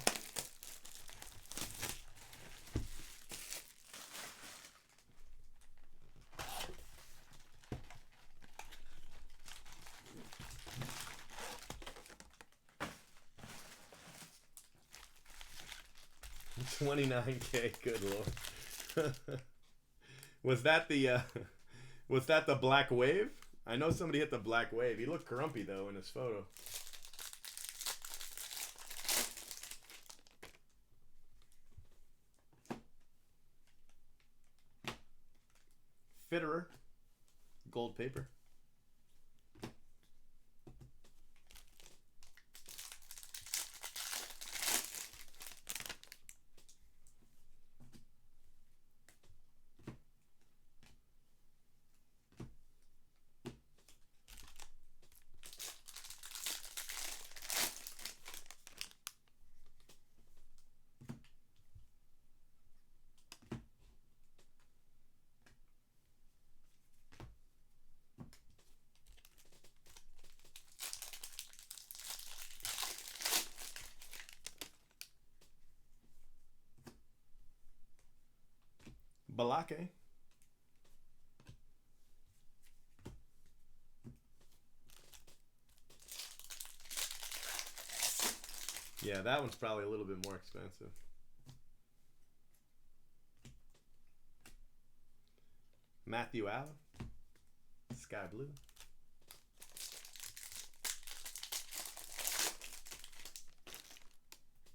$29K, good lord. Was that the black wave? I know somebody hit the black wave. He looked grumpy though in his photo. Fitterer, gold paper. Balake. Yeah, that one's probably a little bit more expensive. Matthew Allen. Sky blue.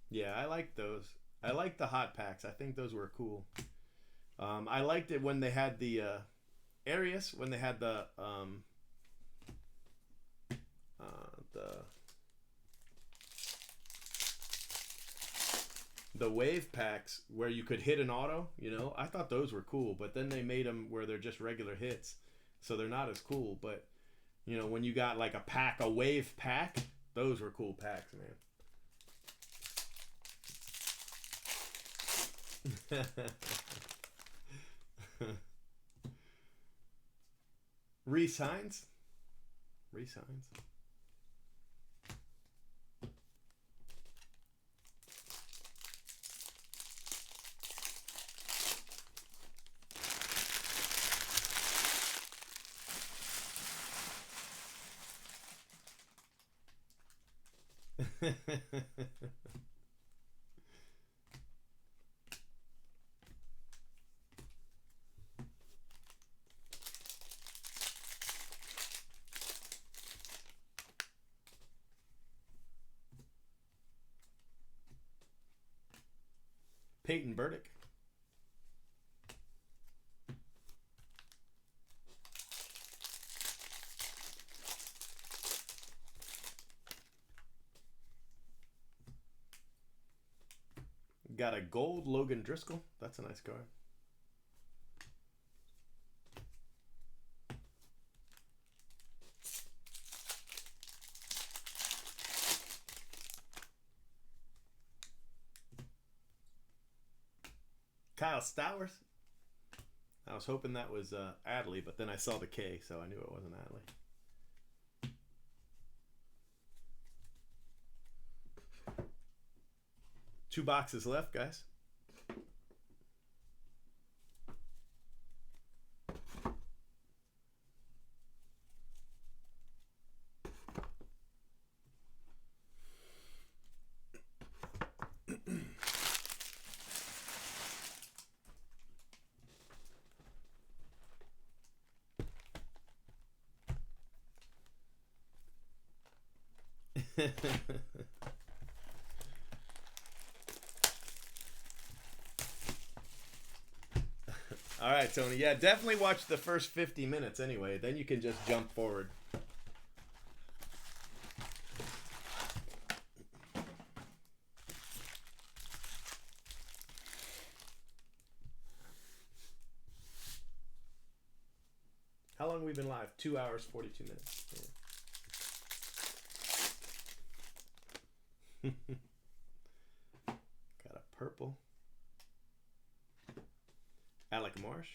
Yeah, I like those. I like the hot packs. I think those were cool. I liked it when they had the Arias, when they had the wave packs where you could hit an auto. You know, I thought those were cool, but then they made them where they're just regular hits, so they're not as cool. But you know, when you got like a wave pack, those were cool packs, man. Reese Hines. Reese Hines. Peyton Burdick. Got a gold Logan Driscoll. That's a nice card. Kyle Stowers. I was hoping that was Adley, but then I saw the K, so I knew it wasn't Adley. Two boxes left, guys. All right, Tony. Yeah, definitely watch the first 50 minutes anyway. Then you can just jump forward. How long have we been live? 2 hours, 42 minutes. Yeah. Got a purple. Alec Marsh.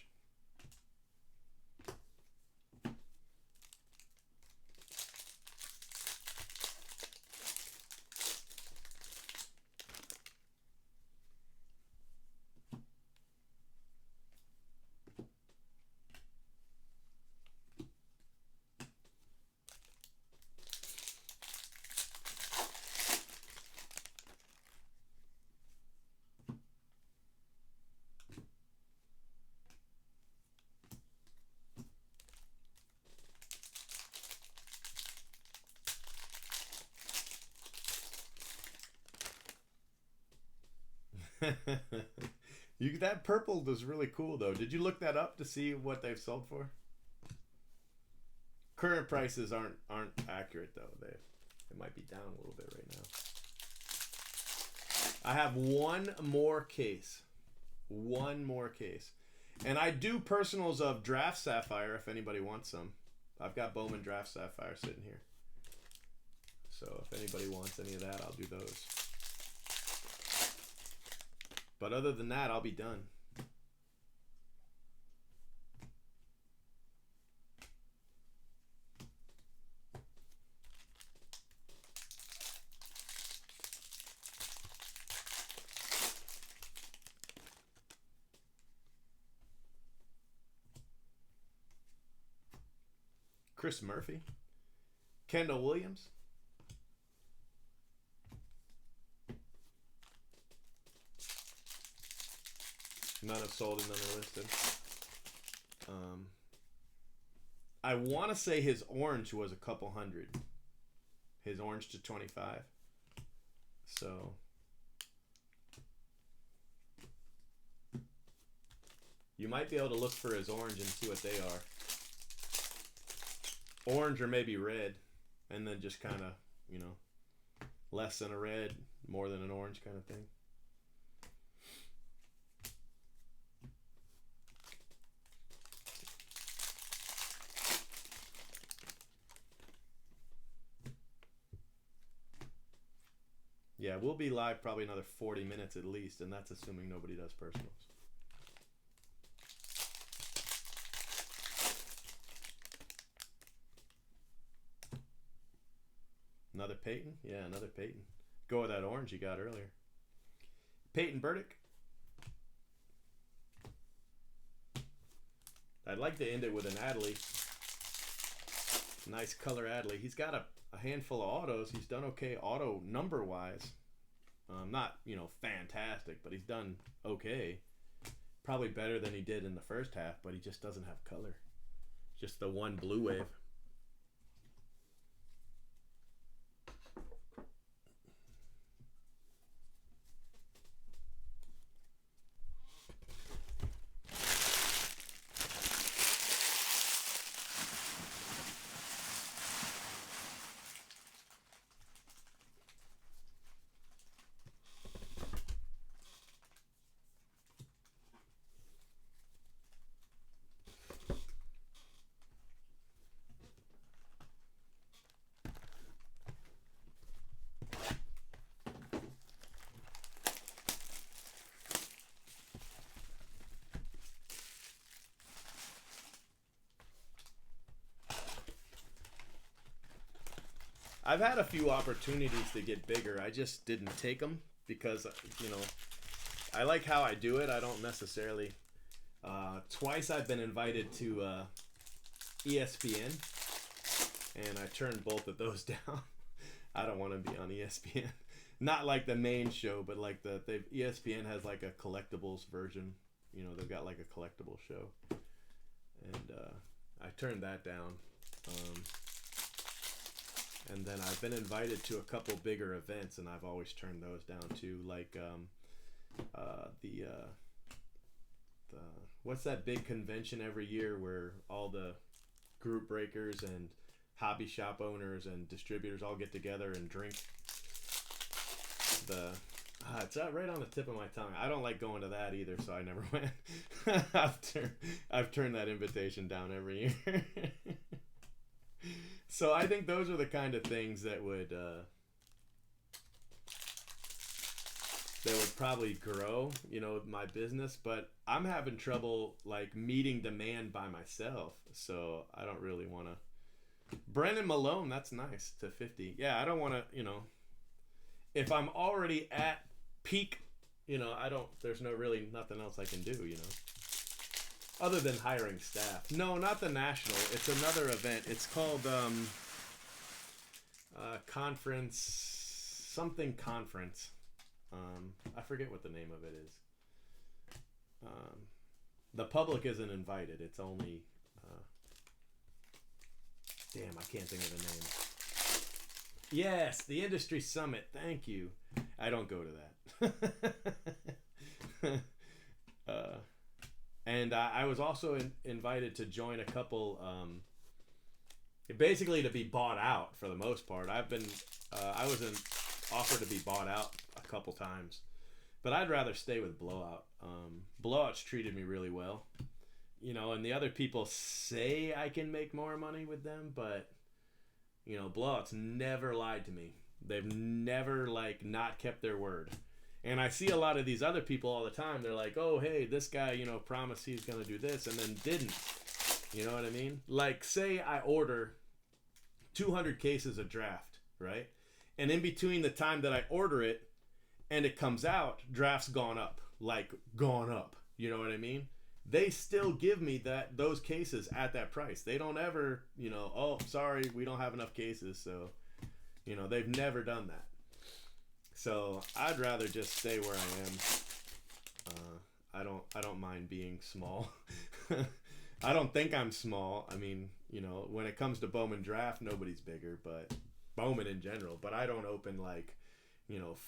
That purple was really cool though. Did you look that up to see what they've sold for? Current prices aren't accurate though. They might be down a little bit right now. I have one more case. One more case. And I do personals of Draft Sapphire if anybody wants some. I've got Bowman Draft Sapphire sitting here. So if anybody wants any of that, I'll do those. But other than that, I'll be done. Chris Murphy. Kendall Williams. None have sold and none are listed. I want to say his orange was a couple hundred. His orange to 25. So you might be able to look for his orange and see what they are. Orange or maybe red. And then just kind of, you know, less than a red, more than an orange kind of thing. Yeah, we'll be live probably another 40 minutes at least, and that's assuming nobody does personals. Another Peyton? Yeah, another Peyton. Go with that orange you got earlier. Peyton Burdick. I'd like to end it with an Adley. Nice color Adley. He's got a handful of autos. He's done okay auto number wise. Not, fantastic, but he's done okay. Probably better than he did in the first half, but he just doesn't have color. Just the one blue wave. I've had a few opportunities to get bigger. I just didn't take them because, I like how I do it. I don't necessarily. Twice I've been invited to ESPN, and I turned both of those down. I don't want to be on ESPN. Not like the main show, but like ESPN has like a collectibles version. They've got like a collectible show, and I turned that down. And then I've been invited to a couple bigger events, and I've always turned those down too. Like the what's that big convention every year where all the group breakers and hobby shop owners and distributors all get together and drink? It's right on the tip of my tongue. I don't like going to that either, so I never went. I've turned that invitation down every year. So I think those are the kind of things that would probably grow, my business. But I'm having trouble like meeting demand by myself, so I don't really want to. Brennan Malone, that's nice, to 50. Yeah, I don't want to. If I'm already at peak, I don't. There's nothing else I can do, other than hiring staff. No, not the national. It's another event. It's called conference. I forget what the name of it is. The public isn't invited. It's only. Damn, I can't think of the name. Yes, the industry summit. Thank you. I don't go to that. And I was also invited to join a couple, basically to be bought out for the most part. I was offered to be bought out a couple times, but I'd rather stay with Blowout. Blowout's treated me really well, and the other people say I can make more money with them, but, Blowout's never lied to me. They've never, not kept their word. And I see a lot of these other people all the time. They're like, oh, hey, this guy, promised he's going to do this and then didn't. You know what I mean? Like, say I order 200 cases of draft, right? And in between the time that I order it and it comes out, draft's gone up. Like, gone up. You know what I mean? They still give me those cases at that price. They don't ever, oh, sorry, we don't have enough cases. So, they've never done that. So I'd rather just stay where I am. I don't mind being small. I don't think I'm small. I mean, when it comes to Bowman draft, nobody's bigger, but Bowman in general. But I don't open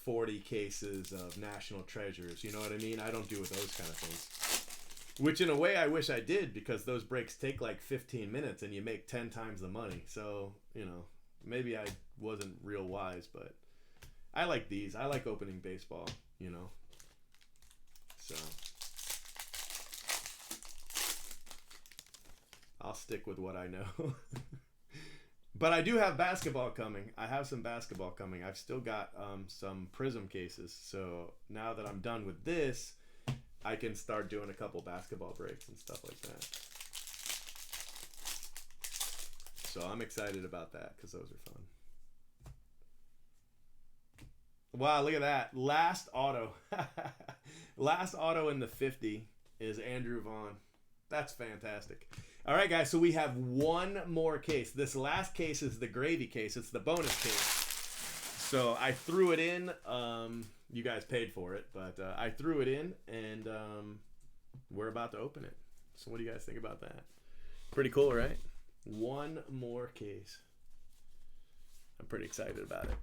40 cases of national treasures. You know what I mean? I don't do with those kind of things. Which in a way I wish I did, because those breaks take 15 minutes and you make 10 times the money. So, maybe I wasn't real wise, but I like these. I like opening baseball, So I'll stick with what I know. But I do have basketball coming. I have some basketball coming. I've still got some Prism cases. So now that I'm done with this, I can start doing a couple basketball breaks and stuff like that. So I'm excited about that because those are fun. Wow, look at that. Last auto. Last auto in the 50 is Andrew Vaughn. That's fantastic. All right, guys, so we have one more case. This last case is the gravy case. It's the bonus case. So I threw it in. You guys paid for it, but I threw it in, and we're about to open it. So what do you guys think about that? Pretty cool, right? One more case. I'm pretty excited about it.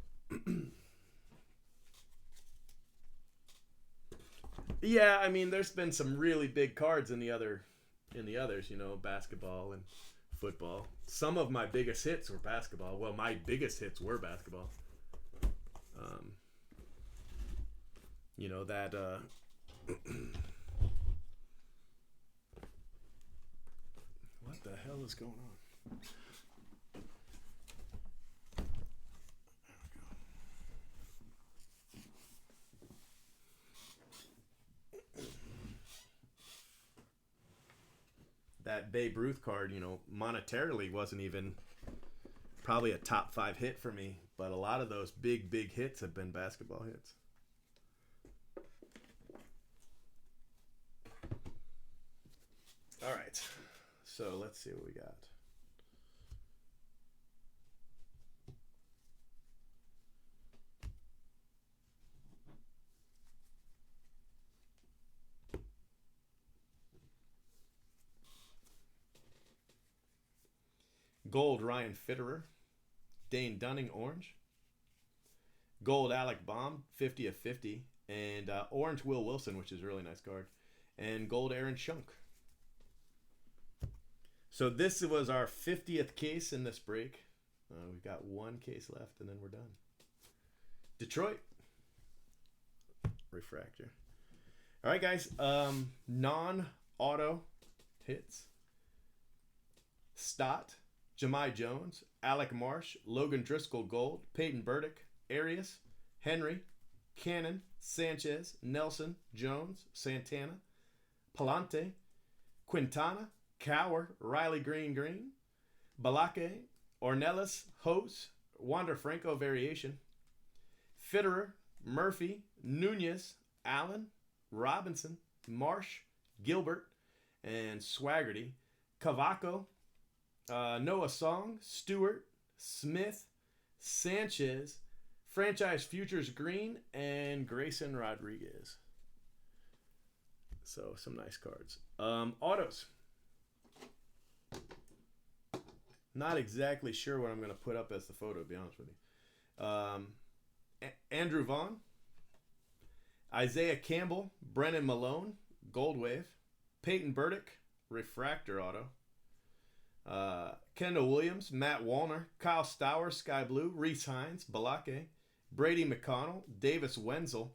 Yeah, I mean, there's been some really big cards in the others, basketball and football. Some of my biggest hits were basketball. Well, my biggest hits were basketball. Um, that. What the hell is going on? That Babe Ruth card, monetarily wasn't even probably a top 5 hit for me, but a lot of those big hits have been basketball hits. All right, so let's see what we got. Gold Ryan Fitterer, Dane Dunning orange, gold Alec Baum 50 of 50, and orange Will Wilson, which is a really nice card, and gold Aaron Shunk. So this was our 50th case in this break. We've got one case left, and then we're done. Detroit refractor. All right, guys. Non-auto hits. Stott, Jahmai Jones, Alec Marsh, Logan Driscoll gold, Peyton Burdick, Arias, Henry, Cannon, Sanchez, Nelson, Jones, Santana, Palante, Quintana, Cower, Riley Green, Balake, Ornelas, Hose, Wander Franco variation, Fitterer, Murphy, Nunez, Allen, Robinson, Marsh, Gilbert, and Swaggerty, Cavaco, Noah Song, Stewart, Smith, Sanchez, Franchise Futures Green, and Grayson Rodriguez. So some nice cards. Autos. Not exactly sure what I'm going to put up as the photo, to be honest with you. Andrew Vaughn, Isaiah Campbell, Brennan Malone, Gold Wave, Peyton Burdick, Refractor Auto, Kendall Williams, Matt Wallner, Kyle Stowers, Sky Blue, Reese Hines, Balake, Brady McConnell, Davis Wenzel,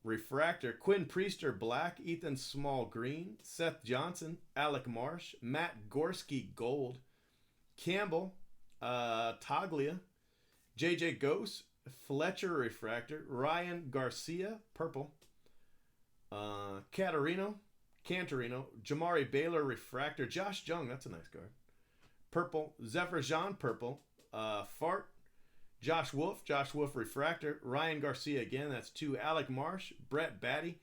Refractor, Quinn Priester, Black, Ethan Small, Green, Seth Johnson, Alec Marsh, Matt Gorski, Gold, Campbell, Taglia, JJ Ghost, Fletcher Refractor, Ryan Garcia, Purple, Cantorino, Jamari Baylor Refractor, Josh Jung, that's a nice card, Purple, Zephyr Jean Purple, Fart, Josh Wolf Refractor, Ryan Garcia again, that's 2, Alec Marsh, Brett Batty,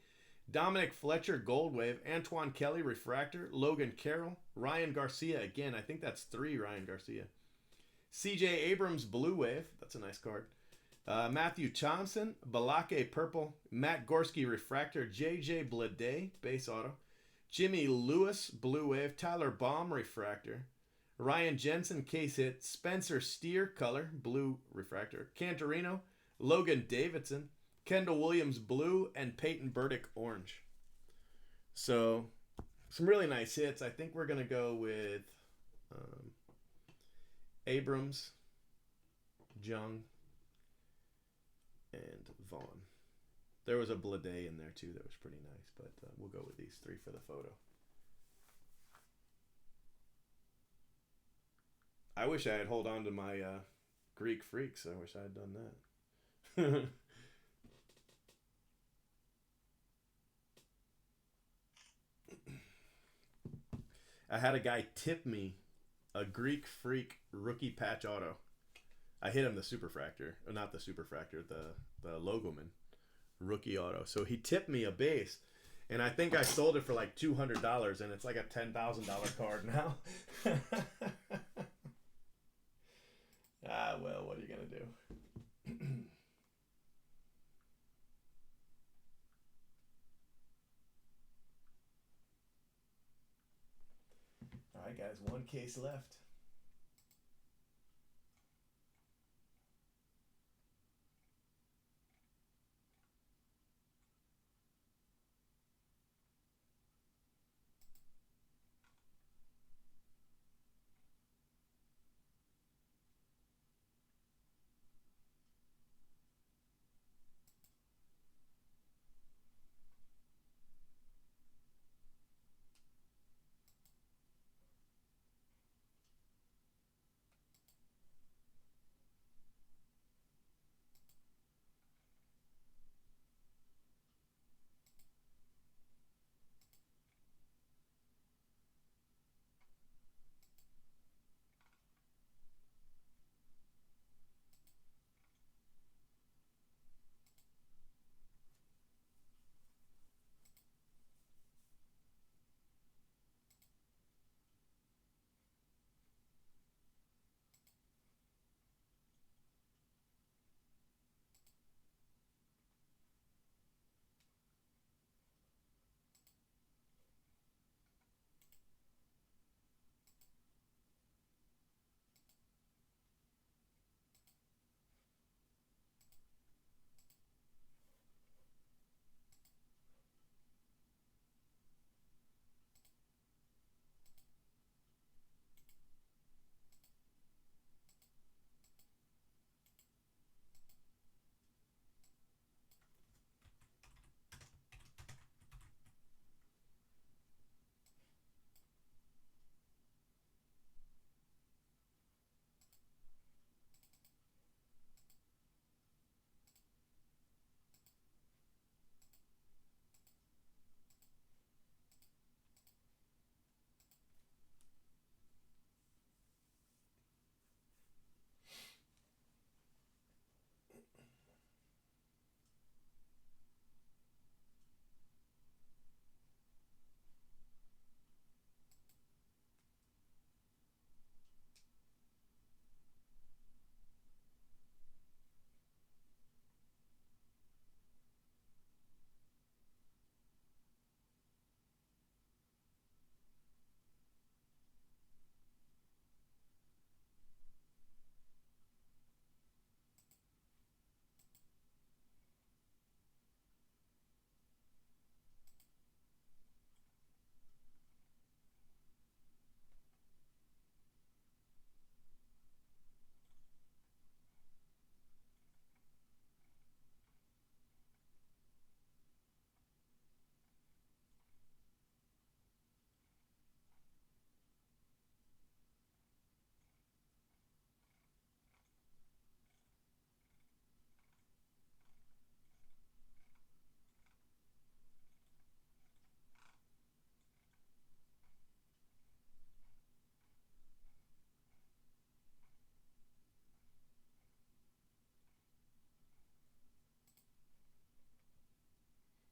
Dominic Fletcher Gold Wave, Antoine Kelly Refractor, Logan Carroll, Ryan Garcia again, I think that's 3 Ryan Garcia, CJ Abrams Blue Wave, that's a nice card, Matthew Thompson, Balake Purple, Matt Gorski Refractor, JJ Blade Base Auto, Jimmy Lewis Blue Wave, Tyler Baum Refractor, Ryan Jensen Case Hit, Spencer Steer Color Blue Refractor, Cantorino, Logan Davidson, Kendall Williams Blue, and Peyton Burdick Orange. So some really nice hits. I think we're going to go with Abrams, Jung, and Vaughn. There was a Blade in there too that was pretty nice, but we'll go with these 3 for the photo. I wish I had hold on to my Greek Freaks. I wish I had done that. I had a guy tip me a Greek Freak rookie patch auto. I hit him the superfractor, or not the superfractor, the Logoman rookie auto. So he tipped me a base, and I think I sold it for like $200, and it's like a $10,000 card now. Well, what are you gonna do? All right, guys, one case left.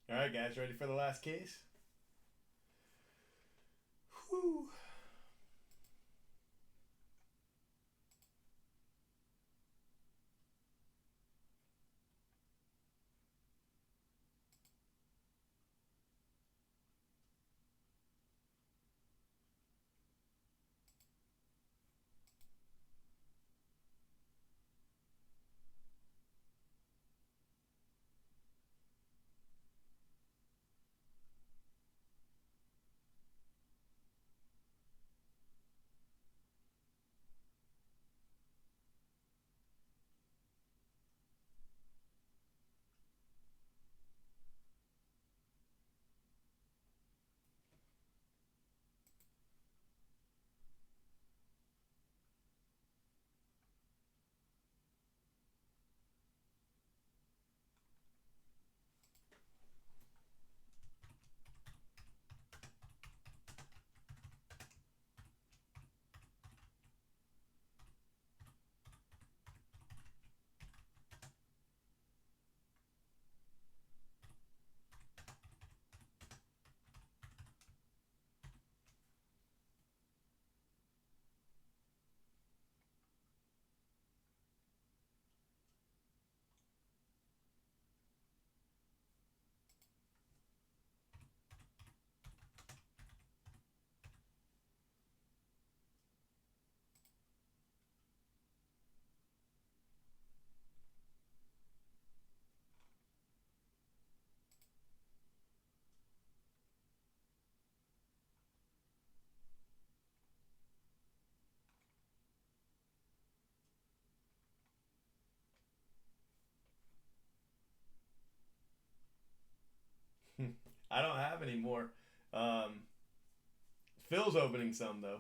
All right, guys, ready for the last case? Whew. I don't have any more. Um, Phil's opening some though.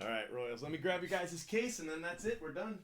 All right, Royals. Let me grab you guys' case, and then that's it. We're done.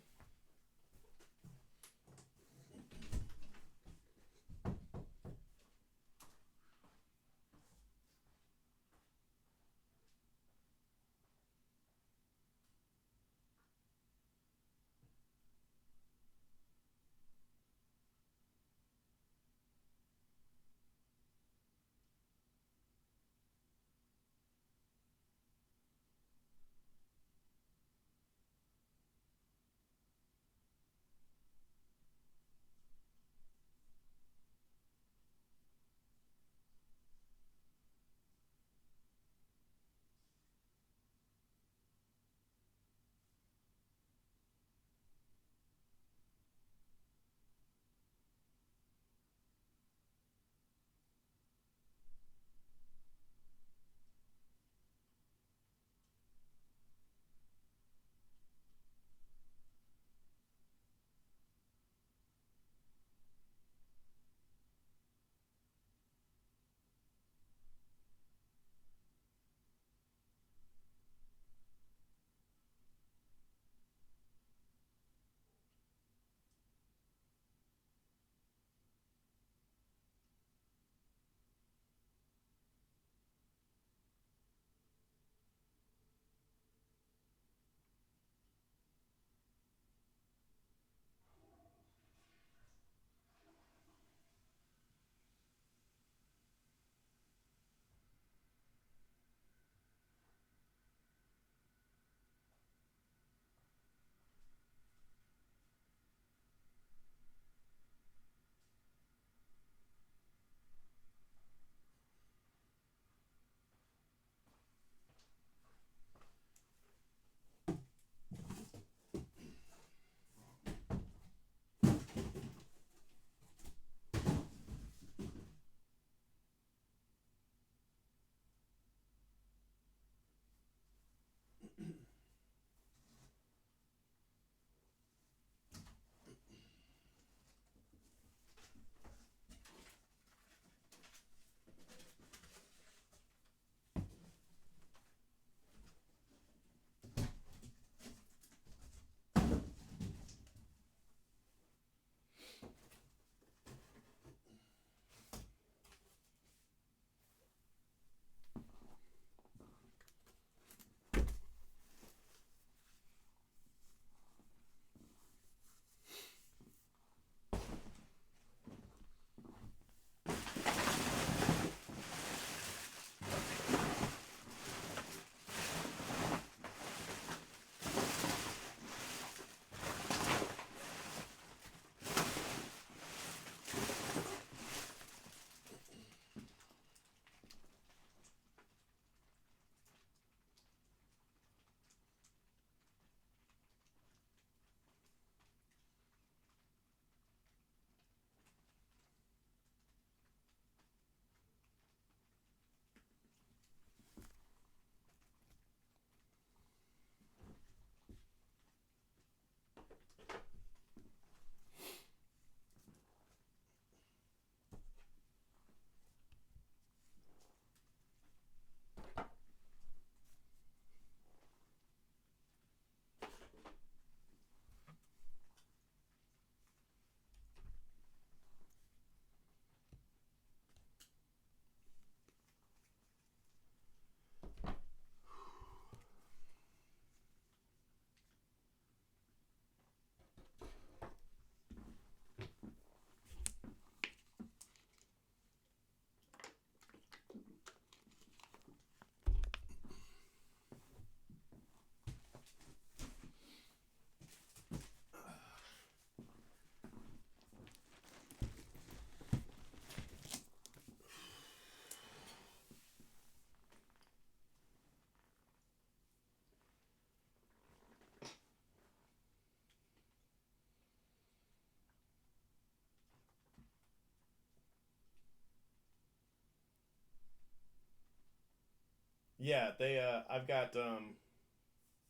Yeah, they. I've got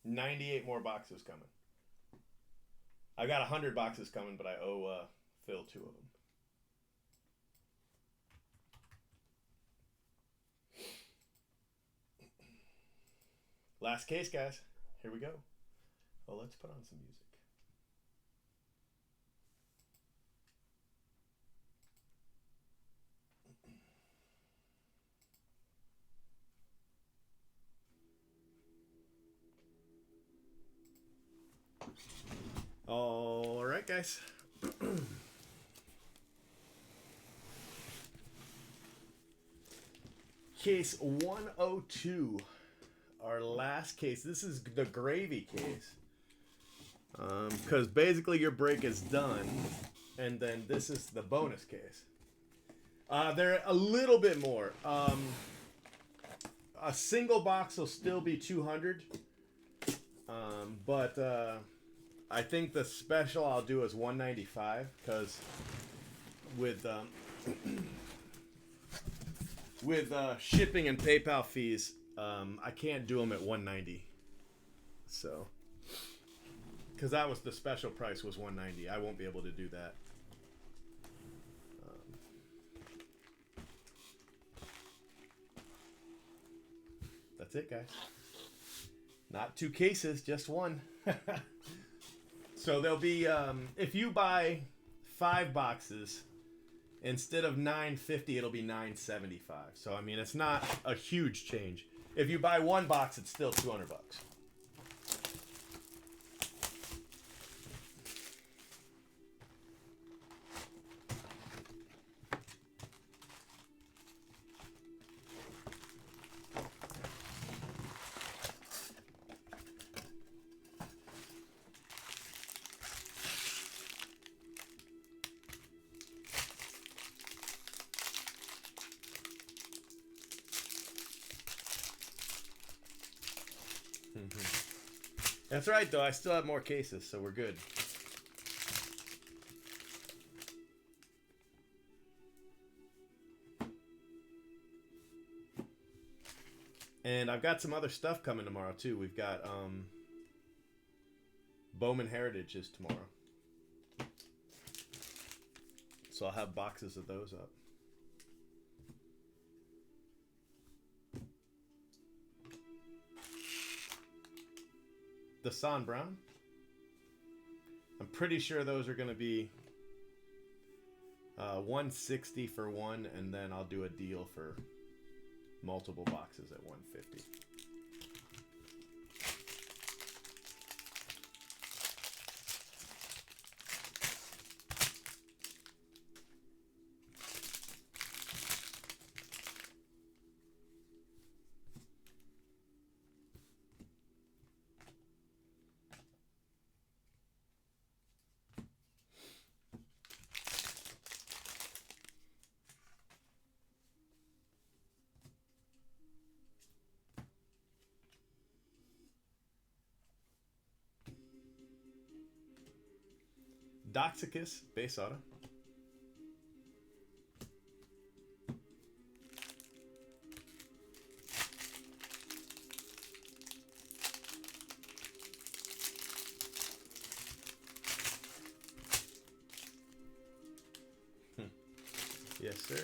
98 more boxes coming. I've got 100 boxes coming, but I owe Phil 2 of them. Last case, guys. Here we go. Oh, let's put on some music. All right, guys. Case 102. Our last case. This is the gravy case. Because basically your break is done. And then this is the bonus case. They're a little bit more. A single box will still be 200. But I think the special I'll do is 195 because with shipping and PayPal fees, I can't do them at 190. So, because that was the special price was 190, I won't be able to do that. That's it, guys. Not 2 cases, just 1. So there'll be if you buy 5 boxes, instead of $9.50, it'll be $9.75. So I mean, it's not a huge change. If you buy 1 box, it's still $200. That's right, though. I still have more cases, so we're good. And I've got some other stuff coming tomorrow, too. We've got Bowman Heritage is tomorrow. So I'll have boxes of those up. The Son Brown. I'm pretty sure those are going to be 160 for 1, and then I'll do a deal for multiple boxes at 150. Doxicus, base auto. Yes, sir.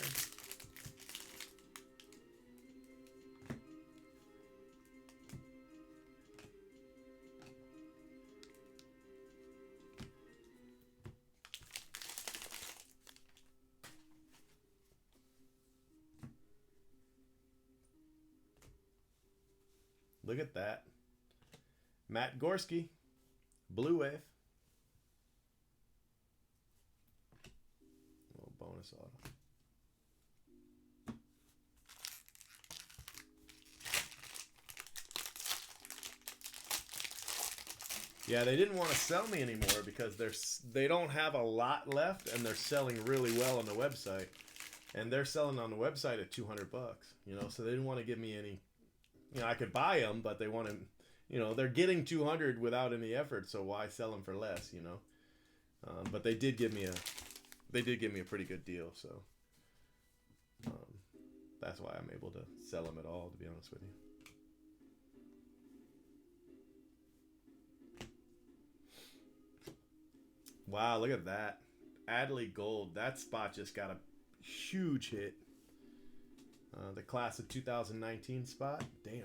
Look at that. Matt Gorski, Blue Wave. Little bonus auto. Yeah, they didn't want to sell me anymore because they don't have a lot left, and they're selling really well on the website, and they're selling on the website at $200. You know, so they didn't want to give me any. You know, I could buy them, but they want to. You know, they're getting 200 without any effort, so why sell them for less? You know, but they did give me a pretty good deal, so that's why I'm able to sell them at all. To be honest with you. Wow, look at that. Adley Gold. That spot just got a huge hit. The class of 2019 spot. Damn.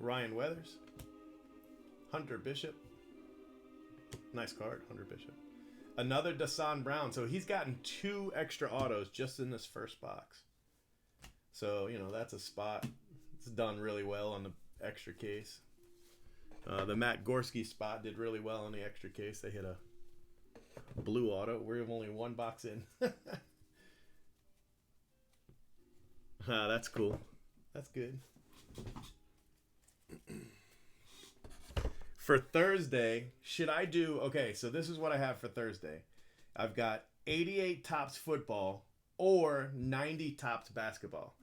Ryan Weathers. Hunter Bishop. Nice card, Hunter Bishop. Another Dasan Brown. So he's gotten 2 extra autos just in this first box. So, you know, that's a spot. It's done really well on the extra case. The Matt Gorski spot did really well on the extra case. They hit a blue auto. We're only 1 box in. That's cool. That's good. For Thursday, should I do... Okay, so this is what I have for Thursday. I've got 88 Topps football or 90 Topps basketball.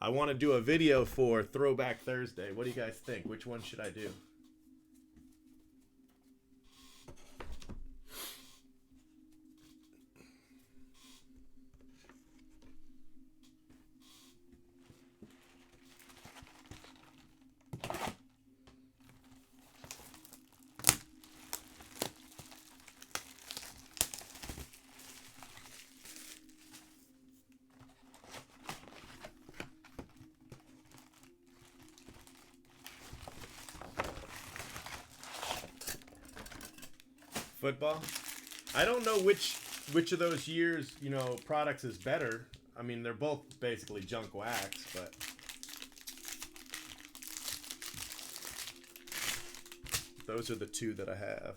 I want to do a video for Throwback Thursday. What do you guys think? Which one should I do? Football? I don't know which of those years, you know, products is better. I mean, they're both basically junk wax, but those are the 2 that I have.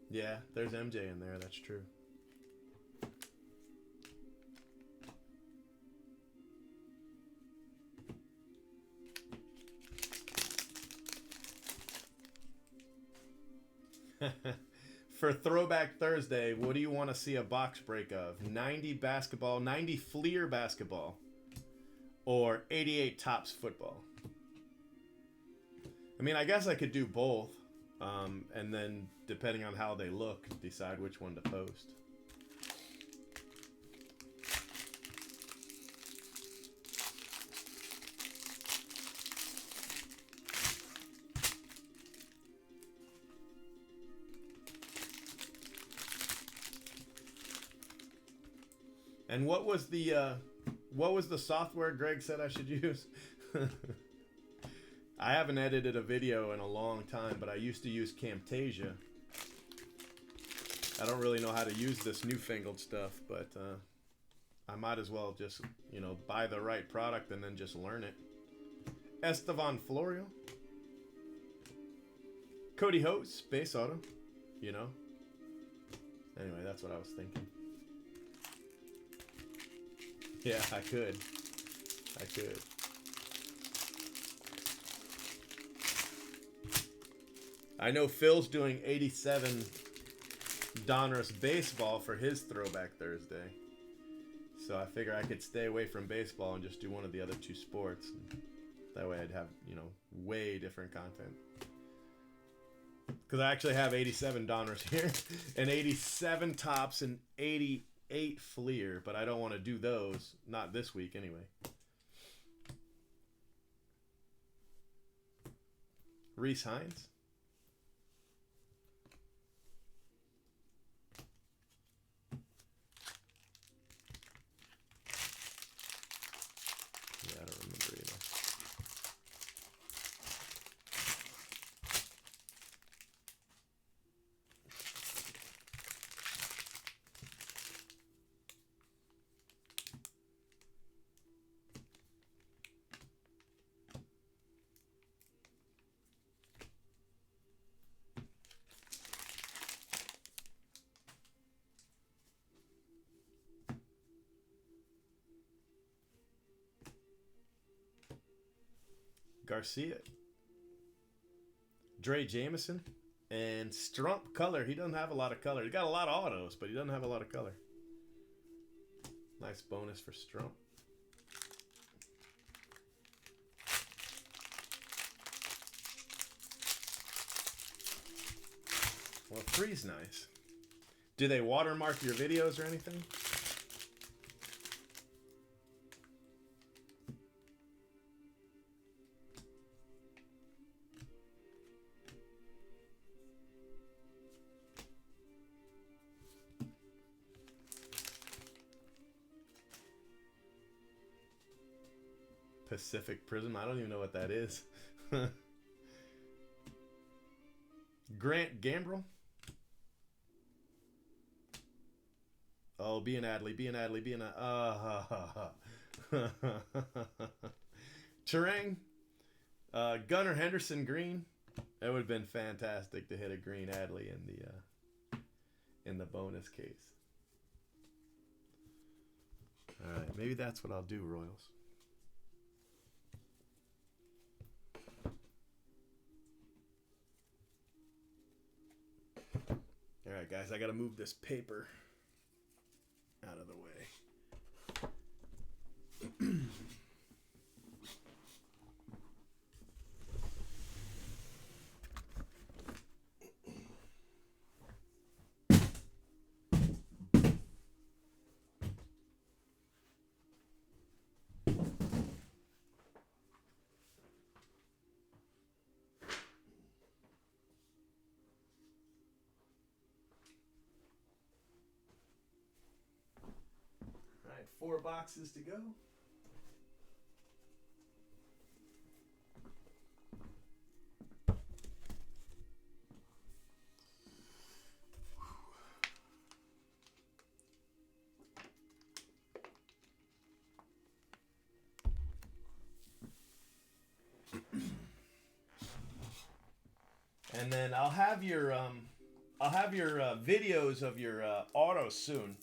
Yeah, there's MJ in there, that's true. For Throwback Thursday, what do you want to see a box break of? 90 basketball, 90 Fleer basketball, or 88 Topps football? I mean, I guess I could do both, and then depending on how they look, decide which one to post. And what was the software Greg said I should use? I haven't edited a video in a long time, but I used to use Camtasia. I don't really know how to use this newfangled stuff, but I might as well just, you know, buy the right product and then just learn it. Estevan Florio. Cody Hose, Space Auto, you know. Anyway, that's what I was thinking. Yeah, I could. I know Phil's doing 87 Donruss baseball for his Throwback Thursday. So I figure I could stay away from baseball and just do one of the other 2 sports. That way I'd have, you know, way different content. Because I actually have 87 Donruss here, and 87 Topps, and 88 Fleer, but I don't want to do those. Not this week, anyway. Reese Hines. Yeah, I don't remember either. Garcia. Dre Jameson. And Strump color. He doesn't have a lot of color. He got a lot of autos, but he doesn't have a lot of color. Nice bonus for Strump. Well, three's nice. Do they watermark your videos or anything? Pacific Prism. I don't even know what that is. Grant Gambrell. Oh, be an Adley, be an Adley, be an Terang. Gunnar Henderson green. That would have been fantastic to hit a green Adley in the bonus case. All right, maybe that's what I'll do, Royals. All right, guys, I got to move this paper out of the way. All right, 4 boxes to go. And then I'll have your videos of your autos soon.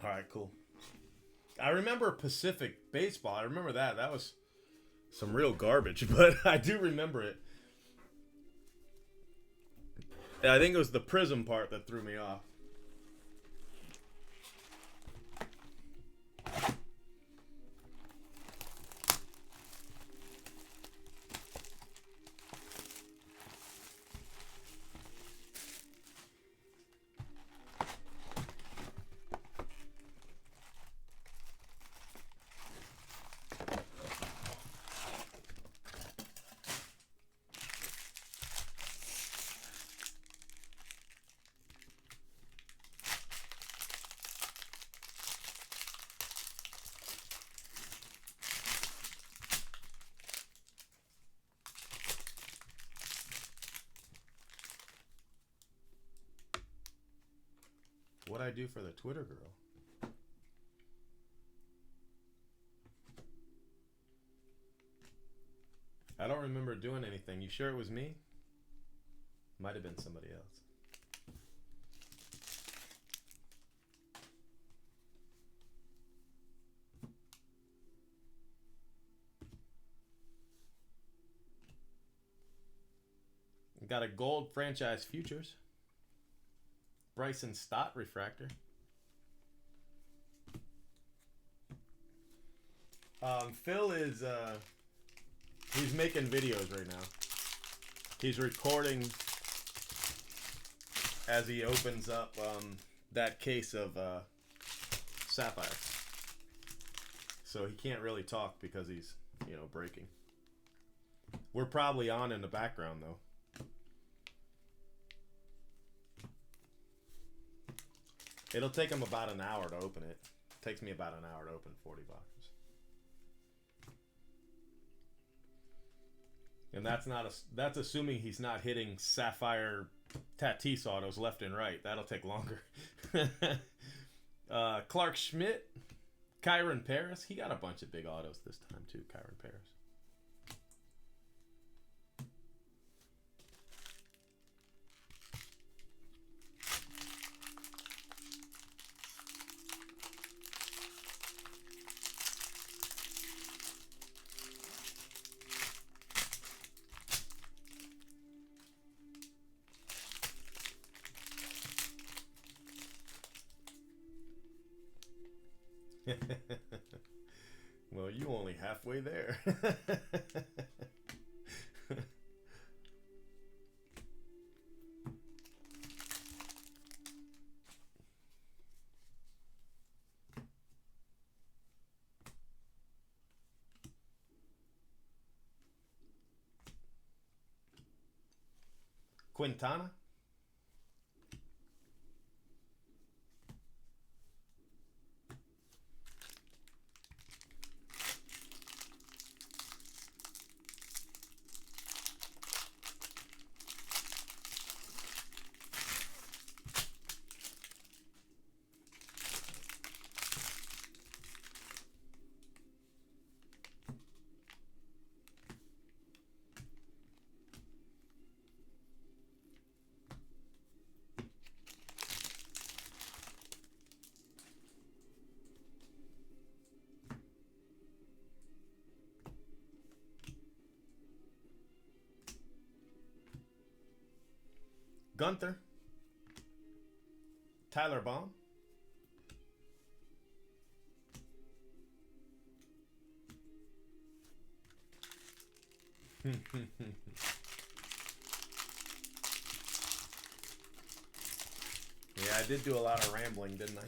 All right, cool. I remember Pacific Baseball. I remember that. That was some real garbage, but I do remember it. I think it was the Prism part that threw me off. What'd I do for the Twitter girl? I don't remember doing anything. You sure it was me? Might have been somebody else. Got a gold franchise futures. Bryson Stott refractor. Phil is he's making videos right now. He's recording as he opens up that case of sapphire. So he can't really talk because he's, breaking. We're probably on in the background though. It'll take him about an hour to open it. Takes me about an hour to open 40 boxes. And that's assuming he's not hitting sapphire Tatis autos left and right. That'll take longer. Clark Schmidt, Kyron Paris. He got a bunch of big autos this time too, Kyron Paris. Well, you only halfway there. Quintana. Gunther. Tyler Baum. Yeah, I did do a lot of rambling, didn't I?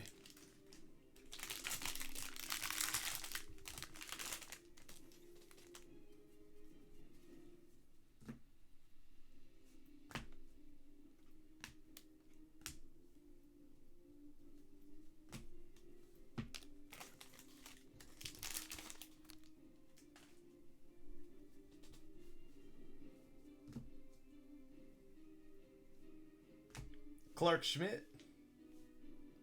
Clark Schmidt.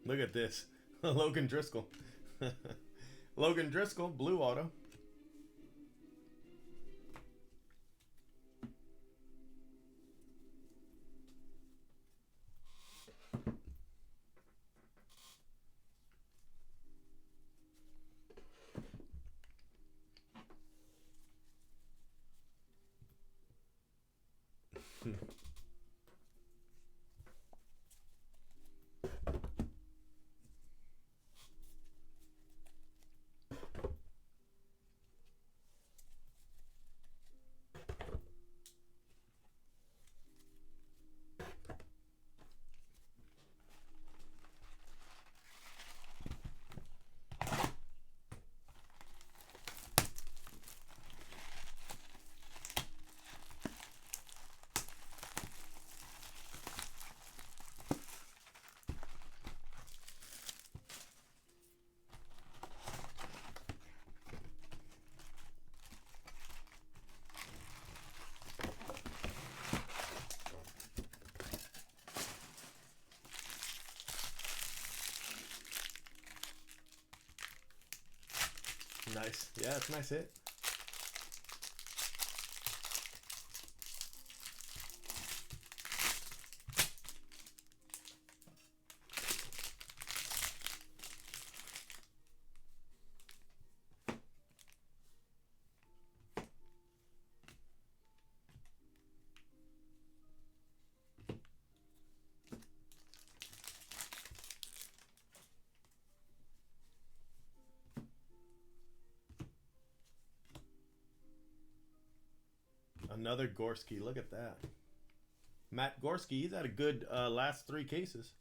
Look at this. Logan Driscoll. Logan Driscoll, blue auto. Nice. Yeah, it's a nice hit. Another Gorski. Look at that. Matt Gorski, he's had a good last 3 cases.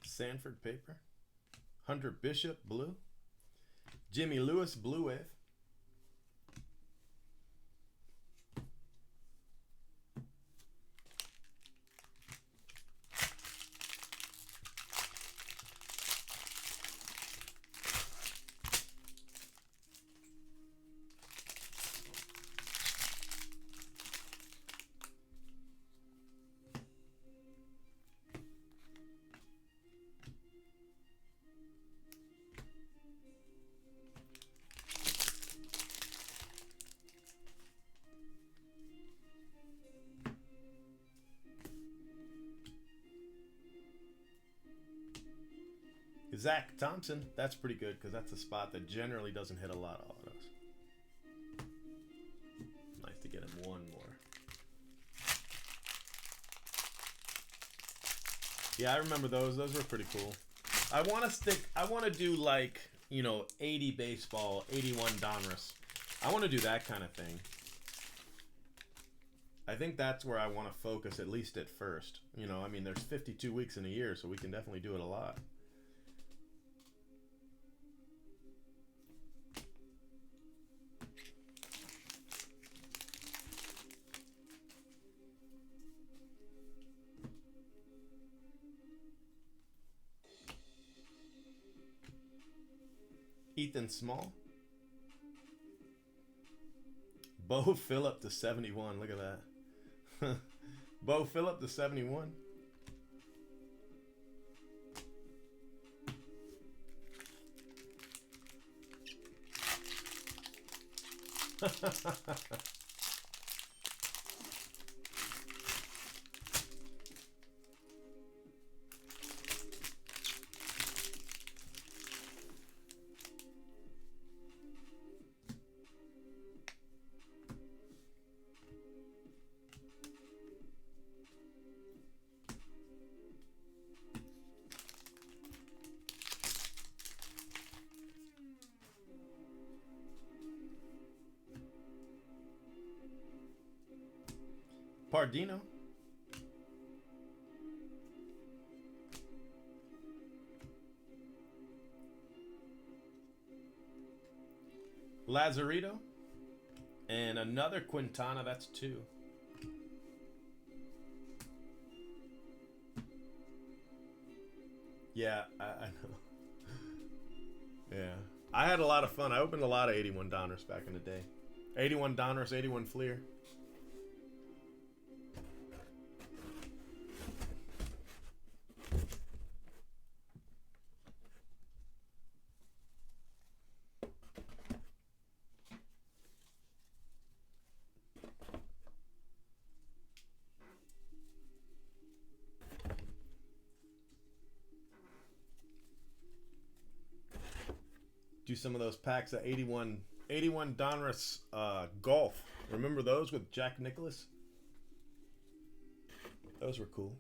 Sanford paper. Hunter Bishop blue. Jimmy Lewis blue wave. Zach Thompson, that's pretty good because that's a spot that generally doesn't hit a lot of autos. Nice to get him one more. Yeah, I remember those. Those were pretty cool. I want to do like, 80 baseball, 81 Donruss. I want to do that kind of thing. I think that's where I want to focus, at least at first. There's 52 weeks in a year, so we can definitely do it a lot. Ethan Small. Bo Phillip to 71. Look at that. Bo Phillip to 71. Pardino. Lazarito. And another Quintana, that's 2. Yeah, I know. Yeah. I had a lot of fun. I opened a lot of 81 Donruss back in the day. 81 Donruss, 81 Fleer. Do some of those packs of 81 Donruss Golf. Remember those with Jack Nicklaus? Those were cool.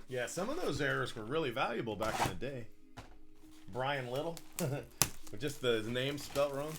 Yeah, some of those errors were really valuable back in the day. Brian Little, with just his name spelt wrong.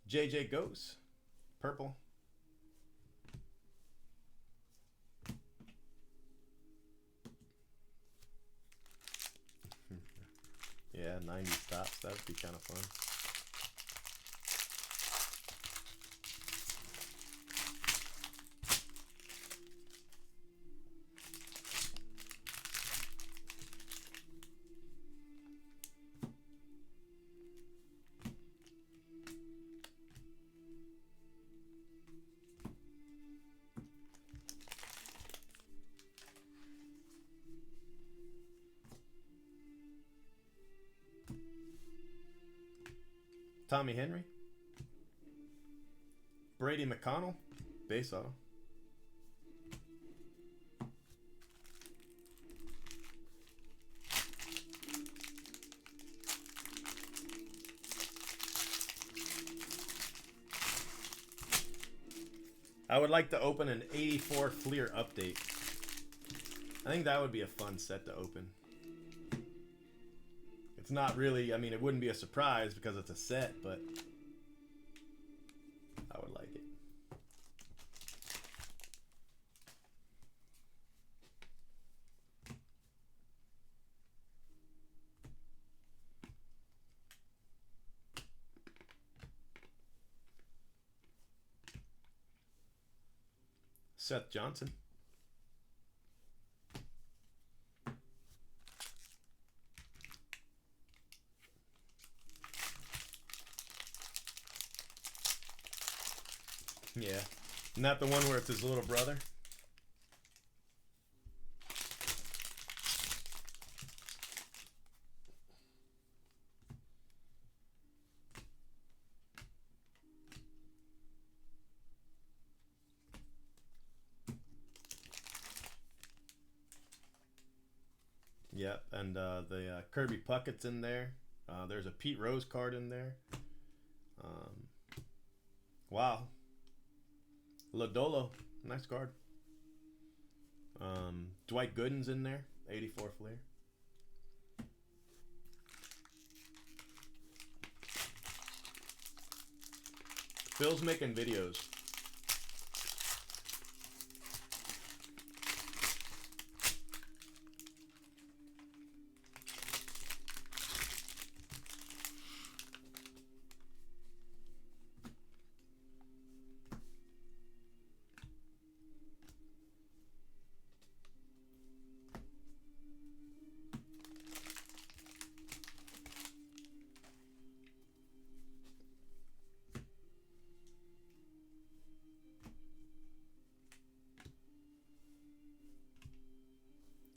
JJ Goes. Purple. Yeah, 90 stops. That would be kind of fun. Tommy Henry. Brady McConnell. Base auto. I would like to open an 84 Fleer update. I think that would be a fun set to open. It's not really, I mean, it wouldn't be a surprise because it's a set, but I would like it. Seth Johnson. Yeah. Not the one where it's his little brother? Yep, and the Kirby Puckett's in there. There's a Pete Rose card in there. Wow. Lodolo, nice card. Dwight Gooden's in there, 84 Fleer. Phil's making videos.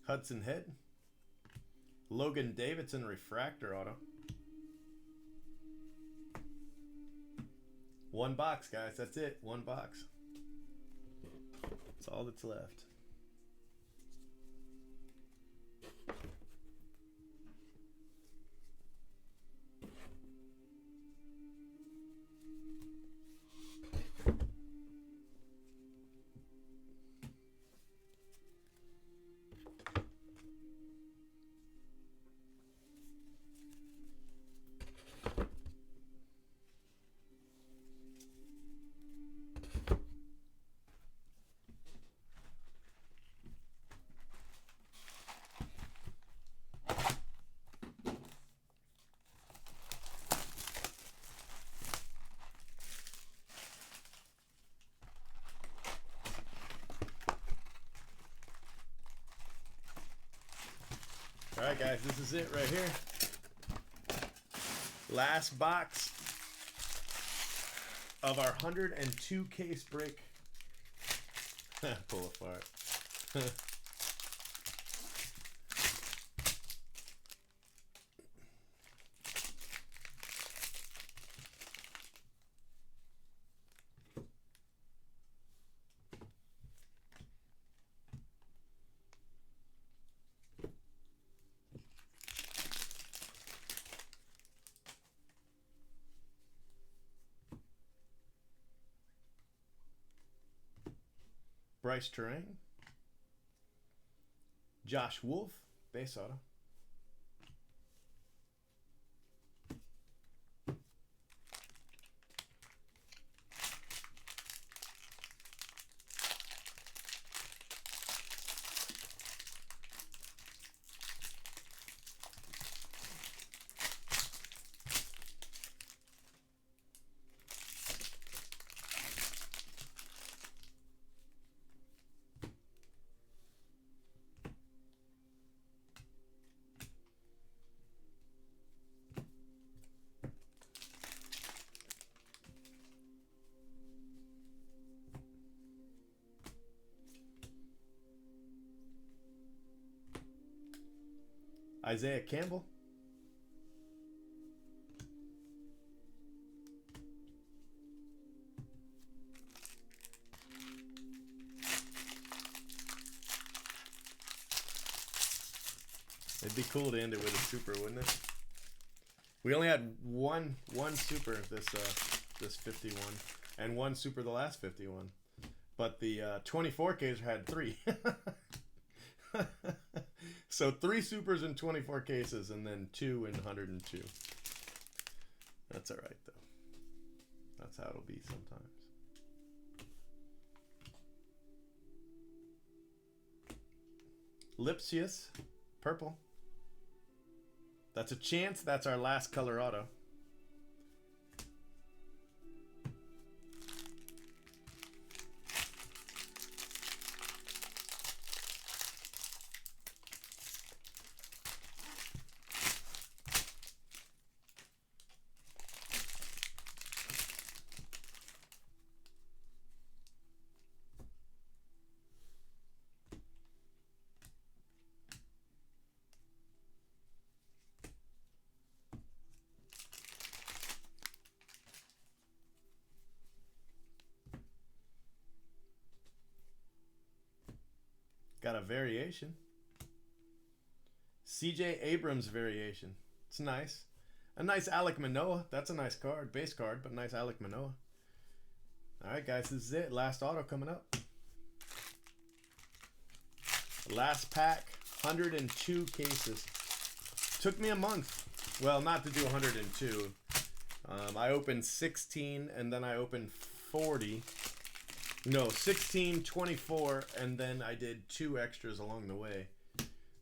Hudson Head. Logan Davidson refractor auto. One box, guys. That's it. One box. That's all that's left. Alright guys, this is it right here. Last box of our 102 case break. Pull apart. Bryce Terang. Josh Wolf, base auto. Isaiah Campbell. It'd be cool to end it with a super, wouldn't it? We only had one super this 51, and one super the last 51. but the 24Ks had 3. So 3 supers in 24 cases and then 2 in 102. That's all right, though. That's how it'll be sometimes. Lipsius, purple. That's a chance. That's our last color auto. Got a variation. CJ Abrams variation. It's nice. A nice Alek Manoah. That's a nice card. Base card, but nice Alek Manoah. Alright, guys. This is it. Last auto coming up. Last pack. 102 cases. Took me a month. Well, not to do 102. I opened 16 and then I opened 40. No, 16, 24, and then I did 2 extras along the way.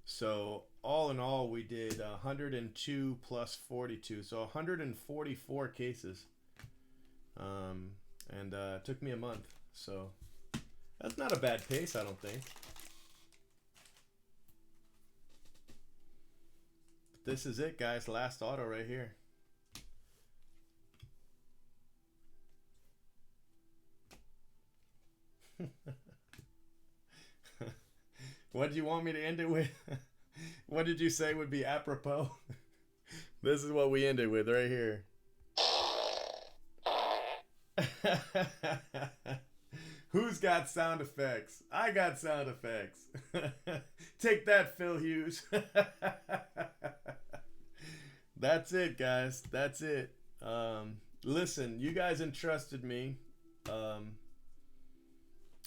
So all in all, we did 102 plus 42, so 144 cases. And it took me a month, so that's not a bad pace, I don't think. But this is it, guys. Last auto right here. What did you want me to end it with? What did you say would be apropos? This is what we ended with right here. Who's got sound effects? I got sound effects. Take that, Phil Hughes. That's it, guys. That's it. Listen, you guys entrusted me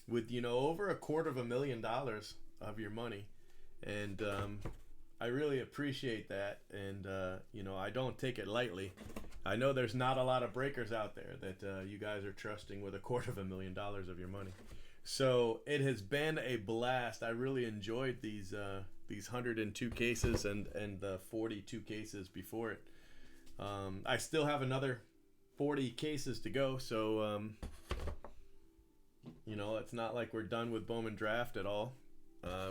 with, you know, over $250,000 of your money, and I really appreciate that, and you know, I don't take it lightly. I know there's not a lot of breakers out there that you guys are trusting with $250,000 of your money, so it has been a blast. I really enjoyed these 102 cases and the 42 cases before it. I still have another 40 cases to go, so you know, it's not like we're done with Bowman Draft at all.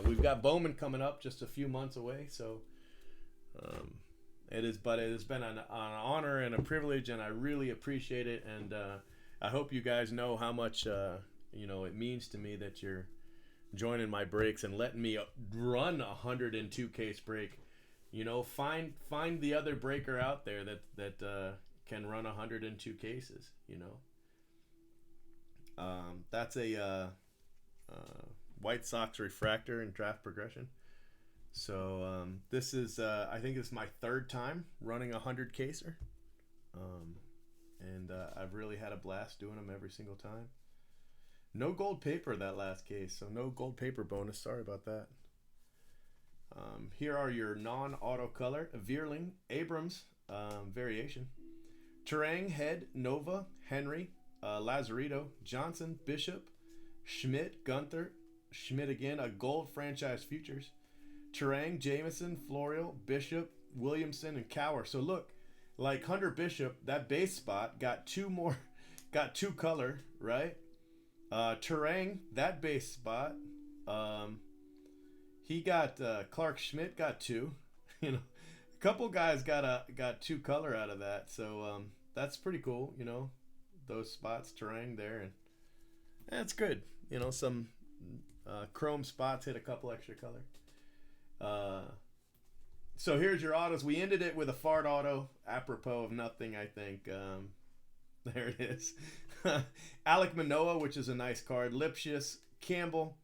We've got Bowman coming up just a few months away, so it has been an honor and a privilege, and I really appreciate it. And I hope you guys know how much you know, it means to me that you're joining my breaks and letting me run a 102 case break. You know, find the other breaker out there that can run 102 cases. You know. That's a White Sox refractor and draft progression. So this is, I think it's my 3rd time running a 100 caser. And I've really had a blast doing them every single time. No gold paper that last case, so no gold paper bonus. Sorry about that. Here are your non-auto color. Veerling, Abrams variation. Terang, Head, Nova, Henry, Lazarito, Johnson, Bishop, Schmidt, Gunther, Schmidt again, a gold franchise futures. Terang, Jameson, Florial, Bishop, Williamson, and Cower. So look, like Hunter Bishop, that base spot got 2 color, right? Terang, that base spot, he got Clark Schmidt got 2. You know, a couple guys got 2 color out of that, so that's pretty cool. You know, those spots, Terang there, and that's good. You know, some chrome spots hit a couple extra color. So here's your autos. We ended it with a fart auto, apropos of nothing, I think. There it is. Alek Manoah, which is a nice card. Lipsius, Campbell,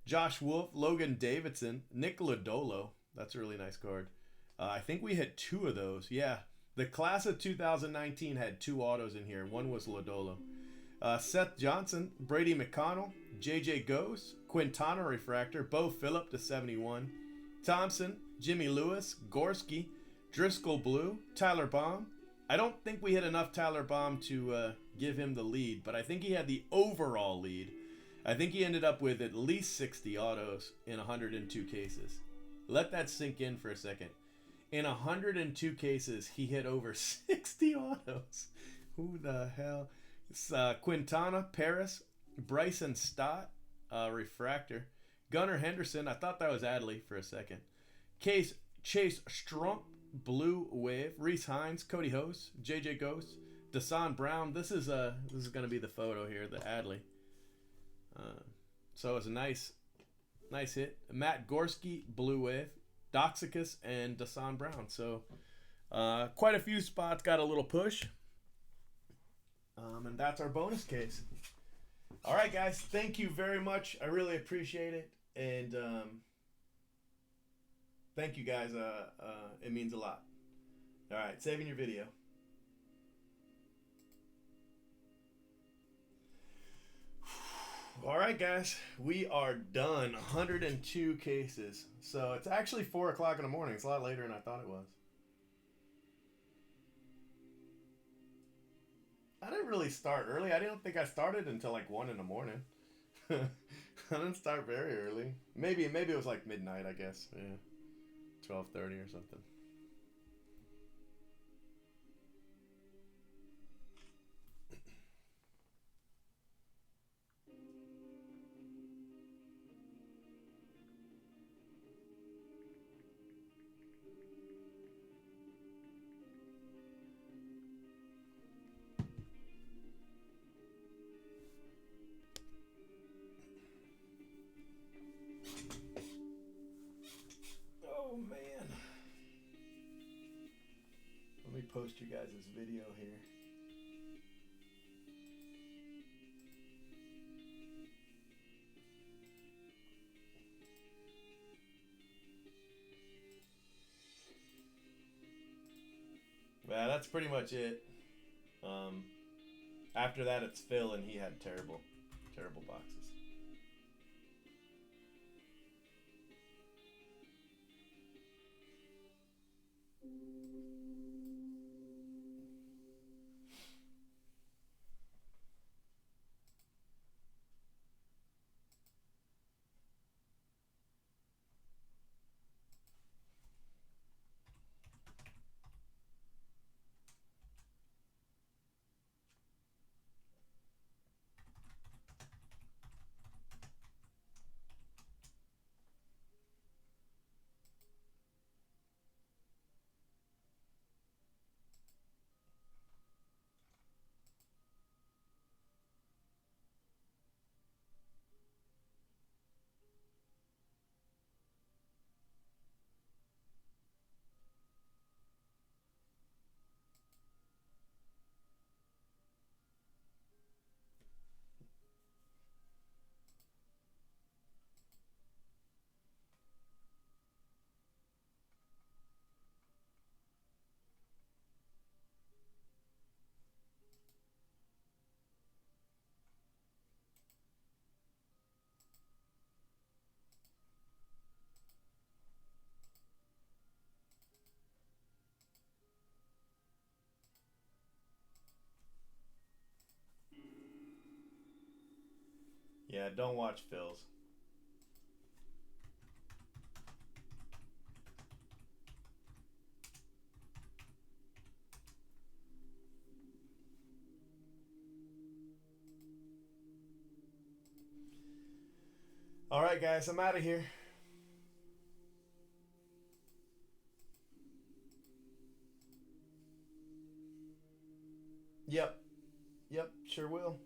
Josh Wolf, Logan Davidson, Nick Lodolo. That's a really nice card. I think we had 2 of those. Yeah. The class of 2019 had 2 autos in here. One was Lodolo. Seth Johnson, Brady McConnell, J.J. Ghost, Quintana Refractor, Bo Phillip to 71, Thompson, Jimmy Lewis, Gorski, Driscoll Blue, Tyler Baum. I don't think we had enough Tyler Baum to give him the lead, but I think he had the overall lead. I think he ended up with at least 60 autos in 102 cases. Let that sink in for a second. In 102 cases, he hit over 60 autos. Who the hell? It's, Quintana, Paris, Bryson Stott, Refractor, Gunnar Henderson. I thought that was Adley for a second. Chase Strump, Blue Wave, Reese Hines, Cody Hose, JJ Ghost, Desan Brown. This is going to be the photo here, the Adley. So it's a nice hit. Matt Gorski, Blue Wave, Doxicus, and Desan Brown. So quite a few spots got a little push. And that's our bonus case. All right, guys. Thank you very much. I really appreciate it. And thank you, guys. It means a lot. All right. Saving your video. All right, guys. We are done. 102 cases. So it's actually 4 o'clock in the morning. It's a lot later than I thought it was. I didn't really start early. I didn't think I started until like 1 in the morning. I didn't start very early. Maybe it was like midnight, I guess. Yeah. 12:30 or something. Oh man. Let me post you guys this video here. Yeah, that's pretty much it. After that, it's Phil, and he had terrible boxes. Yeah, don't watch Phil's. All right, guys, I'm out of here. Yep, sure will.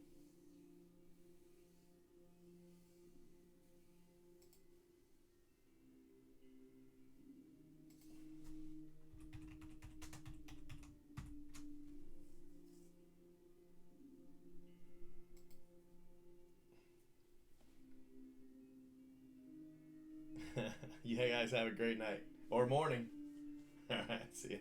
You guys have a great night or morning. All right, see ya.